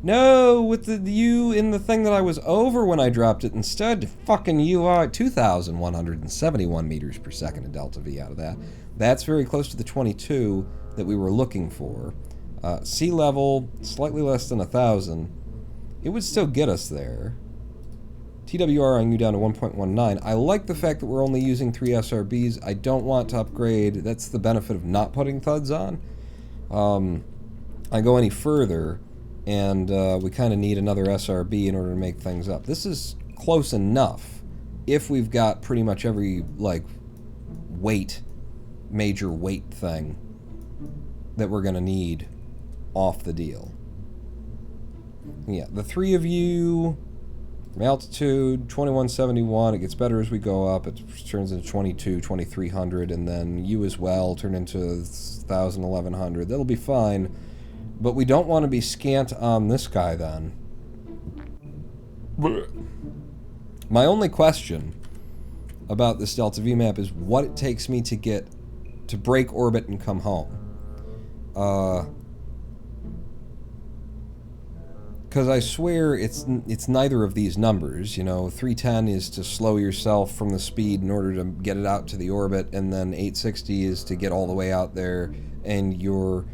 No, with the U in the thing that I was over when I dropped it. Instead, fucking you are 2,171 meters per second in Delta V out of that. That's very close to the 22 that we were looking for. Sea level, slightly less than 1,000. It would still get us there. TWR on you down to 1.19. I like the fact that we're only using 3 SRBs. I don't want to upgrade. That's the benefit of not putting thuds on. I go any further, and we kind of need another SRB in order to make things up. This is close enough if we've got pretty much every, like, major weight thing that we're going to need off the deal. Yeah, the 3 of you, altitude, 2171, it gets better as we go up, it turns into 2300, and then you as well turn into 1000, 1100. That'll be fine, but we don't want to be scant on this guy then. My only question about this Delta V map is what it takes me to get to break orbit and come home. Because I swear it's neither of these numbers. You know, 310 is to slow yourself from the speed in order to get it out to the orbit, and then 860 is to get all the way out there, and you're,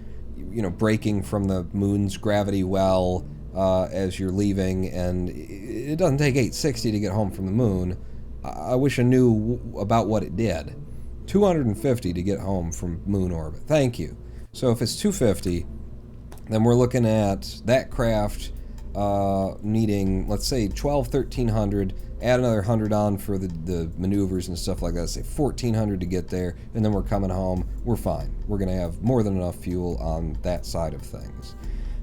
you know, braking from the moon's gravity well as you're leaving, and it doesn't take 860 to get home from the moon. I wish I knew about what it did. 250 to get home from moon orbit. Thank you. So if it's 250, then we're looking at that craft needing, let's say, 1300, add another 100 on for the maneuvers and stuff like that, say 1400 to get there, and then we're coming home. We're fine. We're going to have more than enough fuel on that side of things.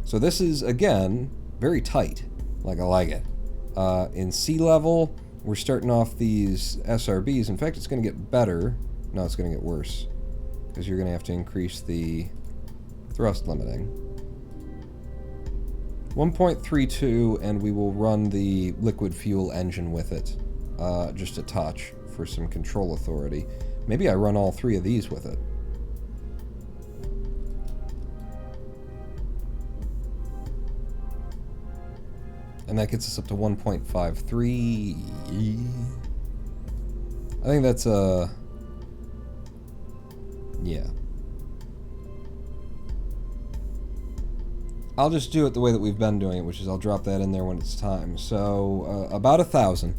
So this is, again, very tight. Like, I like it. In sea level, we're starting off these SRBs. In fact, it's going to get better. No, it's going to get worse, because you're going to have to increase the thrust limiting. 1.32, and we will run the liquid fuel engine with it, just a touch for some control authority. Maybe I run all 3 of these with it. And that gets us up to 1.53. I think that's yeah. I'll just do it the way that we've been doing it, which is I'll drop that in there when it's time. So about 1,000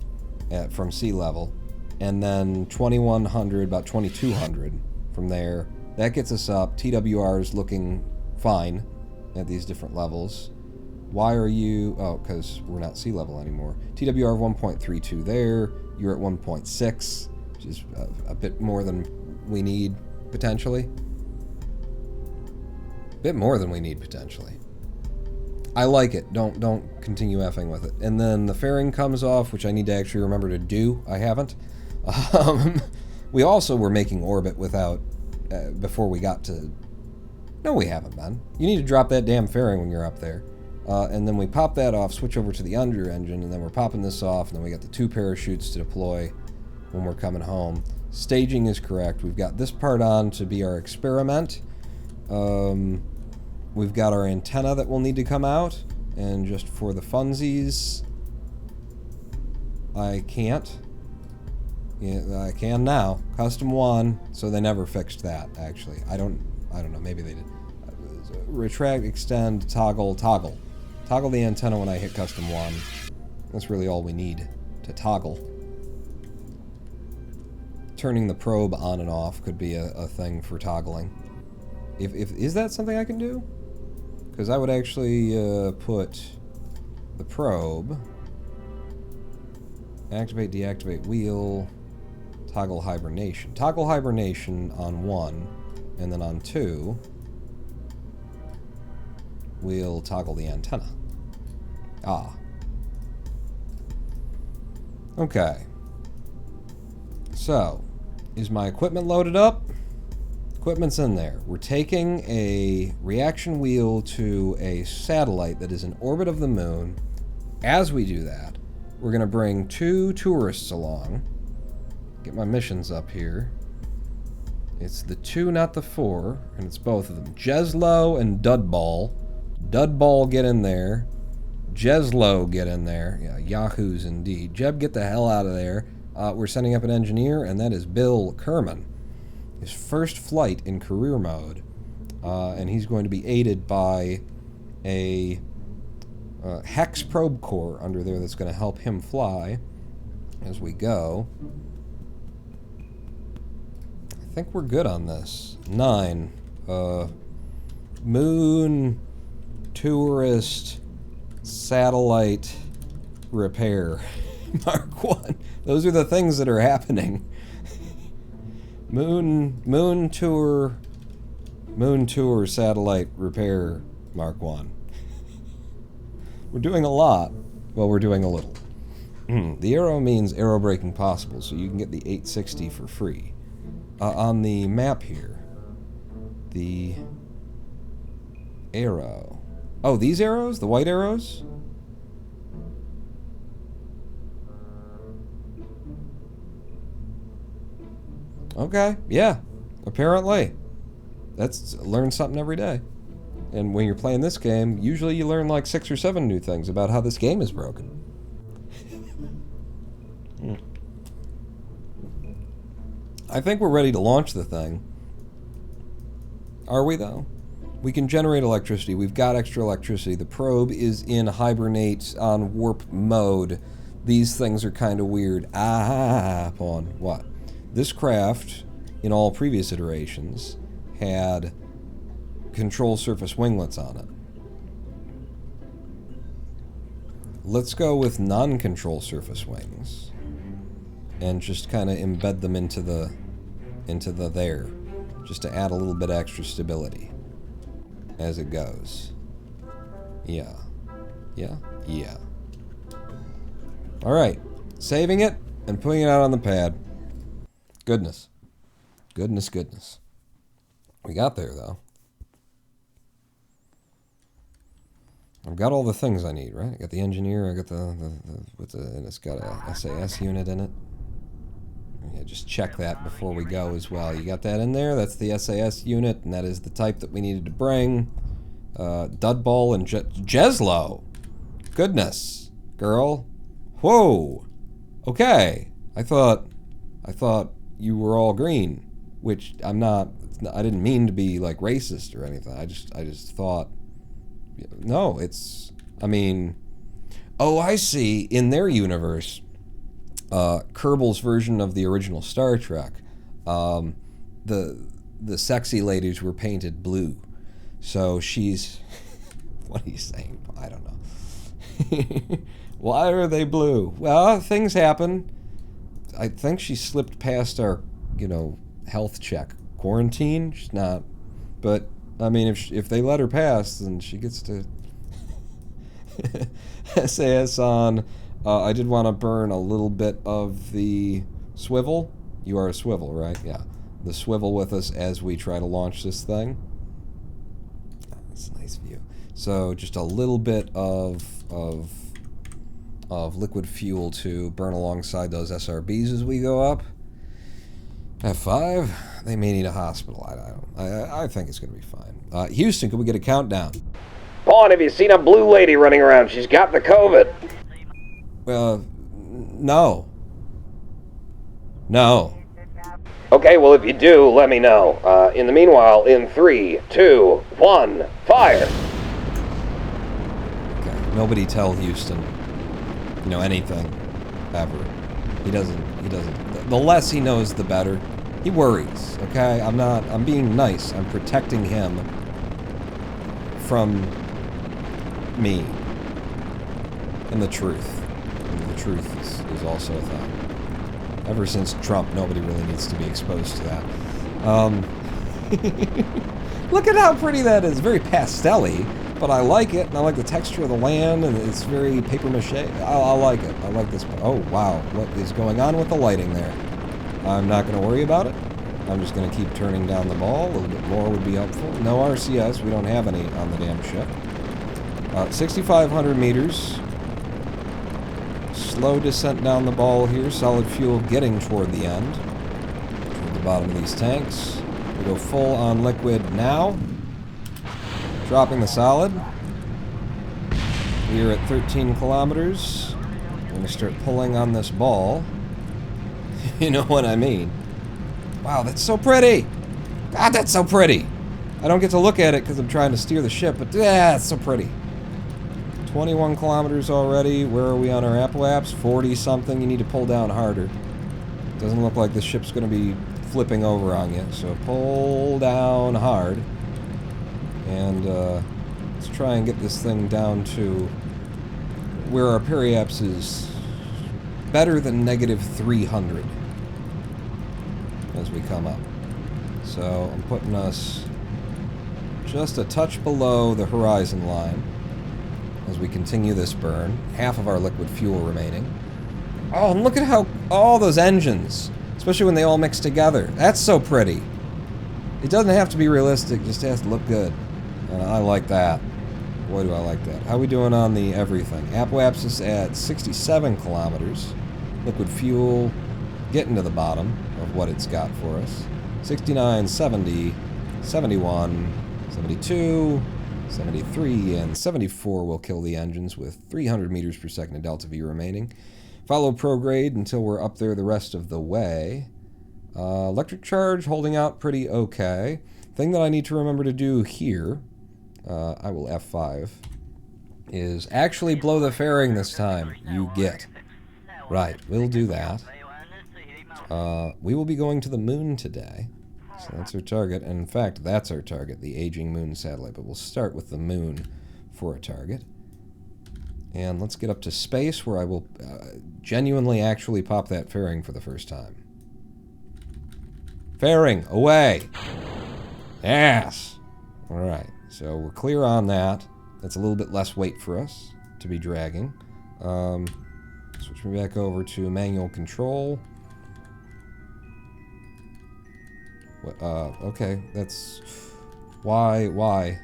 from sea level, and then 2,100, about 2,200 from there. That gets us up. TWR is looking fine at these different levels. Why are you... Oh, because we're not sea level anymore. TWR 1.32 there. You're at 1.6, which is a bit more than we need, potentially. A bit more than we need, potentially. I like it. Don't continue effing with it. And then the fairing comes off, which I need to actually remember to do. I haven't. We also were making orbit without... before we got to... No, we haven't, man. You need to drop that damn fairing when you're up there. And then we pop that off, switch over to the under engine, and then we're popping this off, and then we got the 2 parachutes to deploy when we're coming home. Staging is correct. We've got this part on to be our experiment. We've got our antenna that will need to come out, and just for the funsies, I can't. Yeah, I can now. Custom 1, so they never fixed that, actually. I don't know, maybe they did. Retract, extend, toggle. Toggle the antenna when I hit custom 1. That's really all we need to toggle. Turning the probe on and off could be a thing for toggling. Is that something I can do? Because I would actually put the probe, activate, deactivate wheel, toggle hibernation. Toggle hibernation on 1, and then on 2, we'll toggle the antenna. Ah. Okay. So, is my equipment loaded up? Equipment's in there. We're taking a reaction wheel to a satellite that is in orbit of the moon. As we do that, we're going to bring 2 tourists along. Get my missions up here. It's the 2, not the 4, and it's both of them. Jeslo and Dudball. Dudball, get in there. Jeslo, get in there. Yeah, yahoos indeed. Jeb, get the hell out of there. We're sending up an engineer, and that is Bill Kerman. His first flight in career mode, and he's going to be aided by a Hex probe core under there that's going to help him fly as we go. I think we're good on this. 9. Moon tourist satellite repair. Mark 1. Those are the things that are happening. Moon tour satellite repair Mark 1. We're doing a lot. Well, we're doing a little. The arrow means arrow braking possible, so you can get the 860 for free. On the map here, the arrow. Oh, these arrows? The white arrows? Okay, yeah. Apparently. That's learn something every day. And when you're playing this game, usually you learn like 6 or 7 new things about how this game is broken. I think we're ready to launch the thing. Are we, though? We can generate electricity. We've got extra electricity. The probe is in hibernate on warp mode. These things are kind of weird. On what? This craft, in all previous iterations, had control surface winglets on it. Let's go with non-control surface wings and just kind of embed them into the there, just to add a little bit extra stability as it goes. Yeah. All right, saving it and putting it out on the pad. Goodness. We got there, though. I've got all the things I need, right? I got the engineer, I got and it's got a SAS unit in it. Yeah, just check that before we go as well. You got that in there? That's the SAS unit, and that is the type that we needed to bring. Dudball and Jeslo. Goodness, girl. Whoa. Okay. I thought you were all green, which I'm not. I didn't mean to be like racist or anything. I just thought. No, it's. I mean. Oh, I see. In their universe, Kerbal's version of the original Star Trek, the sexy ladies were painted blue, so she's. What are you saying? I don't know. Why are they blue? Well, things happen. I think she slipped past our, health check. Quarantine? She's not. But, I mean, if they let her pass, then she gets to... SAS on. I did want to burn a little bit of the swivel. You are a swivel, right? Yeah. The swivel with us as we try to launch this thing. That's a nice view. So, just a little bit of liquid fuel to burn alongside those SRBs as we go up. F5, they may need a hospital. I think it's going to be fine. Houston, can we get a countdown? Pawn, have you seen a blue lady running around? She's got the COVID. No. No. Okay, well, if you do, let me know. In the meanwhile, in 3, 2, 1, fire! Okay, nobody tell Houston, anything, ever. He doesn't, the less he knows, the better. He worries, okay? I'm being nice. I'm protecting him from me. And the truth. And the truth is also a thing. Ever since Trump, nobody really needs to be exposed to that. Look at how pretty that is. Very pastel-y, but I like it, and I like the texture of the land, and it's very paper mache. I like it. I like this. Oh, wow. What is going on with the lighting there? I'm not going to worry about it. I'm just going to keep turning down the ball. A little bit more would be helpful. No RCS. We don't have any on the damn ship. 6,500 meters. Slow descent down the ball here. Solid fuel getting toward the end. Toward the bottom of these tanks. We go full on liquid now. Dropping the solid. We are at 13 kilometers. We're going to start pulling on this ball. You know what I mean. Wow, that's so pretty. God, that's so pretty. I don't get to look at it because I'm trying to steer the ship, but yeah, it's so pretty. 21 kilometers already. Where are we on our apoapse? 40 something. You need to pull down harder. Doesn't look like the ship's going to be flipping over on you, so pull down hard. And let's try and get this thing down to where our periapse is better than negative 300 as we come up. So I'm putting us just a touch below the horizon line as we continue this burn. Half of our liquid fuel remaining. Oh, and look at how all those engines, especially when they all mix together. That's so pretty. It doesn't have to be realistic, just has to look good. And I like that. Boy, do I like that. How we doing on the everything? Apoapse is at 67 kilometers. Liquid fuel getting to the bottom of what it's got for us. 69, 70, 71, 72, 73, and 74 will kill the engines with 300 meters per second of delta V remaining. Follow prograde until we're up there the rest of the way. Electric charge holding out pretty okay. Thing that I need to remember to do here, I will F5, is actually blow the fairing this time. You get. Right, we'll do that. We will be going to the moon today. So that's our target. And in fact, that's our target, the aging moon satellite. But we'll start with the moon for a target. And let's get up to space where I will genuinely actually pop that fairing for the first time. Fairing, away! Yes! Alright, so we're clear on that. That's a little bit less weight for us to be dragging. Switch me back over to manual control. Okay, that's... Why?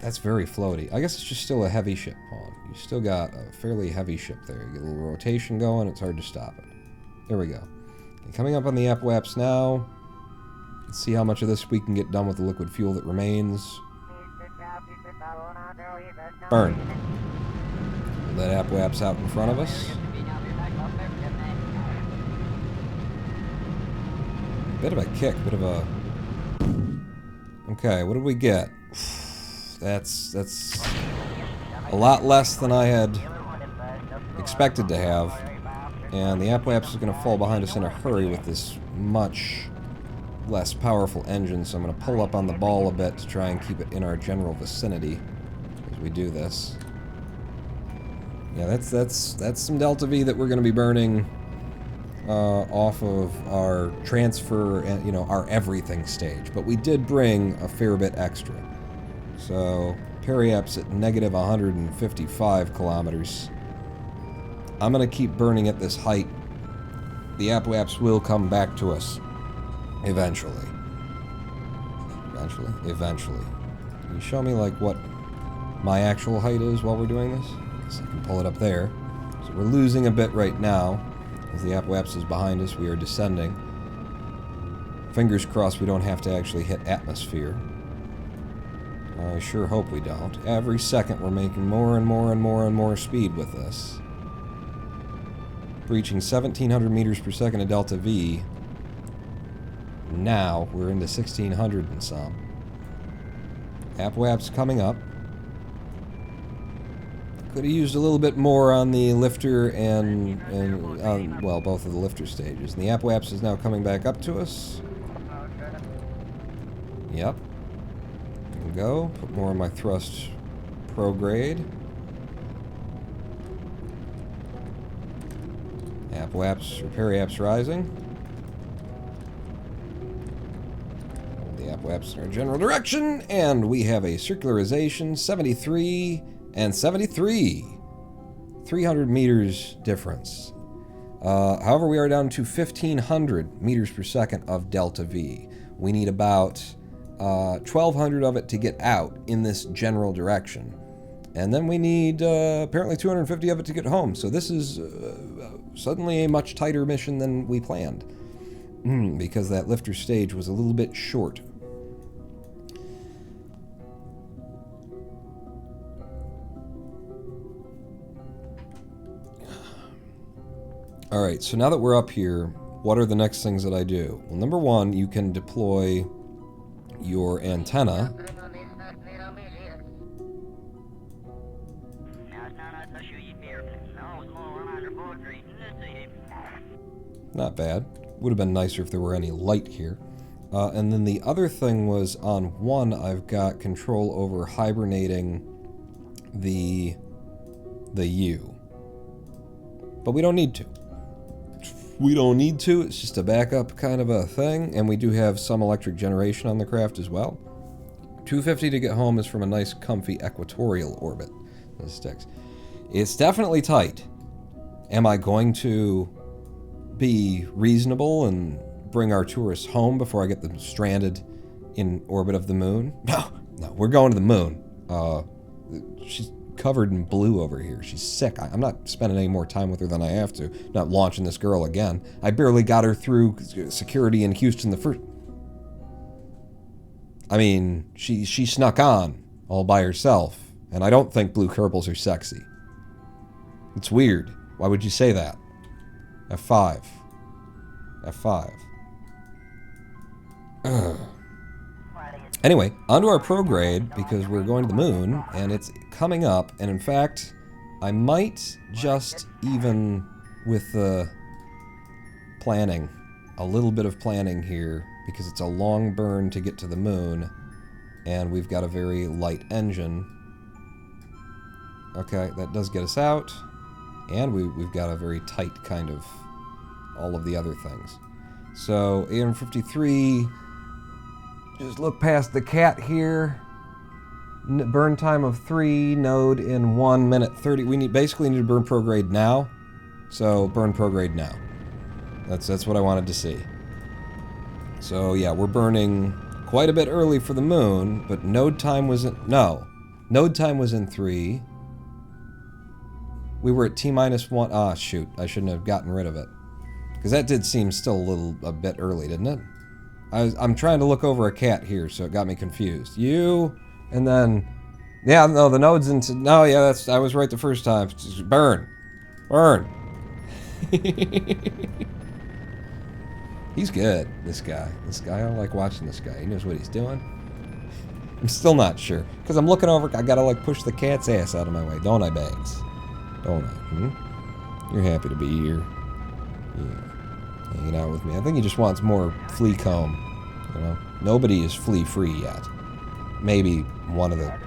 That's very floaty. I guess it's just still a heavy ship, Pawn. You still got a fairly heavy ship there. You get a little rotation going, it's hard to stop it. There we go. Okay, coming up on the apoapse now. Let's see how much of this we can get done with the liquid fuel that remains. Burn. That apoapse out in front of us. Bit of a kick, bit of a... Okay, what did we get? That's a lot less than I had expected to have. And the apoapse is going to fall behind us in a hurry with this much less powerful engine, so I'm going to pull up on the ball a bit to try and keep it in our general vicinity as we do this. Yeah, that's some delta V that we're going to be burning off of our transfer and, you know, our everything stage. But we did bring a fair bit extra. So, periapse at negative 155 kilometers. I'm going to keep burning at this height. The apoapse will come back to us. Eventually. Eventually. Can you show me, like, what my actual height is while we're doing this? So I can pull it up there. So we're losing a bit right now. As the apoapse is behind us, we are descending. Fingers crossed we don't have to actually hit atmosphere. I sure hope we don't. Every second we're making more and more and more and more speed with this. Reaching 1,700 meters per second of delta V. Now we're into 1,600 and some. Apoapse coming up. Could have used a little bit more on the lifter and well, both of the lifter stages. And the apoapse is now coming back up to us. Yep. There we go. Put more of my thrust prograde. repair apps rising. The apps in our general direction, and we have a circularization 73 and 73. 300 meters difference. However, we are down to 1,500 meters per second of delta V. We need about 1,200 of it to get out in this general direction. And then we need apparently 250 of it to get home. So this is suddenly a much tighter mission than we planned. Because that lifter stage was a little bit short. Alright, so now that we're up here, what are the next things that I do? Well, number one, you can deploy your antenna. Not bad. Would have been nicer if there were any light here. And then the other thing was on one, I've got control over hibernating the U. But we don't need to. We don't need to. It's just a backup kind of a thing. And we do have some electric generation on the craft as well. 250 to get home is from a nice, comfy equatorial orbit. Those sticks. It's definitely tight. Am I going to be reasonable and bring our tourists home before I get them stranded in orbit of the moon? No, we're going to the moon. She's covered in blue over here. She's sick. I'm not spending any more time with her than I have to. Not launching this girl again. I barely got her through security in Houston the first... I mean, she snuck on all by herself, and I don't think blue Kerbals are sexy. It's weird. Why would you say that? F5. F5. Ugh. Anyway, onto our prograde, because we're going to the moon, and it's coming up, and in fact, I might just even with the planning, a little bit of planning here, because it's a long burn to get to the moon, and we've got a very light engine. Okay, that does get us out, and we've got a very tight kind of all of the other things. So, 853... Just look past the cat here. Burn time of 3, node in 1 minute 30. We basically need to burn prograde now. So burn prograde now. That's what I wanted to see. So yeah, we're burning quite a bit early for the moon, but node time was in... No. Node time was in 3. We were at T-1. Ah, shoot. I shouldn't have gotten rid of it. Because that did seem still a bit early, didn't it? I'm trying to look over a cat here, so it got me confused. You, and then... Yeah, no, the node's into... No, yeah, I was right the first time. Just burn. Burn. He's good, this guy. I don't like watching this guy. He knows what he's doing. I'm still not sure. Because I'm looking over... I gotta, like, push the cat's ass out of my way. Don't I, Bags? Don't I? You're happy to be here. Yeah. Hanging out with me. I think he just wants more flea comb. You know, nobody is flea free yet. Maybe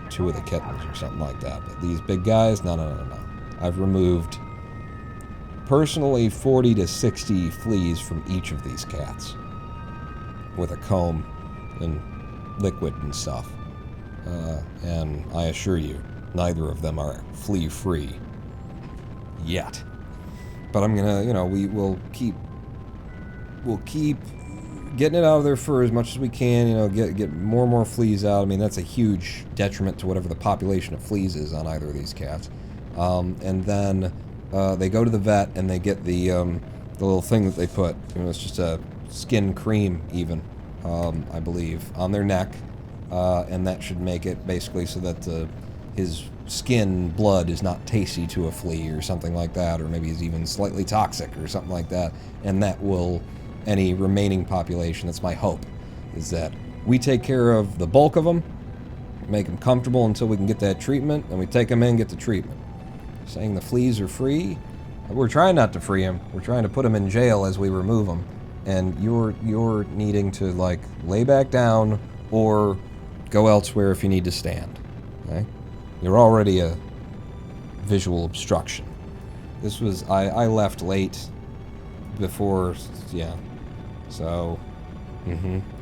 two of the kittens or something like that. But these big guys, no. I've removed personally 40 to 60 fleas from each of these cats with a comb and liquid and stuff. And I assure you, neither of them are flea free yet. But I'm gonna, you know, we'll keep getting it out of their fur as much as we can, you know, get more and more fleas out. I mean, that's a huge detriment to whatever the population of fleas is on either of these cats. And then they go to the vet and they get the little thing that they put, you know, it's just a skin cream even, I believe, on their neck. And that should make it basically so that his skin blood is not tasty to a flea or something like that, or maybe he's even slightly toxic or something like that, and that will... any remaining population, that's my hope, is that we take care of the bulk of them, make them comfortable until we can get that treatment, and we take them in and get the treatment. Saying the fleas are free? We're trying not to free them. We're trying to put them in jail as we remove them. And you're needing to, like, lay back down or go elsewhere if you need to stand. Okay? You're already a visual obstruction. This was... I left late before, yeah. So,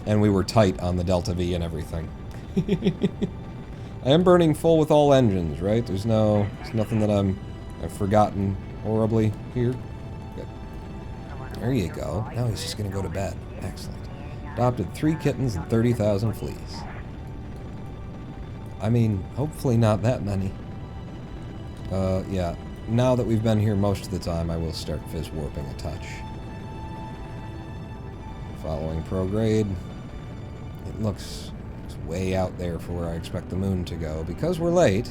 and we were tight on the Delta V and everything. I am burning full with all engines, right? There's nothing that I've forgotten horribly here. Good. There you go. Now he's just gonna go to bed. Excellent. Adopted 3 kittens and 30,000 fleas. I mean, hopefully not that many. Yeah. Now that we've been here most of the time, I will start fizz warping a touch. Following prograde. It looks way out there for where I expect the moon to go. Because we're late.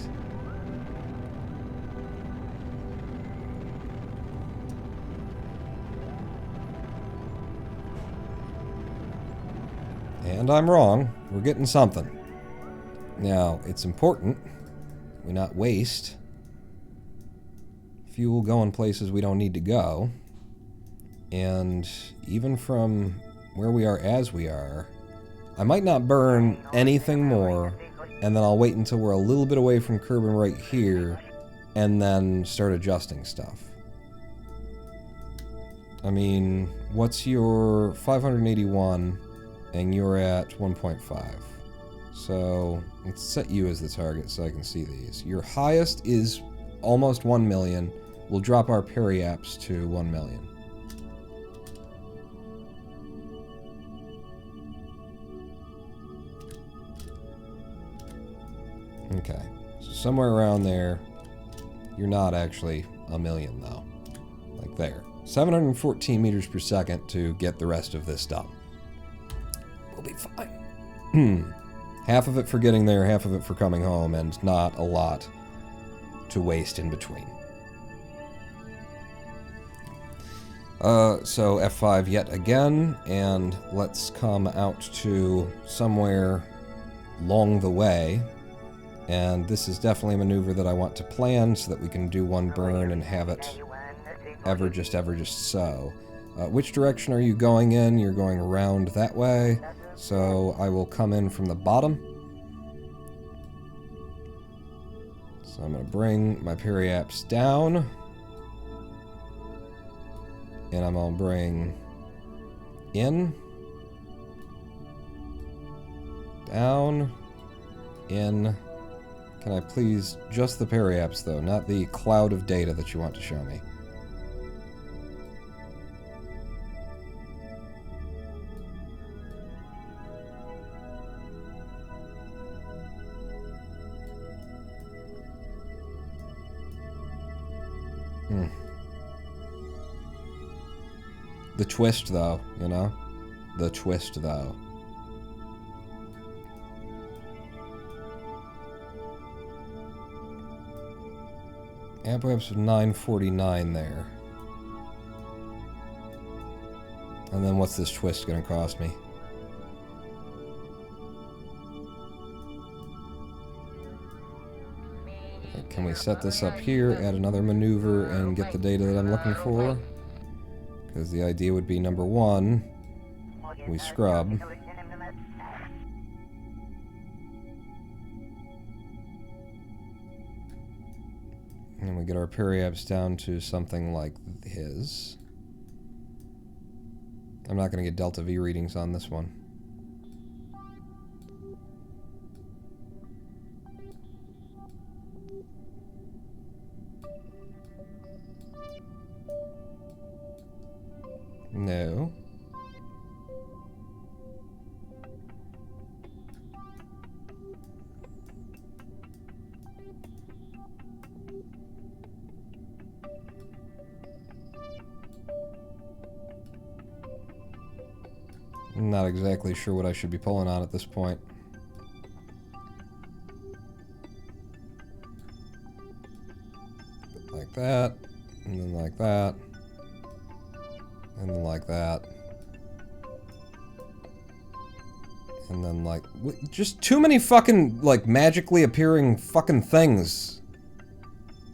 And I'm wrong. We're getting something. Now, it's important we not waste fuel going places we don't need to go. And even from where we are as we are, I might not burn anything more, and then I'll wait until we're a little bit away from Kerbal right here, and then start adjusting stuff. I mean, what's your 581, and you're at 1.5. So, let's set you as the target so I can see these. Your highest is almost 1 million. We'll drop our periaps to 1 million. Okay, so somewhere around there. You're not actually a million, though. Like there. 714 meters per second to get the rest of this done. We'll be fine. Half of it for getting there, half of it for coming home, and not a lot to waste in between. So F5 yet again, and let's come out to somewhere along the way. And this is definitely a maneuver that I want to plan so that we can do one burn and have it ever just so. Which direction are you going in? You're going around that way. So I will come in from the bottom. So I'm going to bring my periaps down. And I'm going to bring in. Down. In. Can I please just the periaps, though, not the cloud of data that you want to show me. The twist, though, you know? The twist, though. Amp-amps of 949 there. And then what's this twist gonna cost me? Can we set this up here, add another maneuver, and get the data that I'm looking for? Because the idea would be, number one, we scrub. And we get our periaps down to something like his. I'm not going to get Delta V readings on this one. No. I'm not exactly sure what I should be pulling on at this point. Like that, and then like that. And then like that. And then like... just too many fucking, like, magically appearing fucking things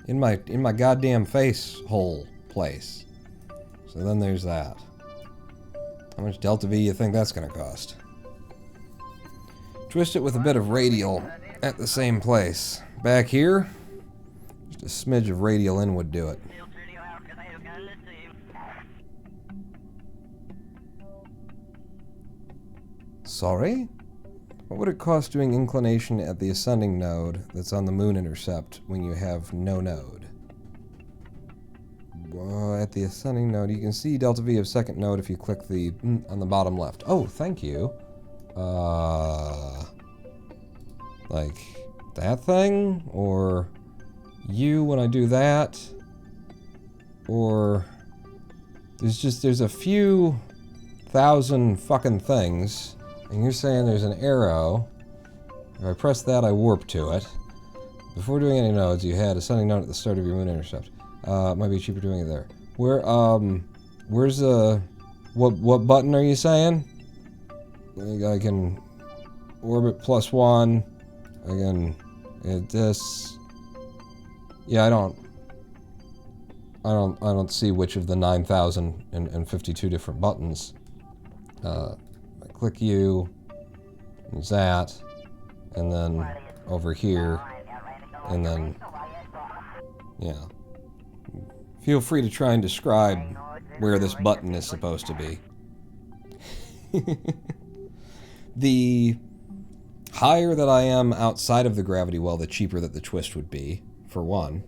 in my goddamn face hole place. So then there's that. How much Delta V you think that's gonna cost? Twist it with a bit of radial at the same place. Back here, just a smidge of radial in would do it. sorry? What would it cost doing inclination at the ascending node that's on the moon intercept when you have no node? At the ascending node, you can see delta V of second node if you click the on the bottom left. Oh, thank you. Like that thing? Or you when I do that? Or there's a few thousand fucking things, and you're saying there's an arrow. If I press that, I warp to it. Before doing any nodes, you had ascending node at the start of your moon intercept. It might be cheaper doing it there. Where's what button are you saying? I can orbit +1. I can hit this. Yeah, I don't see which of the 9,052 different buttons. I click you, and that, and then over here, and then, yeah. Feel free to try and describe where this button is supposed to be. The higher that I am outside of the gravity well, the cheaper that the twist would be, for one.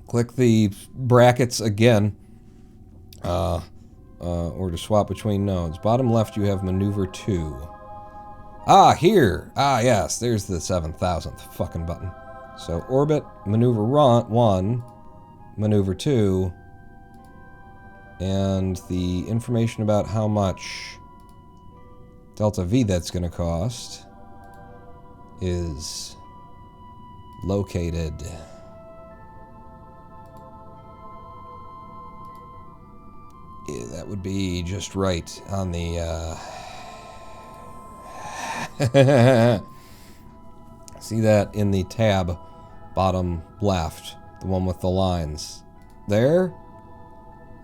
Click the brackets again, or to swap between nodes. Bottom left, you have maneuver 2. Ah, here! Ah, yes, there's the 7,000th fucking button. So, orbit, maneuver 1, maneuver 2, and the information about how much delta V that's going to cost is located. Yeah, that would be just right on the, see that in the tab, bottom left, the one with the lines. There?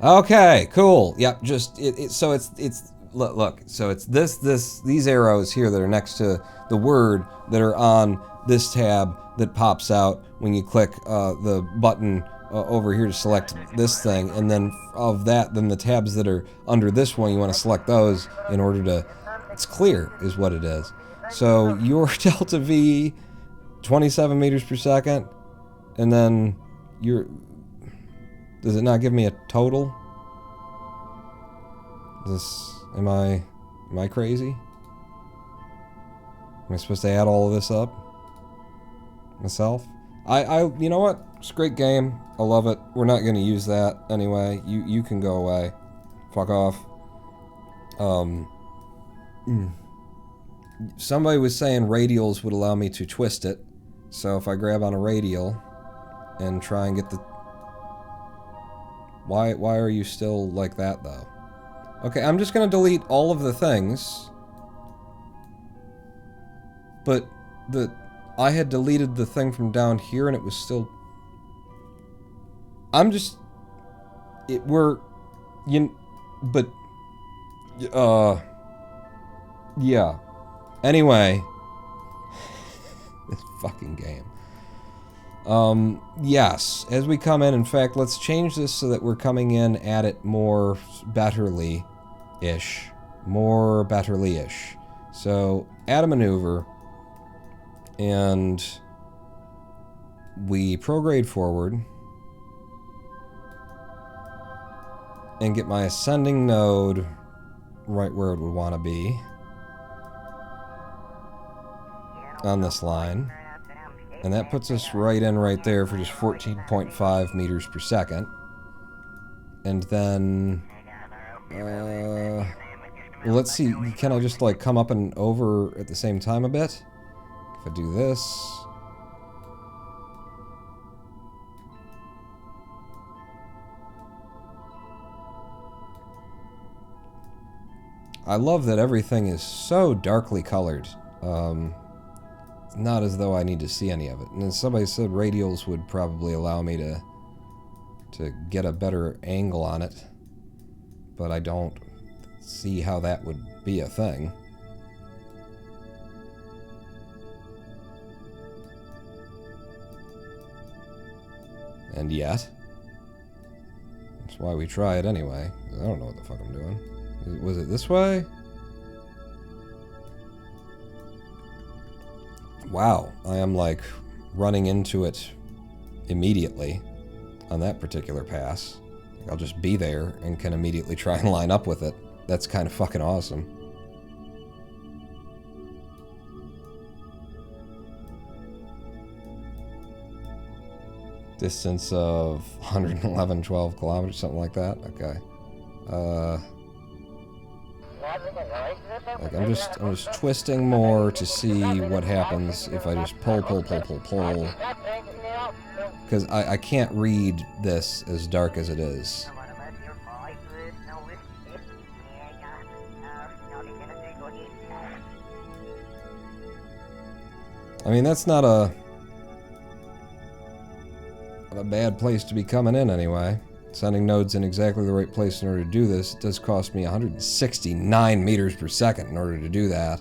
Okay, cool. Yep, just, so it's, look, so it's these arrows here that are next to the word that are on this tab that pops out when you click the button over here to select this thing, and then of that, then the tabs that are under this one, you want to select those in order to, it's clear is what it is. So your delta V, 27 meters per second, and then your, does it not give me a total? Am I crazy? Am I supposed to add all of this up myself? You know what? It's a great game. I love it. We're not going to use that anyway. You can go away. Fuck off. Somebody was saying radials would allow me to twist it. So if I grab on a radial and try and get the... Why are you still like that, though? Okay, I'm just going to delete all of the things. But I had deleted the thing from down here and it was still... I'm just... Yeah. Anyway. This fucking game. Yes. As we come in fact, let's change this so that we're coming in at it more betterly-ish. More betterly-ish. So, add a maneuver. And we prograde forward. And get my ascending node right where it would want to be. On this line. And that puts us right there for just 14.5 meters per second. And then... well, let's see. Can I just, like, come up and over at the same time a bit? If I do this... I love that everything is so darkly colored. It's not as though I need to see any of it. And then somebody said radials would probably allow me to get a better angle on it. But I don't see how that would be a thing. And yet, that's why we try it anyway. I don't know what the fuck I'm doing. Was it this way? Wow, I am like running into it immediately on that particular pass. I'll just be there and can immediately try and line up with it. That's kind of fucking awesome. Distance of 111, 12 kilometers, something like that. Okay. Like I'm just twisting more to see what happens if I just pull. Because I can't read this as dark as it is. I mean, that's not a bad place to be coming in anyway. Sending nodes in exactly the right place in order to do this. It does cost me 169 meters per second in order to do that.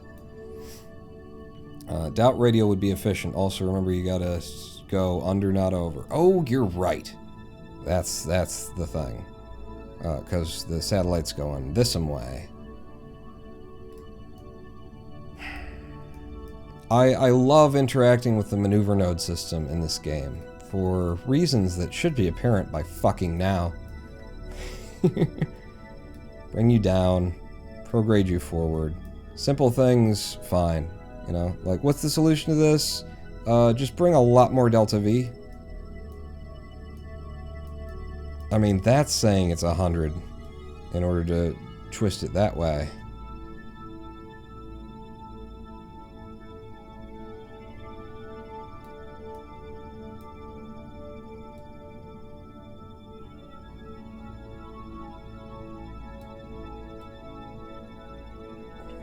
Doubt radio would be efficient. Also, remember you gotta go under, not over. Oh, you're right. That's the thing. Because the satellite's going this-way. I love interacting with the maneuver node system in this game. For reasons that should be apparent by fucking now. Bring you down, prograde you forward. Simple things, fine. You know, like, what's the solution to this? Just bring a lot more delta V. I mean, that's saying it's 100 in order to twist it that way.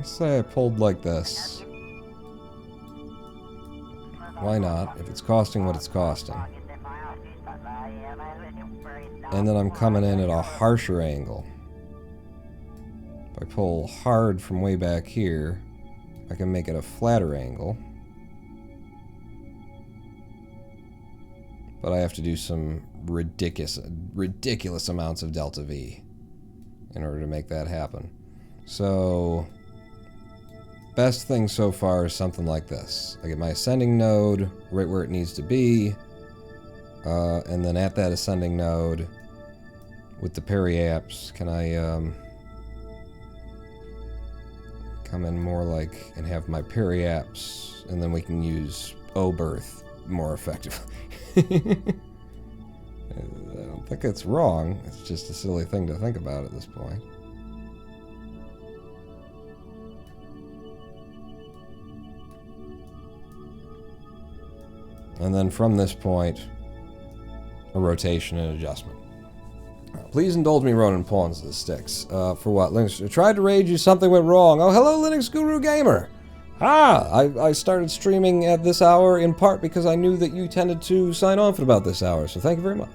Say I pulled like this. Why not, if it's costing what it's costing? And then I'm coming in at a harsher angle. If I pull hard from way back here, I can make it a flatter angle. But I have to do some ridiculous amounts of delta V in order to make that happen. So best thing so far is something like this. I get my ascending node right where it needs to be, and then at that ascending node, with the periapse, can I come in more like and have my periapse, and then we can use O-berth more effectively. I don't think it's wrong. It's just a silly thing to think about at this point. And then from this point, a rotation and adjustment. Please indulge me, Ronan pawns the sticks. For what? Linux tried to raid you, something went wrong. Oh, hello, Linux Guru Gamer. I started streaming at this hour in part because I knew that you tended to sign off at about this hour, so thank you very much.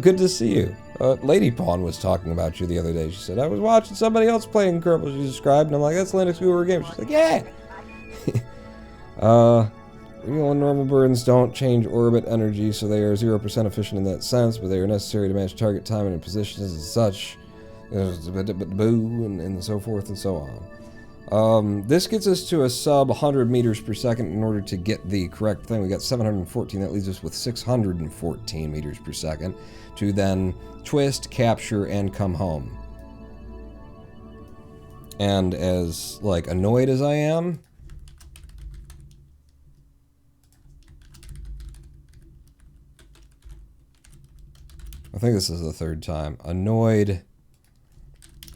Good to see you. Lady Pawn was talking about you the other day. She said, I was watching somebody else playing Kerbal, she described, and I'm like, that's Linux Guru Gamer. She's like, yeah! Real and normal burns don't change orbit energy, so they are 0% efficient in that sense, but they are necessary to match target timing and positions and such. And so forth and so on. This gets us to a sub 100 meters per second in order to get the correct thing. We got 714, that leaves us with 614 meters per second to then twist, capture, and come home. And as, like, annoyed as I am, I think this is the third time. Annoyed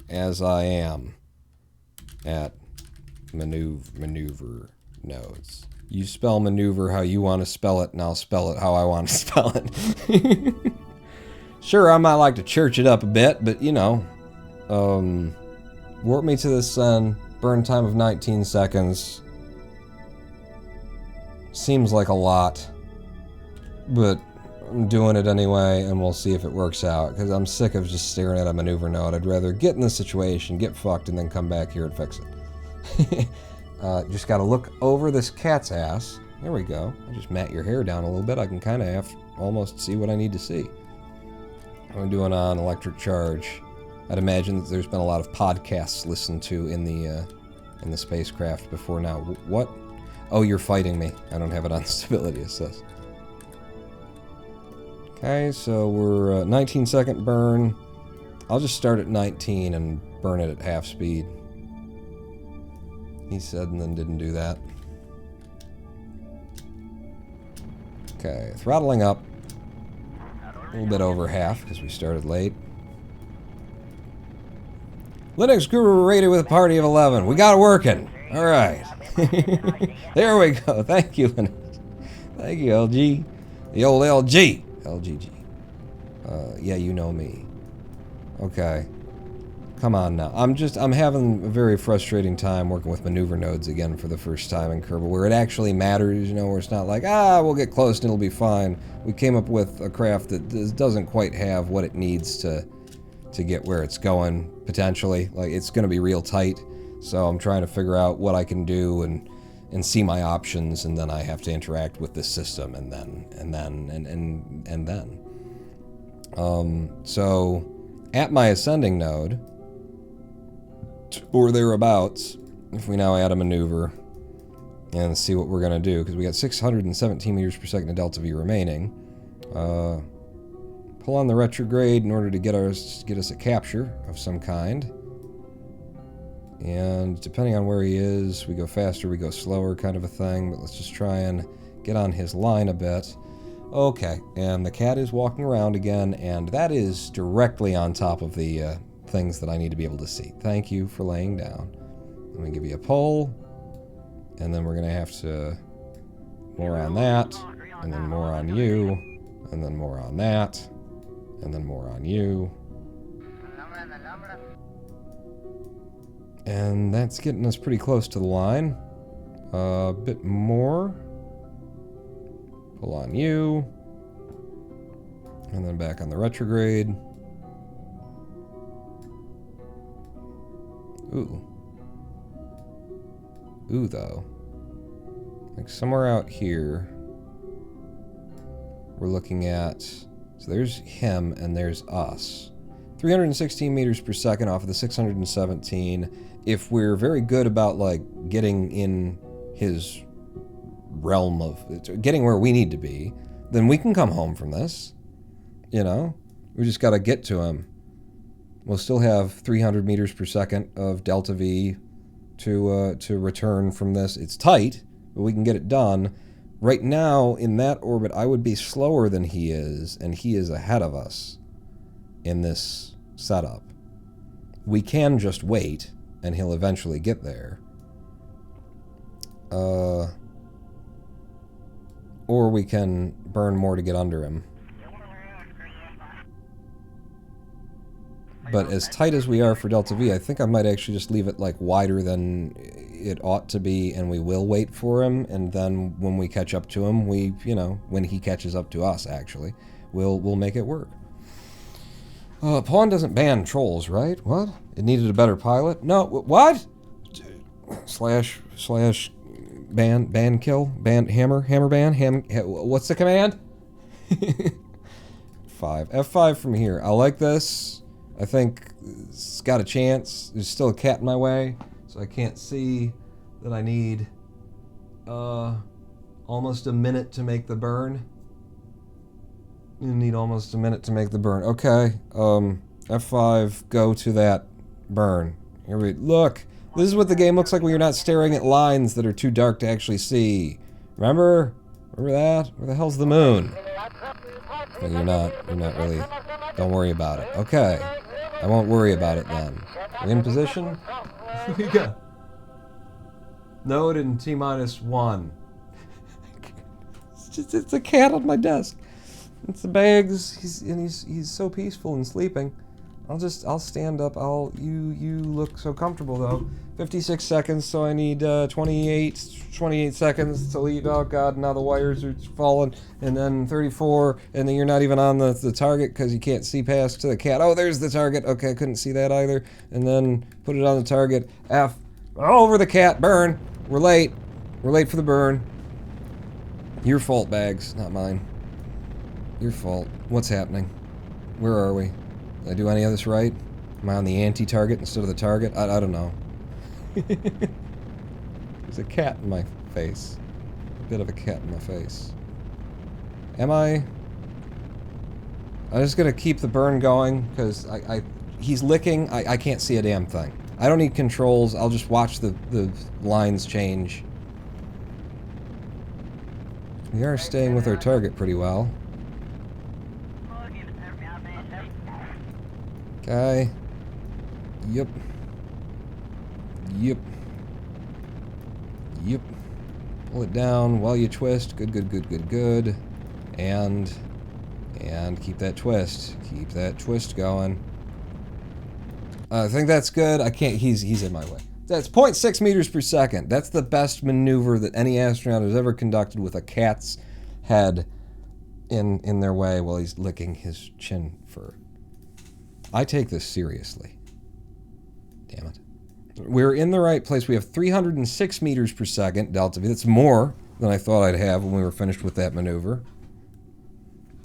as I am at maneuver nodes. You spell maneuver how you want to spell it, and I'll spell it how I want to spell it. Sure, I might like to church it up a bit, but you know, warp me to the sun, burn time of 19 seconds. Seems like a lot, but I'm doing it anyway, and we'll see if it works out, because I'm sick of just staring at a maneuver node. I'd rather get in the situation, get fucked, and then come back here and fix it. Just gotta look over this cat's ass. There we go. I just mat your hair down a little bit. I can kind of almost see what I need to see. I'm doing on electric charge. I'd imagine that there's been a lot of podcasts listened to in the spacecraft before now. What? Oh, you're fighting me. I don't have it on stability assist. Okay, so we're 19-second burn. I'll just start at 19 and burn it at half speed. He said and then didn't do that. Okay, throttling up. A little bit over half because we started late. Linux Guru rated with a party of 11. We got it working. All right. There we go. Thank you, Linux. Thank you, LG. The old LG. LGG. Yeah, you know me. Okay. Come on now. I'm having a very frustrating time working with maneuver nodes again for the first time in Kerbal, where it actually matters, you know, where it's not like, we'll get close and it'll be fine. We came up with a craft that doesn't quite have what it needs to get where it's going, potentially. Like, it's going to be real tight, so I'm trying to figure out what I can do and see my options, and then I have to interact with this system, and then. So, at my ascending node, or thereabouts, if we now add a maneuver and see what we're going to do, because we got 617 meters per second of delta V remaining. Pull on the retrograde in order to get us a capture of some kind. And depending on where he is, we go faster, we go slower, kind of a thing. But let's just try and get on his line a bit. Okay, and the cat is walking around again, and that is directly on top of the things that I need to be able to see. Thank you for laying down. Let me give you a pull, and then we're going to have to more on that, and then more on you, and then more on that, and then more on you. And that's getting us pretty close to the line. A bit more. Pull on you. And then back on the retrograde. Ooh. Ooh, though. Like somewhere out here, we're looking at... So there's him and there's us. 316 meters per second off of the 617. If we're very good about, like, getting in his realm of... getting where we need to be, then we can come home from this. You know? We just gotta get to him. We'll still have 300 meters per second of delta V to return from this. It's tight, but we can get it done. Right now, in that orbit, I would be slower than he is, and he is ahead of us in this setup. We can just wait, and he'll eventually get there. Or we can burn more to get under him. But as tight as we are for delta V, I think I might actually just leave it like wider than it ought to be, and we will wait for him, and then when we catch up to him, when he catches up to us, actually, we'll make it work. Pawn doesn't ban trolls, right? What? It needed a better pilot? No, what? Slash ban kill, ban hammer ban, what's the command? 5. F5 from here. I like this. I think it's got a chance. There's still a cat in my way, so I can't see that I need almost a minute to make the burn. You need almost a minute to make the burn. Okay, F5, go to that burn. Here we look. This is what the game looks like when you're not staring at lines that are too dark to actually see. Remember? Remember that? Where the hell's the moon? No, you're not really. Don't worry about it. Okay. I won't worry about it then. We're in position. We go. Node in T-1. It's a cat on my desk. It's the bags. He's so peaceful and sleeping. I'll stand up. You look so comfortable though. 56 seconds, so I need 28 seconds to leave. Oh god, now the wires are falling. And then 34, and then you're not even on the target because you can't see past to the cat. Oh, there's the target. Okay, I couldn't see that either. And then put it on the target. F. All over the cat. Burn. We're late. We're late for the burn. Your fault, bags, not mine. Your fault. What's happening? Where are we? Did I do any of this right? Am I on the anti-target instead of the target? I don't know. There's a cat in my face. A bit of a cat in my face. Am I? I'm just gonna keep the burn going, because he's licking. I can't see a damn thing. I don't need controls. I'll just watch the lines change. We are staying with our target pretty well. Okay. Yep. Yep. Yep. Pull it down while you twist. Good, good, good, good, good. And keep that twist. Keep that twist going. I think that's good. I can't, he's in my way. That's 0.6 meters per second. That's the best maneuver that any astronaut has ever conducted with a cat's head in their way while he's licking his chin fur. I take this seriously. Damn it. We're in the right place. We have 306 meters per second delta V. That's more than I thought I'd have when we were finished with that maneuver.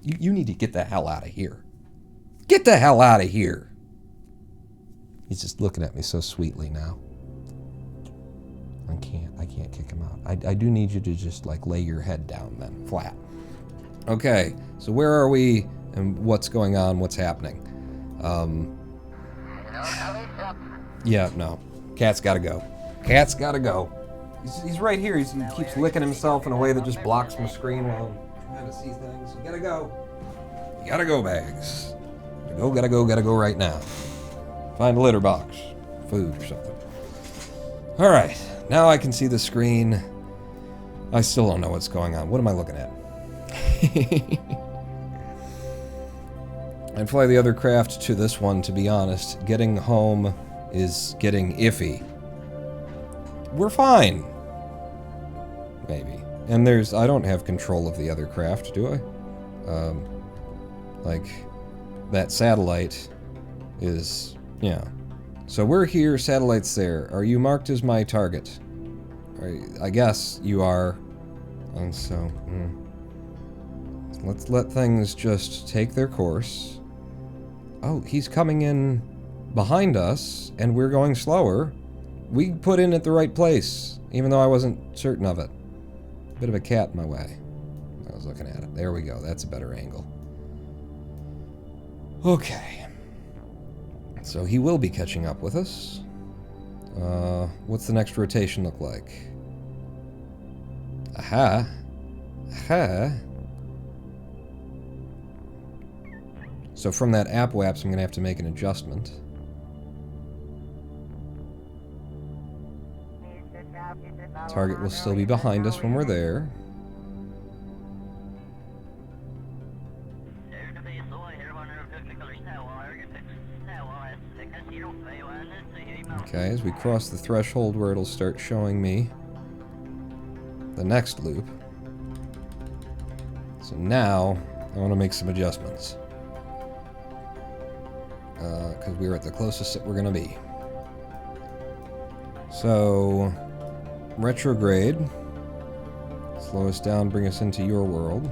You need to get the hell out of here. Get the hell out of here. He's just looking at me so sweetly now. I can't kick him out. I do need you to just, like, lay your head down then, flat. Okay, so where are we and what's going on, what's happening? Yeah, no. Cat's gotta go. Cat's gotta go. He's right here. He keeps licking himself in a way that just blocks my screen while I'm trying to see things. You gotta go. You gotta go, Bags. Gotta go right now. Find a litter box. Food or something. Alright, now I can see the screen. I still don't know what's going on. What am I looking at? I'd fly the other craft to this one, to be honest. Getting home is getting iffy. We're fine. Maybe. And I don't have control of the other craft, do I? Like, that satellite is, yeah. So we're here, satellite's there. Are you marked as my target? I guess you are. And so, let's let things just take their course. Oh, he's coming in behind us, and we're going slower. We put in at the right place, even though I wasn't certain of it. Bit of a cat in my way. I was looking at it. There we go. That's a better angle. Okay. So he will be catching up with us. What's the next rotation look like? Aha. Aha. So from that app-waps, I'm going to have to make an adjustment. Target will still be behind us when we're there. Okay, as we cross the threshold where it'll start showing me the next loop. So now, I want to make some adjustments. Because we're at the closest that we're going to be. So, retrograde. Slow us down, bring us into your world.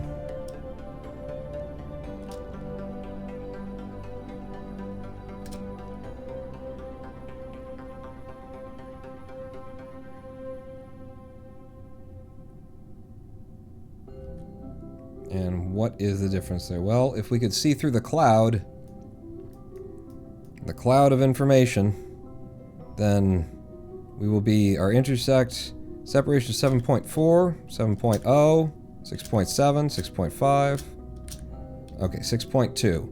And what is the difference there? Well, if we could see through the cloud of information, then we will be, our intersect, separation 7.4, 7.0, 6.7, 6.5, okay, 6.2.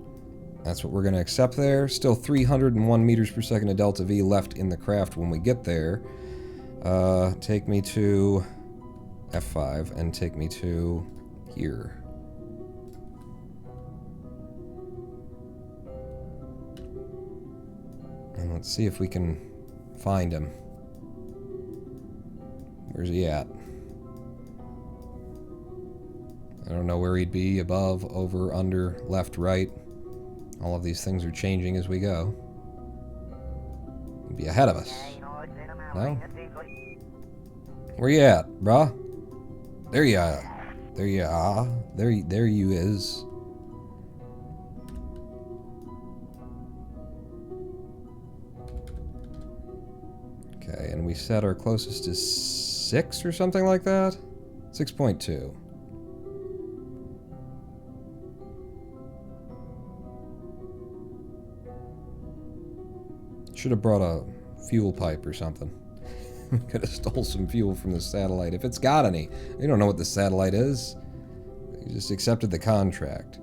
That's what we're going to accept there. Still 301 meters per second of delta V left in the craft when we get there. Take me to F5 and take me to here. And let's see if we can find him. Where's he at? I don't know where he'd be. Above, over, under, left, right. All of these things are changing as we go. He'd be ahead of us. No? Where you at, bruh? There you are. There you are. There you is. Okay, and we set our closest to 6 or something like that? 6.2. Should have brought a fuel pipe or something. Could have stole some fuel from the satellite. If it's got any. You don't know what the satellite is. You just accepted the contract.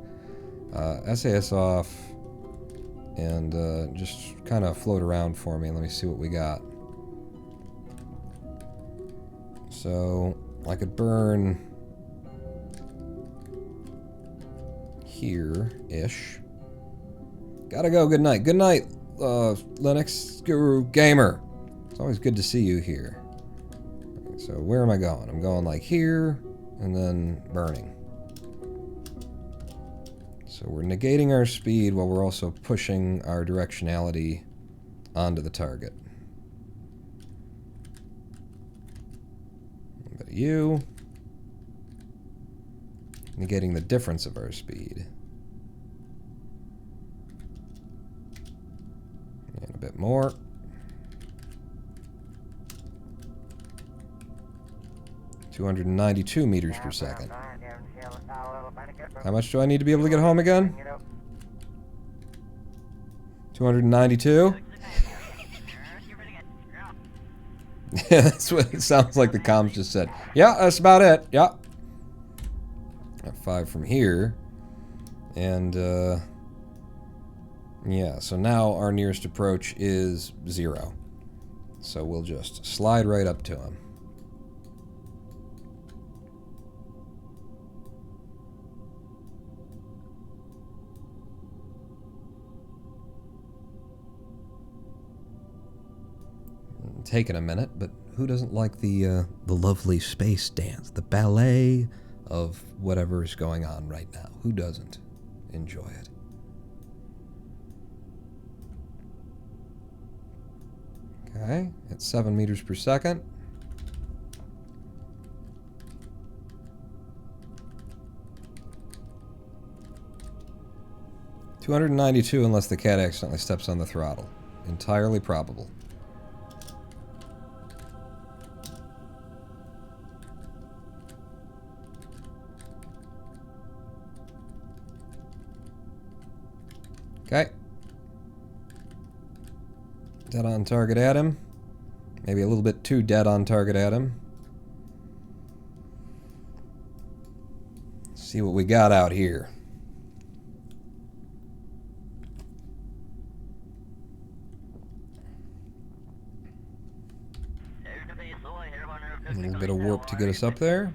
SAS off. And just kind of float around for me. Let me see what we got. So, I could burn here-ish. Gotta go. Good night. Good night, Linux Guru Gamer. It's always good to see you here. So where am I going? I'm going like here, and then burning. So we're negating our speed while we're also pushing our directionality onto the target. A bit of you. Negating the difference of our speed. And a bit more. (292 meters per second). How much do I need to be able to get home again? 292? Yeah, that's what it sounds like the comms just said. Yeah, that's about it. Yeah. 5 from here. And, yeah, so now our nearest approach is 0. So we'll just slide right up to him. Taking a minute, but who doesn't like the lovely space dance, the ballet of whatever is going on right now? Who doesn't enjoy it? Okay, at 7 meters per second. (292) unless the cat accidentally steps on the throttle. Entirely probable. Okay. Dead on target at him. Maybe a little bit too dead on target at him. Let's see what we got out here. A little bit of warp to get us up there.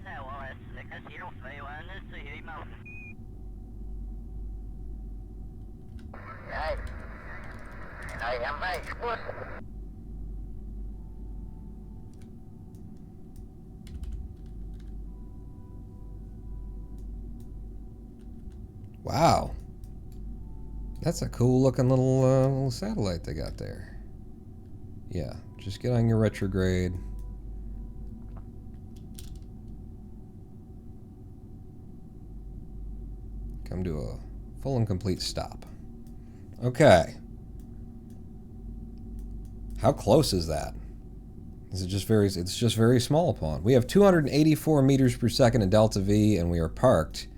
Wow. That's a cool looking little satellite they got there. Yeah, just get on your retrograde. Come to a full and complete stop. Okay. How close is that? Is it just very, it's just very small upon. We have 284 meters per second in Delta V, and we are parked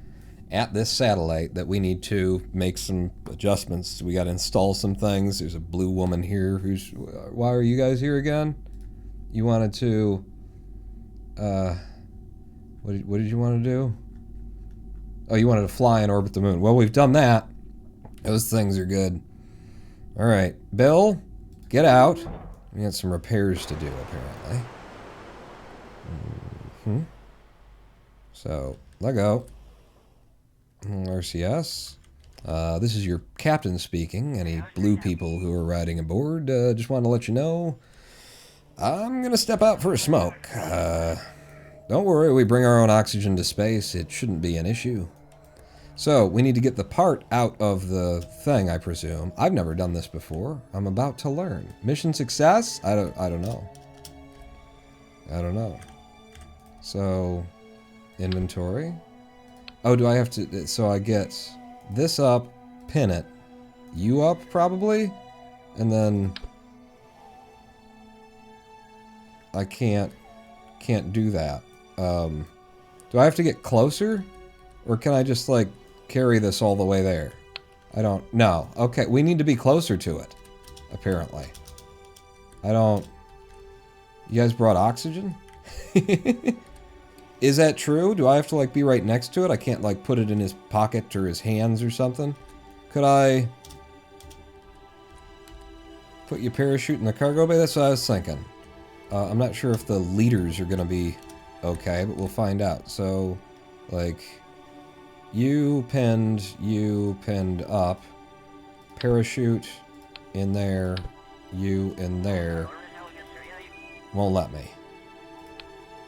at this satellite that we need to make some adjustments. We got to install some things. There's a blue woman here who's, why are you guys here again? You wanted to, what did you want to do? Oh, you wanted to fly and orbit the moon. Well, we've done that. Those things are good. All right, Bill, get out. We got some repairs to do, apparently. So, let go. RCS. This is your captain speaking. Any blue people who are riding aboard, just wanted to let you know, I'm going to step out for a smoke. Don't worry, we bring our own oxygen to space. It shouldn't be an issue. So, we need to get the part out of the thing, I presume. I've never done this before. I'm about to learn. Mission success? I don't know. I don't know. So, inventory. Oh, do I have to... So I get this up, pin it. You up, probably? And then... I can't do that. Do I have to get closer? Or can I just, like, carry this all the way there? I don't know. Okay, we need to be closer to it, apparently. I don't... You guys brought oxygen? Is that true? Do I have to, like, be right next to it? I can't, like, put it in his pocket or his hands or something? Could I... put your parachute in the cargo bay? That's what I was thinking. I'm not sure if the leaders are going to be okay, but we'll find out. So, like, you pinned up, parachute in there, you in there. Won't let me.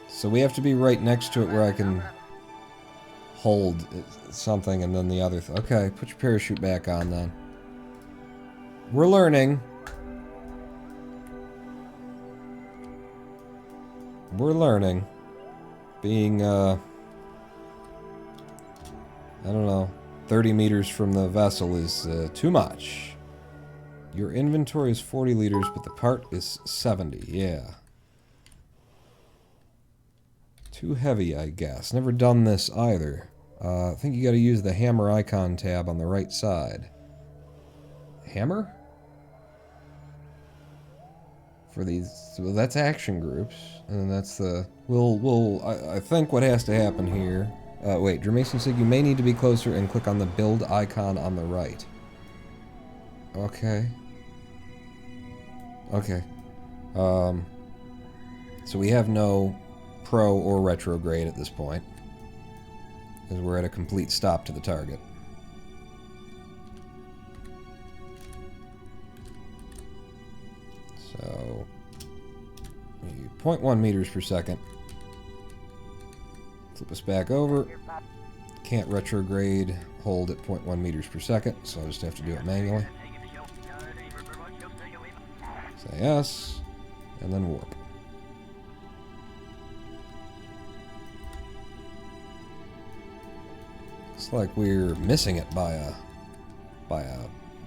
So we have to be right next to it where I can hold something and then the other okay, put your parachute back on then. We're learning. We're learning. Being, I don't know, 30 meters from the vessel is too much. Your inventory is 40 liters, but the part is 70. Yeah. Too heavy, I guess. Never done this either. I think you gotta use the hammer icon tab on the right side. Hammer? For these, well, that's action groups, and that's the, I think what has to happen here, wait, Jermason said you may need to be closer and click on the build icon on the right. Okay. Okay. So we have no pro or retrograde at this point, because we're at a complete stop to the target. So, 0.1 meters per second. Flip us back over. Can't retrograde, hold at 0.1 meters per second, so I just have to do it manually. Say yes, and then warp. Looks like we're missing it by a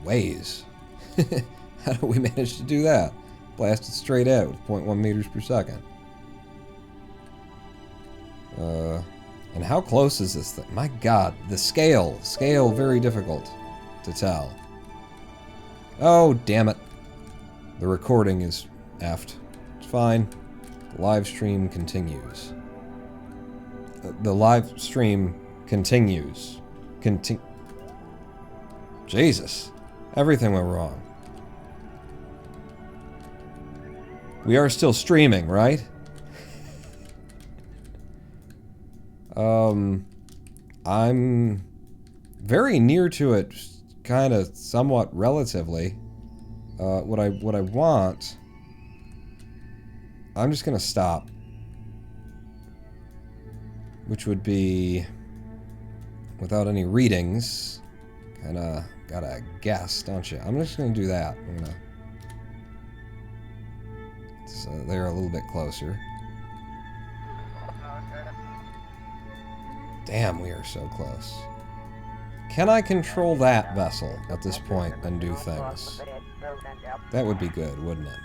ways. How do we manage to do that? Blasted straight out with 0.1 meters per second. And how close is this thing? My god, the scale. Scale, very difficult to tell. Oh, damn it. The recording is effed. It's fine. The live stream continues. The live stream continues. Jesus. Everything went wrong. We are still streaming, right? I'm very near to it, kind of, somewhat, relatively. What I want, I'm just gonna stop, which would be without any readings. Kind of gotta guess, don't you? I'm just gonna do that. I'm gonna. So they're a little bit closer. Damn, we are so close. Can I control that vessel at this point and do things? That would be good, wouldn't it?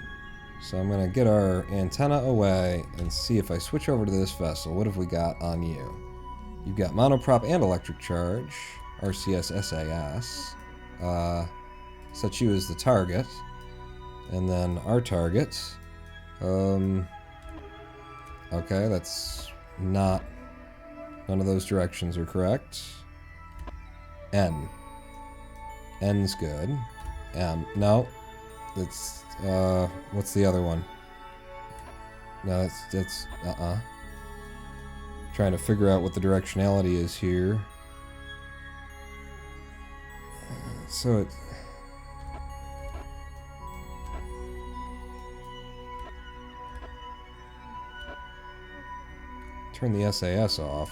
So I'm going to get our antenna away and see if I switch over to this vessel. What have we got on you? You've got monoprop and electric charge. RCS SAS. Set you as the target. And then our target. Okay, that's not... None of those directions are correct. N. N's good. M. No. That's, what's the other one? No, that's, Trying to figure out what the directionality is here. So it... Turn the SAS off.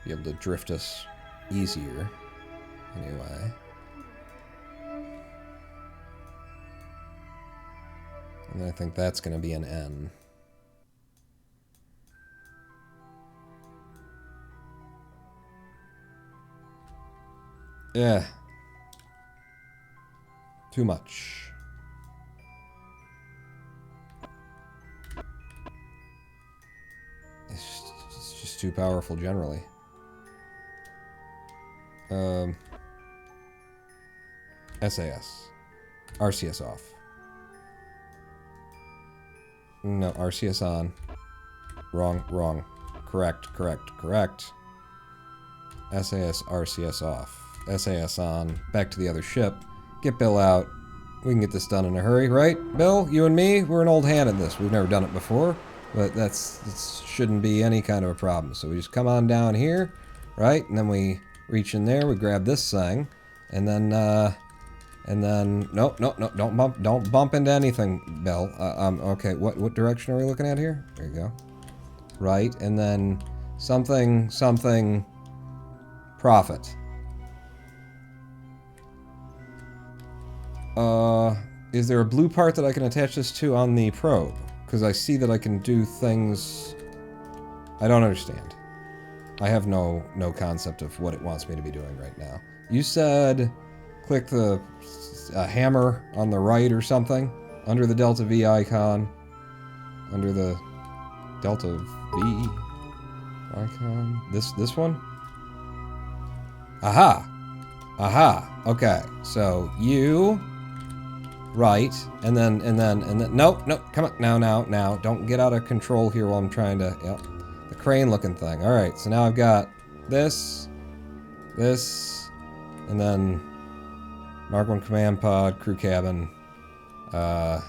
Be able to drift us easier. Anyway. And I think that's going to be an N. Yeah. Too much. too powerful generally. SAS. RCS off. No, RCS on. Wrong, wrong. Correct, correct, correct. SAS, RCS off. SAS on. Back to the other ship. Get Bill out. We can get this done in a hurry, right? Bill, you and me, we're an old hand at this. We've never done it before, but that shouldn't be any kind of a problem. So we just come on down here, right? And then we reach in there, we grab this thing, and then, nope, nope, nope, don't bump into anything, Bill. Okay, what direction are we looking at here? There you go. Right, and then something, profit. Is there a blue part that I can attach this to on the probe? Because I see that I can do things... I don't understand. I have no concept of what it wants me to be doing right now. You said click the hammer on the right or something? Under the Delta V icon. Under the Delta V icon. This one? Aha! Aha! Okay, so you... Right, and then, nope, come on, now, don't get out of control here while I'm trying to, yep, the crane-looking thing. Alright, so now I've got this, and then Mark 1 command pod, crew cabin, well,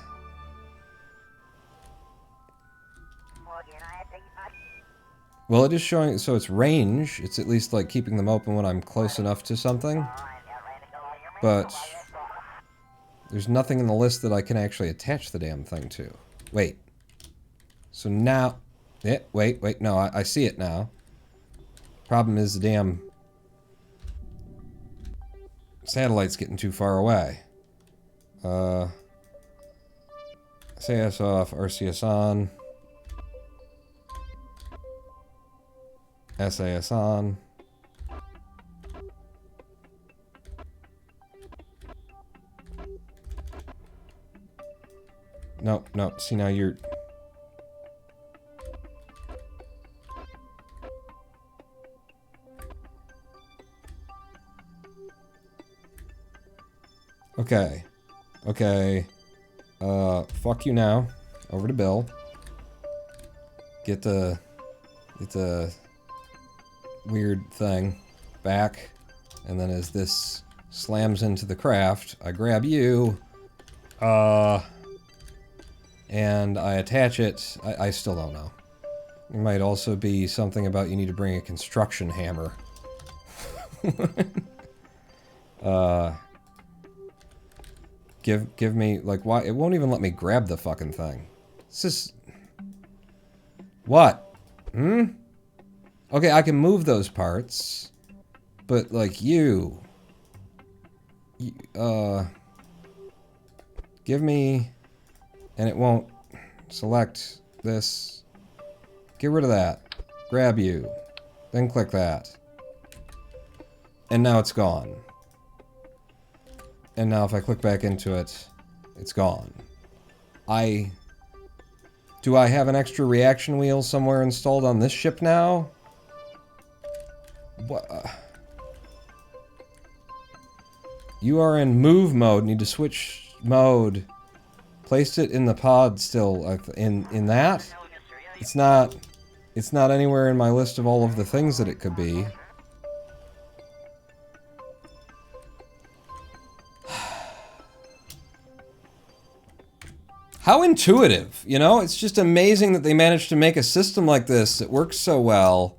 it is showing, so it's range, it's at least, like, keeping them open when I'm close enough to something, but... There's nothing in the list that I can actually attach the damn thing to. Wait. So now... Yeah, wait, no, I see it now. Problem is the damn... satellite's getting too far away. SAS off, RCS on. SAS on. No, see now you're... Okay. Fuck you now. Over to Bill. Get the weird thing back. And then as this slams into the craft, I grab you. And I attach it. I still don't know. It might also be something about you need to bring a construction hammer. Give me, like, why? It won't even let me grab the fucking thing. It's just... What? Okay, I can move those parts. But, like, you... Give me... And it won't select this. Get rid of that. Grab you. Then click that. And now it's gone. And now if I click back into it, it's gone. Do I have an extra reaction wheel somewhere installed on this ship now? What? You are in move mode. Need to switch mode. Placed it in the pod still. In that? It's not anywhere in my list of all of the things that it could be. How intuitive, you know? It's just amazing that they managed to make a system like this that works so well.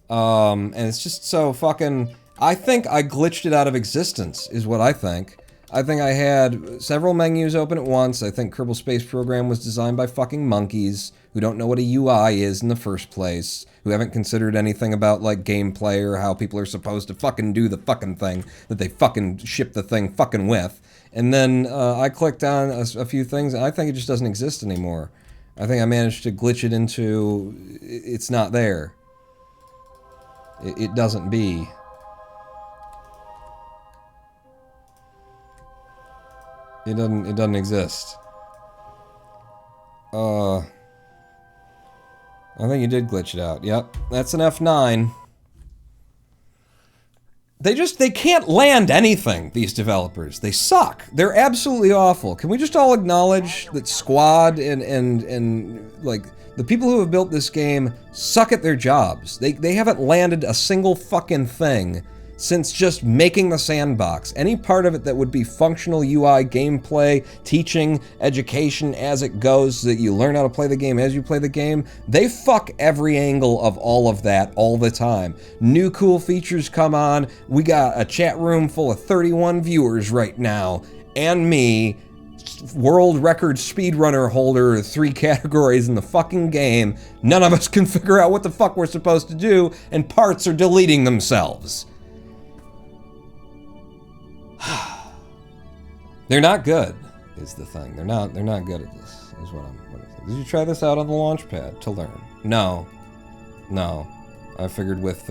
And it's just so fucking... I think I glitched it out of existence, is what I think. I think I had several menus open at once. I think Kerbal Space Program was designed by fucking monkeys who don't know what a UI is in the first place, who haven't considered anything about, like, gameplay or how people are supposed to fucking do the fucking thing that they fucking ship the thing fucking with. And then I clicked on a few things, and I think it just doesn't exist anymore. I think I managed to glitch it into... It's not there. It doesn't be. It doesn't exist. I think you did glitch it out. Yep, that's an F9. They can't land anything, these developers. They suck. They're absolutely awful. Can we just all acknowledge that Squad and like, the people who have built this game suck at their jobs. They haven't landed a single fucking thing since just making the sandbox. Any part of it that would be functional UI, gameplay, teaching, education as it goes, so that you learn how to play the game as you play the game, they fuck every angle of all of that all the time. New cool features come on. We got a chat room full of 31 viewers right now, and me, world record speedrunner holder of 3 categories in the fucking game. None of us can figure out what the fuck we're supposed to do, and parts are deleting themselves. They're not good, is the thing. They're not good at this, is what I'm saying. Did you try this out on the Launchpad to learn? No. I figured with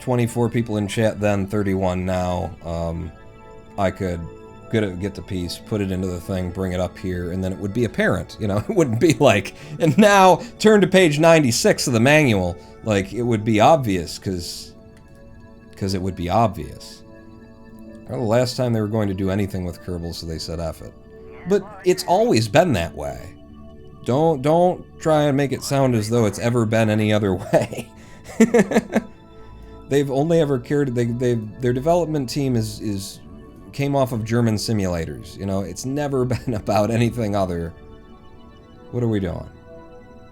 24 people in chat then, 31 now, I could get the piece, put it into the thing, bring it up here, and then it would be apparent, you know? It wouldn't be like, and now turn to page 96 of the manual. Like, it would be obvious, because it would be obvious. Well, the last time they were going to do anything with Kerbal, so they said F it. But it's always been that way. Don't try and make it sound as though it's ever been any other way. They've only ever cared. Their development team came off of German simulators. You know, it's never been about anything other. What are we doing?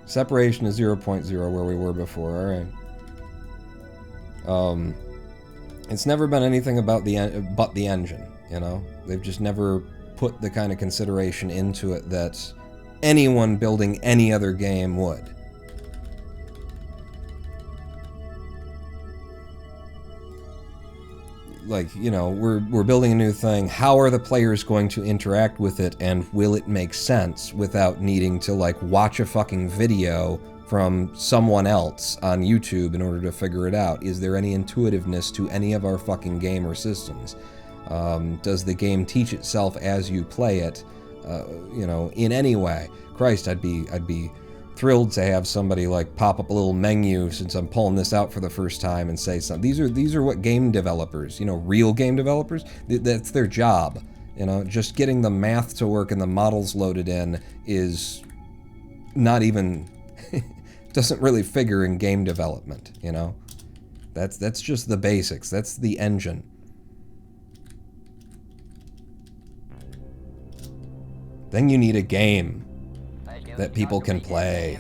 Separation is 0.0 where we were before. All right. It's never been anything about but the engine, you know? They've just never put the kind of consideration into it that anyone building any other game would. Like, you know, we're building a new thing. How are the players going to interact with it, and will it make sense without needing to, like, watch a fucking video from someone else on YouTube in order to figure it out? Is there any intuitiveness to any of our fucking game or systems? Does the game teach itself as you play it, you know, in any way? Christ, I'd be thrilled to have somebody like pop up a little menu since I'm pulling this out for the first time and say something. These are what game developers, you know, real game developers, that's their job. You know, just getting the math to work and the models loaded in is not even doesn't really figure in game development, you know? That's just the basics. That's the engine. Then you need a game that people can play.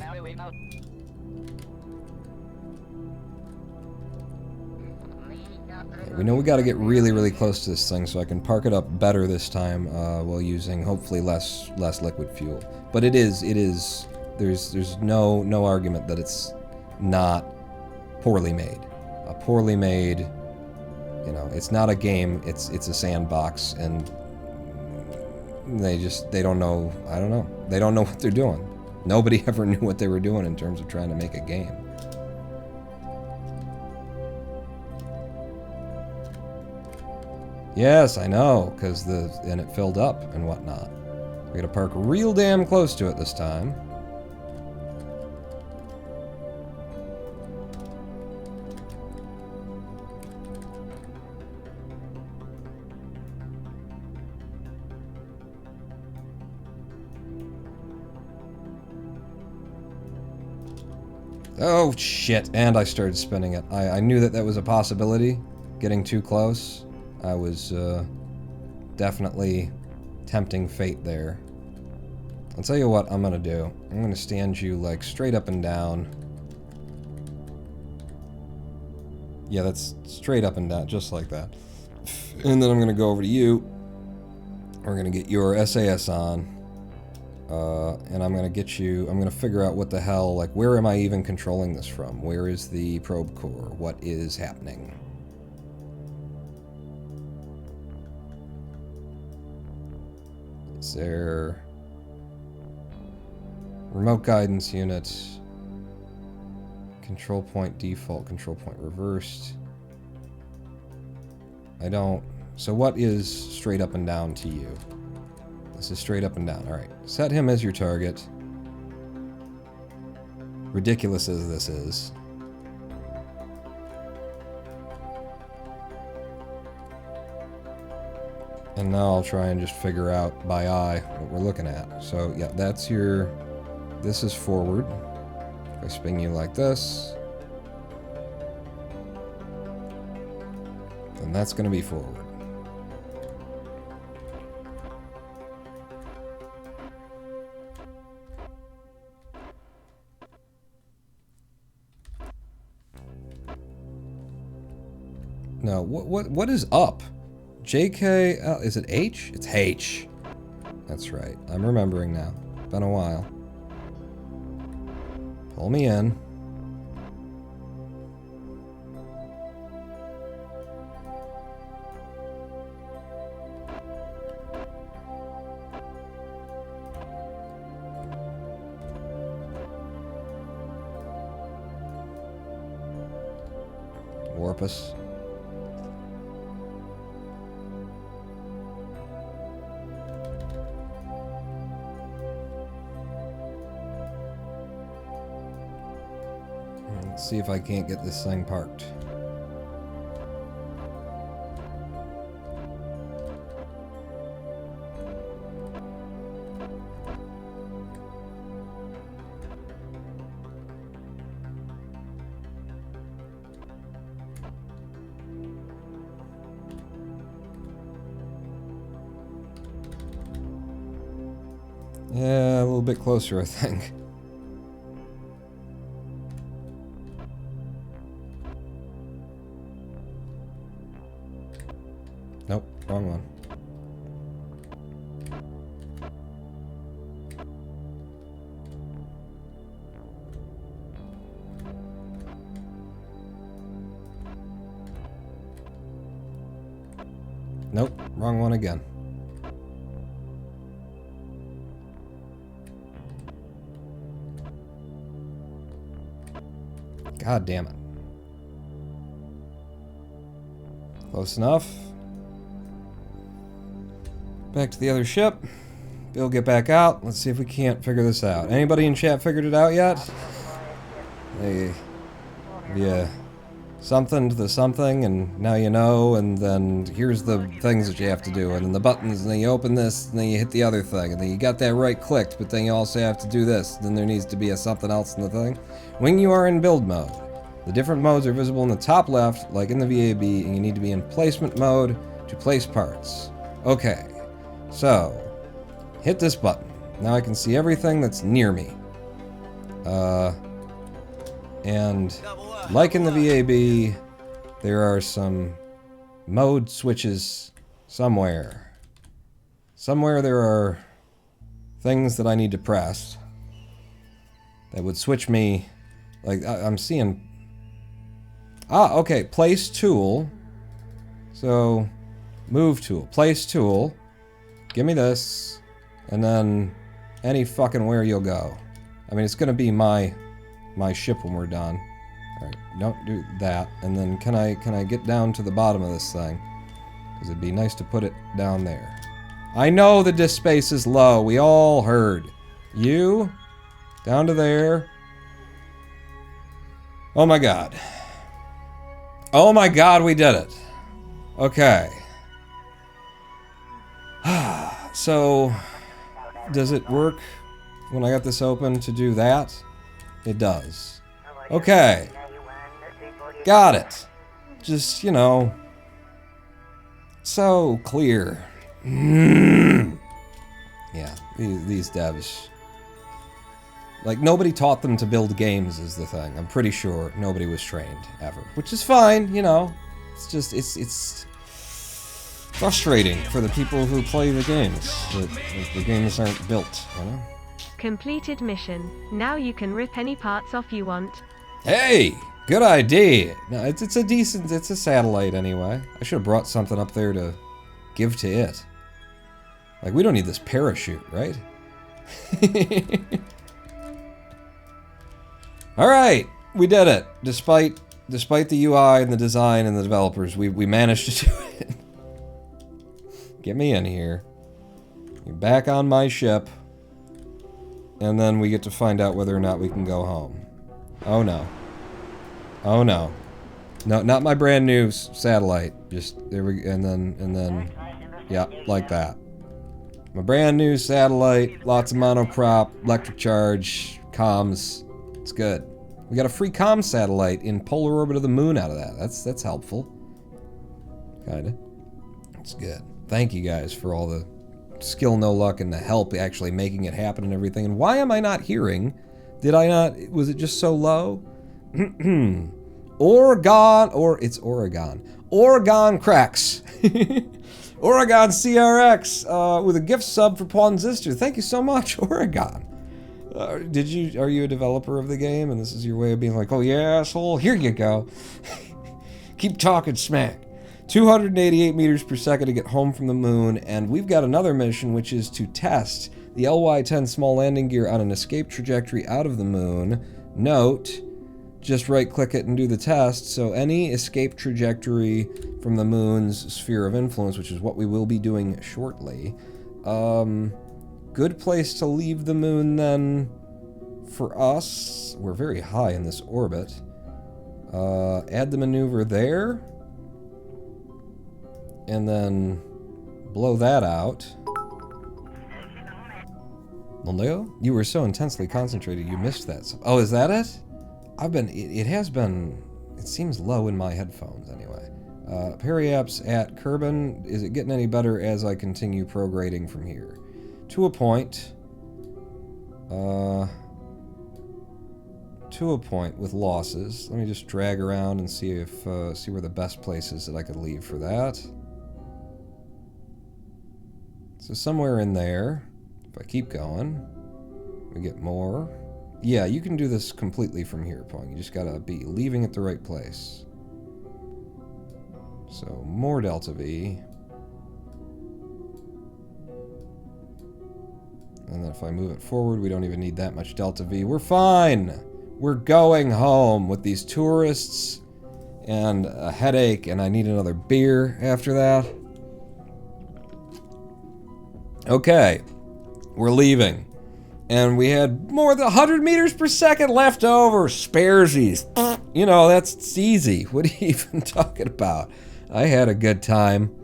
We know we gotta get really, really close to this thing so I can park it up better this time while using hopefully less liquid fuel. But it is there's no argument that it's not poorly made. A poorly made, you know, it's not a game, it's a sandbox, and they don't know, I don't know. They don't know what they're doing. Nobody ever knew what they were doing in terms of trying to make a game. Yes, I know, and it filled up and whatnot. We gotta park real damn close to it this time. Oh, shit. And I started spinning it. I knew that was a possibility. Getting too close. I was definitely tempting fate there. I'll tell you what I'm gonna do. I'm gonna stand you, like, straight up and down. Yeah, that's straight up and down, just like that. And then I'm gonna go over to you. We're gonna get your SAS on. And I'm gonna figure out what the hell, like, where am I even controlling this from? Where is the probe core? What is happening? Is there... remote guidance unit, control point default, control point reversed. So what is straight up and down to you? This is straight up and down. Alright. Set him as your target. ridiculous as this is. And now I'll try and just figure out by eye what we're looking at. So yeah, that's your, this is forward. If I spin you like this, then that's going to be forward. No, what is up? JK, is it H? It's H. That's right. I'm remembering now. Been a while. Pull me in. Warp us. Let's see if I can't get this thing parked. Yeah, a little bit closer, I think. Nope, wrong one. Nope, wrong one again. God damn it. Close enough. Back to the other ship. Bill, get back out. Let's see if we can't figure this out. Anybody in chat figured it out yet? Hey, yeah, something to the something, and now you know, and then here's the things that you have to do, and then the buttons, and then you open this, and then you hit the other thing, and then you got that right clicked, but then you also have to do this. Then there needs to be a something else in the thing. When you are in build mode, the different modes are visible in the top left, like in the VAB, and you need to be in placement mode to place parts. Okay. So, hit this button. Now I can see everything that's near me. And like in the VAB, there are some mode switches somewhere. Somewhere there are things that I need to press that would switch me. Like, I'm seeing... Ah, okay, place tool. So, move tool. Place tool. Give me this, and then any fucking where you'll go. I mean, it's gonna be my ship when we're done. All right, don't do that. And then can I get down to the bottom of this thing? Because it'd be nice to put it down there. I know the disk space is low. We all heard. You down to there. Oh my god. Oh my god, we did it. Okay. So, does it work when I got this open to do that? It does. Okay. Got it. Just, you know, so clear. Yeah, these devs. Like, nobody taught them to build games is the thing. I'm pretty sure nobody was trained, ever. Which is fine, you know. It's just, it's frustrating for the people who play the games. That the games aren't built, you know? Completed mission. Now you can rip any parts off you want. Hey! Good idea! No, it's a decent, it's a satellite anyway. I should have brought something up there to give to it. Like, we don't need this parachute, right? Alright! We did it! Despite the UI and the design and the developers, we managed to do it. Get me in here. You're back on my ship. And then we get to find out whether or not we can go home. Oh no. Oh no. No, not my brand new satellite. Just there we and then yeah, like that. My brand new satellite, lots of monoprop, electric charge, comms. It's good. We got a free comms satellite in polar orbit of the moon out of that. That's helpful. Kinda. It's good. Thank you guys for all the skill, no luck, and the help actually making it happen and everything. And why am I not hearing? Did I not? Was it just so low? Oregon, or it's Oregon. Oregon cracks. Oregon CRX with a gift sub for Pawnzister. Thank you so much, Oregon. Are you a developer of the game, and this is your way of being like, oh yeah, asshole, here you go. Keep talking smack. 288 meters per second to get home from the moon, and we've got another mission, which is to test the LY-10 small landing gear on an escape trajectory out of the moon. Note, just right-click it and do the test, so any escape trajectory from the moon's sphere of influence, which is what we will be doing shortly. Good place to leave the moon, then, for us. We're very high in this orbit. Add the maneuver there. And then blow that out. Leo, you were so intensely concentrated you missed that. Oh, is that it? It has been, it seems low in my headphones anyway. Periapps at Kerbal, is it getting any better as I continue prograding from here? To a point. To a point with losses. Let me just drag around and see if, see where the best place is that I could leave for that. So somewhere in there, if I keep going, we get more. Yeah, you can do this completely from here, Pong. You just gotta be leaving at the right place. So, more delta V. And then if I move it forward, we don't even need that much delta V. We're fine! We're going home with these tourists and a headache, and I need another beer after that. Okay, we're leaving. And we had more than 100 meters per second left over. Sparesies. You know, that's easy. What are you even talking about? I had a good time.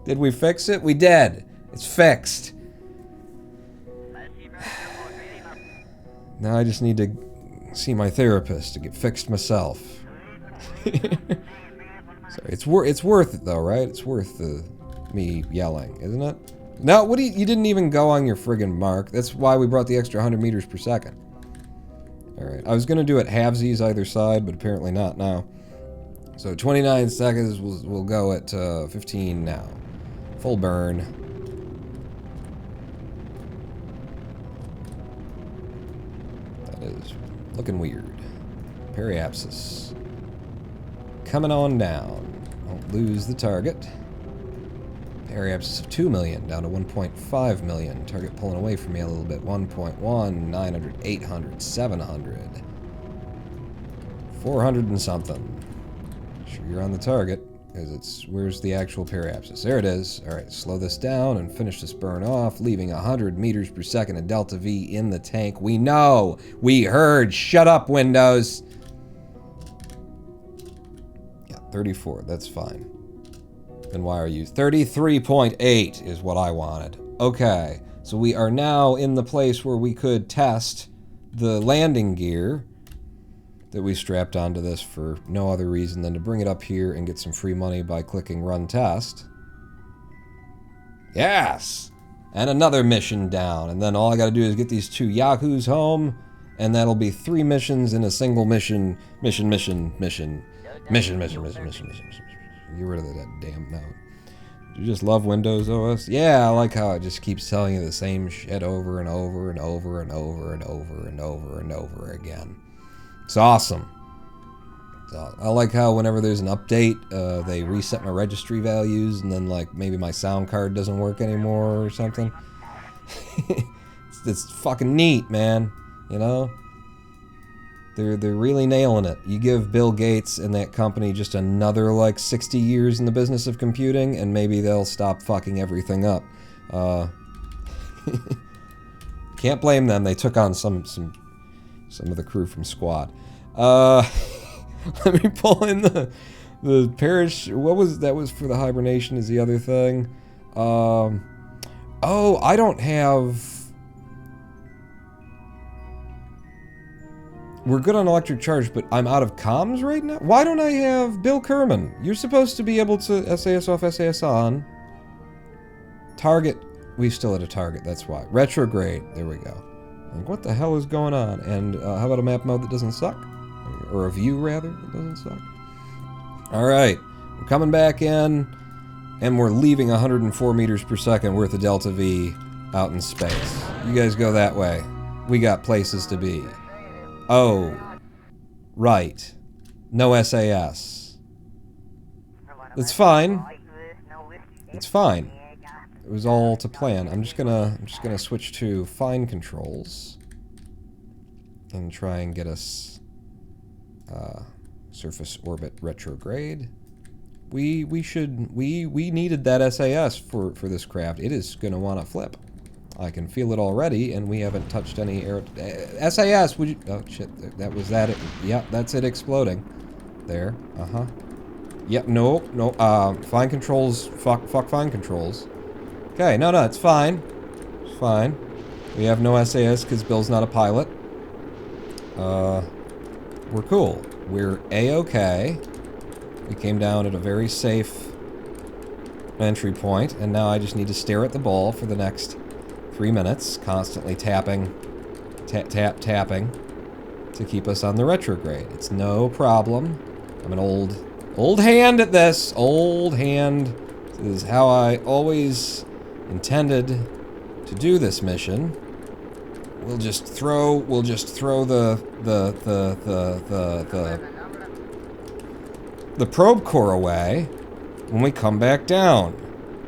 Did we fix it? We did. It's fixed. Now I just need to see my therapist to get fixed myself. Sorry, it's worth it though, right? It's worth me yelling, isn't it? No, what do you didn't even go on your friggin' mark. That's why we brought the extra 100 meters per second. Alright, I was gonna do it halvesies either side, but apparently not now. So 29 seconds, we'll go at 15 now. Full burn. That is looking weird. Periapsis. Coming on down. Don't lose the target. Periapsis of 2 million down to 1.5 million. Target pulling away from me a little bit. 1.1, 900, 800, 700. 400 and something. Sure you're on the target, because it's, where's the actual periapsis? There it is. Alright, slow this down and finish this burn off, leaving 100 meters per second of delta V in the tank. We know! We heard! Shut up, Windows! Yeah, 34, that's fine. And why are you? 33.8 is what I wanted. Okay, so we are now in the place where we could test the landing gear that we strapped onto this for no other reason than to bring it up here and get some free money by clicking Run Test. Yes! And another mission down. And then all I gotta do is get these 2 Yahoos home, and that'll be 3 missions in a single mission. Mission. Get rid of that damn note. You just love Windows OS? Yeah, I like how it just keeps telling you the same shit over and over and over and over and over and over and over again. It's awesome. I like how whenever there's an update, they reset my registry values, and then like maybe my sound card doesn't work anymore or something. it's fucking neat, man. You know? They're really nailing it. You give Bill Gates and that company just another like 60 years in the business of computing, and maybe they'll stop fucking everything up. Can't blame them. They took on some of the crew from Squad. Let me pull in the parish. What was that? Was for the hibernation is the other thing. Oh, I don't have. We're good on electric charge, but I'm out of comms right now? Why don't I have Bill Kerman? You're supposed to be able to SAS off, SAS on. Target. We still at a target, that's why. Retrograde. There we go. Like, what the hell is going on? And how about a map mode that doesn't suck? Or a view, rather, that doesn't suck? Alright. We're coming back in, and we're leaving 104 meters per second worth of Delta V out in space. You guys go that way. We got places to be. Oh, right. No SAS. It's fine. It's fine. It was all to plan. I'm just gonna switch to fine controls and try and get us surface orbit retrograde. We needed that SAS for this craft. It is gonna want to flip. I can feel it already, and we haven't touched any air. SAS, would you? Oh shit, that was that. Yep, that's it exploding. There. Yep. No. Fine controls. Fuck. Fine controls. Okay. No. It's fine. It's fine. We have no SAS because Bill's not a pilot. We're cool. We're A-okay. We came down at a very safe entry point, and now I just need to stare at the ball for the next 3 minutes, constantly tapping, tapping, to keep us on the retrograde. It's no problem. I'm an old hand at this. Old hand. This is how I always intended to do this mission. We'll just throw the probe core away when we come back down.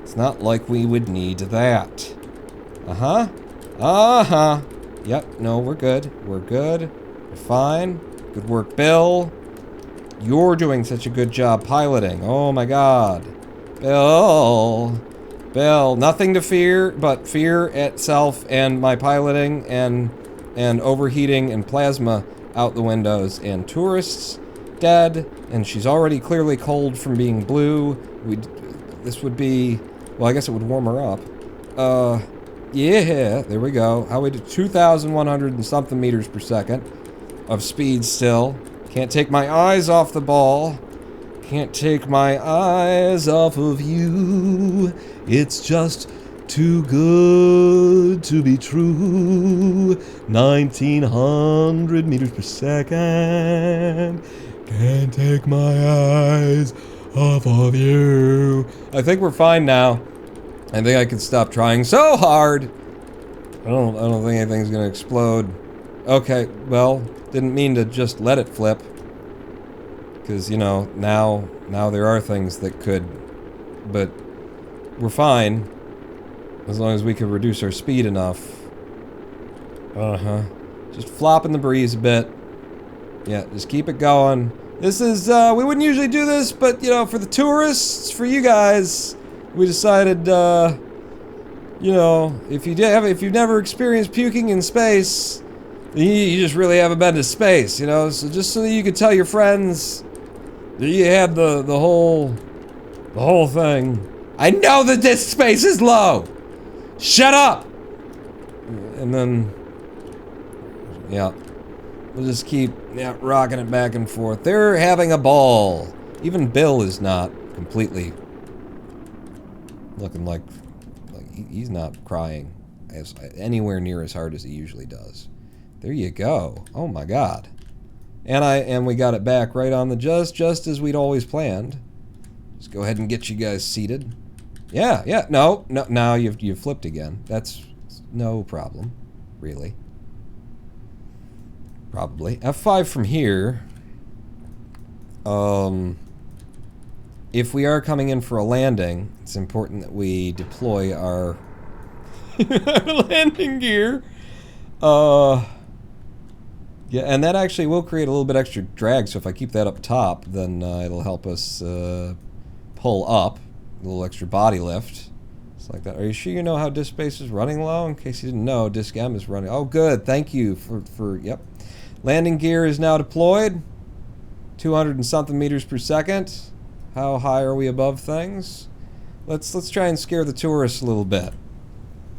It's not like we would need that. Yep, no, we're good. We're good. We're fine. Good work, Bill. You're doing such a good job piloting. Oh my god. Bill, nothing to fear but fear itself and my piloting and overheating and plasma out the windows and tourists dead, and she's already clearly cold from being blue. This would be, well, I guess it would warm her up. Yeah, there we go. How we do 2,100 and something meters per second of speed still. Can't take my eyes off the ball. Can't take my eyes off of you. It's just too good to be true. 1,900 meters per second. Can't take my eyes off of you. I think we're fine now. I think I can stop trying so hard. I don't think anything's gonna explode. Okay, well, didn't mean to just let it flip. Because, you know, now there are things that could, but we're fine. As long as we can reduce our speed enough. Just flop in the breeze a bit. Yeah, just keep it going. This is, we wouldn't usually do this, but, you know, for the tourists, for you guys, we decided, you know, if you've never experienced puking in space, you just really haven't been to space, you know? So just so that you could tell your friends that you had the whole thing. I know that this space is low! Shut up! And then, yeah. We'll just keep, rocking it back and forth. They're having a ball. Even Bill is not completely looking like he's not crying as anywhere near as hard as he usually does. There you go. Oh my god. And we got it back right on the just as we'd always planned. Just go ahead and get you guys seated. Yeah. No. Now you've flipped again. That's no problem, really. Probably. F5 from here. If we are coming in for a landing, it's important that we deploy our landing gear. Yeah, and that actually will create a little bit extra drag, so if I keep that up top, then it'll help us pull up. A little extra body lift. It's like that. Are you sure you know how disk space is running low? In case you didn't know, disk M is running. Oh, good. Thank you for yep. Landing gear is now deployed. 200 and something meters per second. How high are we above things? Let's try and scare the tourists a little bit.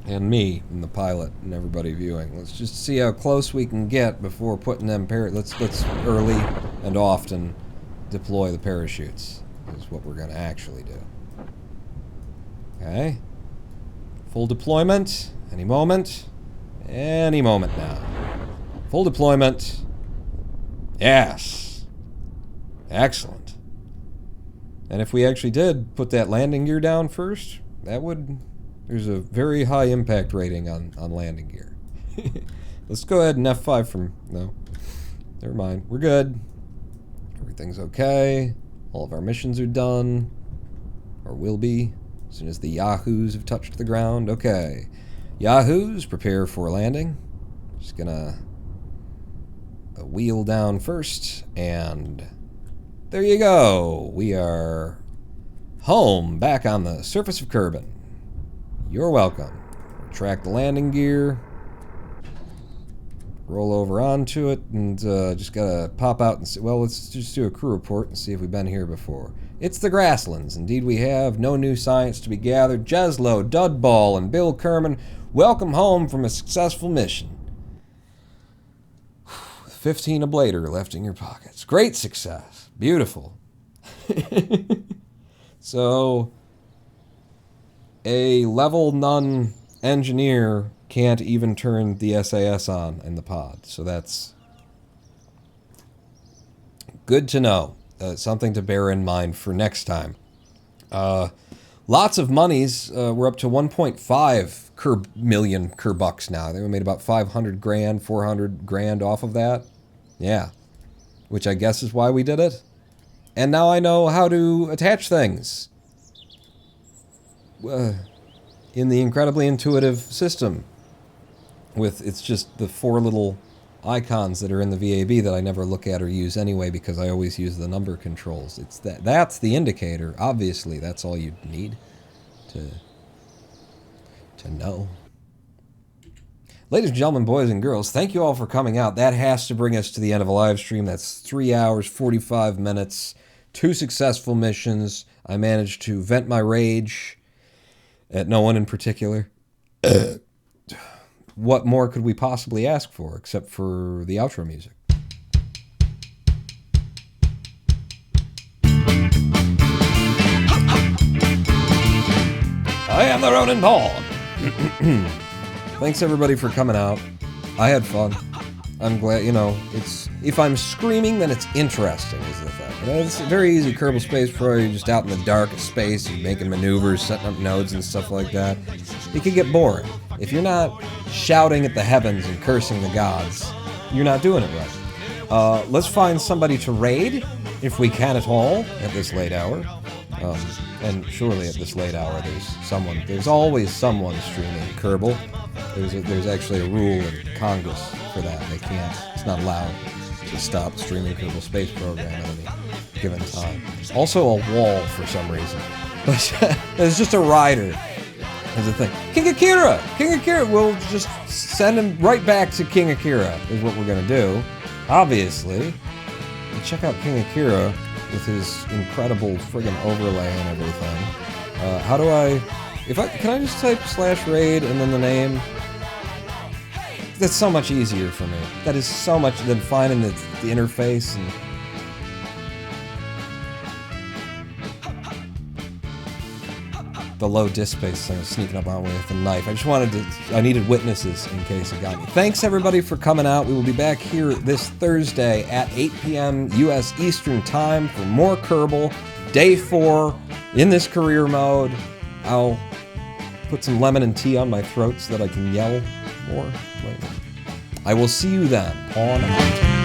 And me, and the pilot, and everybody viewing. Let's just see how close we can get before putting them let's early and often deploy the parachutes. Is what we're gonna actually do. Okay. Full deployment. Any moment. Any moment now. Full deployment. Yes. Excellent. And if we actually did put that landing gear down first, that would... There's a very high impact rating on landing gear. Let's go ahead and F5 from... No. Never mind. We're good. Everything's okay. All of our missions are done. Or will be. As soon as the Yahoos have touched the ground. Okay. Yahoos, prepare for landing. Just gonna... wheel down first. And... there you go. We are... home. Back on the surface of Kerbal. You're welcome. Retract the landing gear. Roll over onto it, and just gotta pop out and see. Well, let's just do a crew report and see if we've been here before. It's the Grasslands. Indeed we have. No new science to be gathered. Jeslo, Dudball, and Bill Kerman, welcome home from a successful mission. 15 ablator left in your pockets. Great success. Beautiful. So... a level none engineer can't even turn the SAS on in the pod, so that's good to know. Something to bear in mind for next time. Lots of monies. We're up to 1.5 million Kerbucks now. I think we made about 500 grand, 400 grand off of that. Yeah, which I guess is why we did it. And now I know how to attach things. In the incredibly intuitive system. It's just the 4 little icons that are in the VAB that I never look at or use anyway because I always use the number controls. That's the indicator. Obviously, that's all you need to know. Ladies and gentlemen, boys and girls, thank you all for coming out. That has to bring us to the end of a live stream. That's 3 hours, 45 minutes, 2 successful missions. I managed to vent my rage at no one in particular. What more could we possibly ask for, except for the outro music? I am the Ronin Paul. Thanks everybody for coming out. I had fun. I'm glad, if I'm screaming, then it's interesting, is the thing. It's very easy, Kerbal Space Pro, you're just out in the dark of space, you're making maneuvers, setting up nodes and stuff like that. It can get boring. If you're not shouting at the heavens and cursing the gods, you're not doing it right. Let's find somebody to raid, if we can at all, at this late hour. And surely at this late hour there's always someone streaming Kerbal. There's actually a rule in Congress for that. It's not allowed to stop streaming Kerbal Space Program at any given time. Also a wall for some reason. But there's just a rider. There's a thing. King Akira! We'll just send him right back to King Akira is what we're gonna do. Obviously. Check out King Akira with his incredible friggin' overlay and everything. How do can I just type /raid and then the name? That's so much easier for me. That is so much than finding the interface and... the low disk space thing was sneaking up on me with a knife. I needed witnesses in case it got me. Thanks everybody for coming out. We will be back here this Thursday at 8 p.m. U.S. Eastern Time for more Kerbal. Day 4 in this career mode. I'll put some lemon and tea on my throat so that I can yell more later. I will see you then. On out.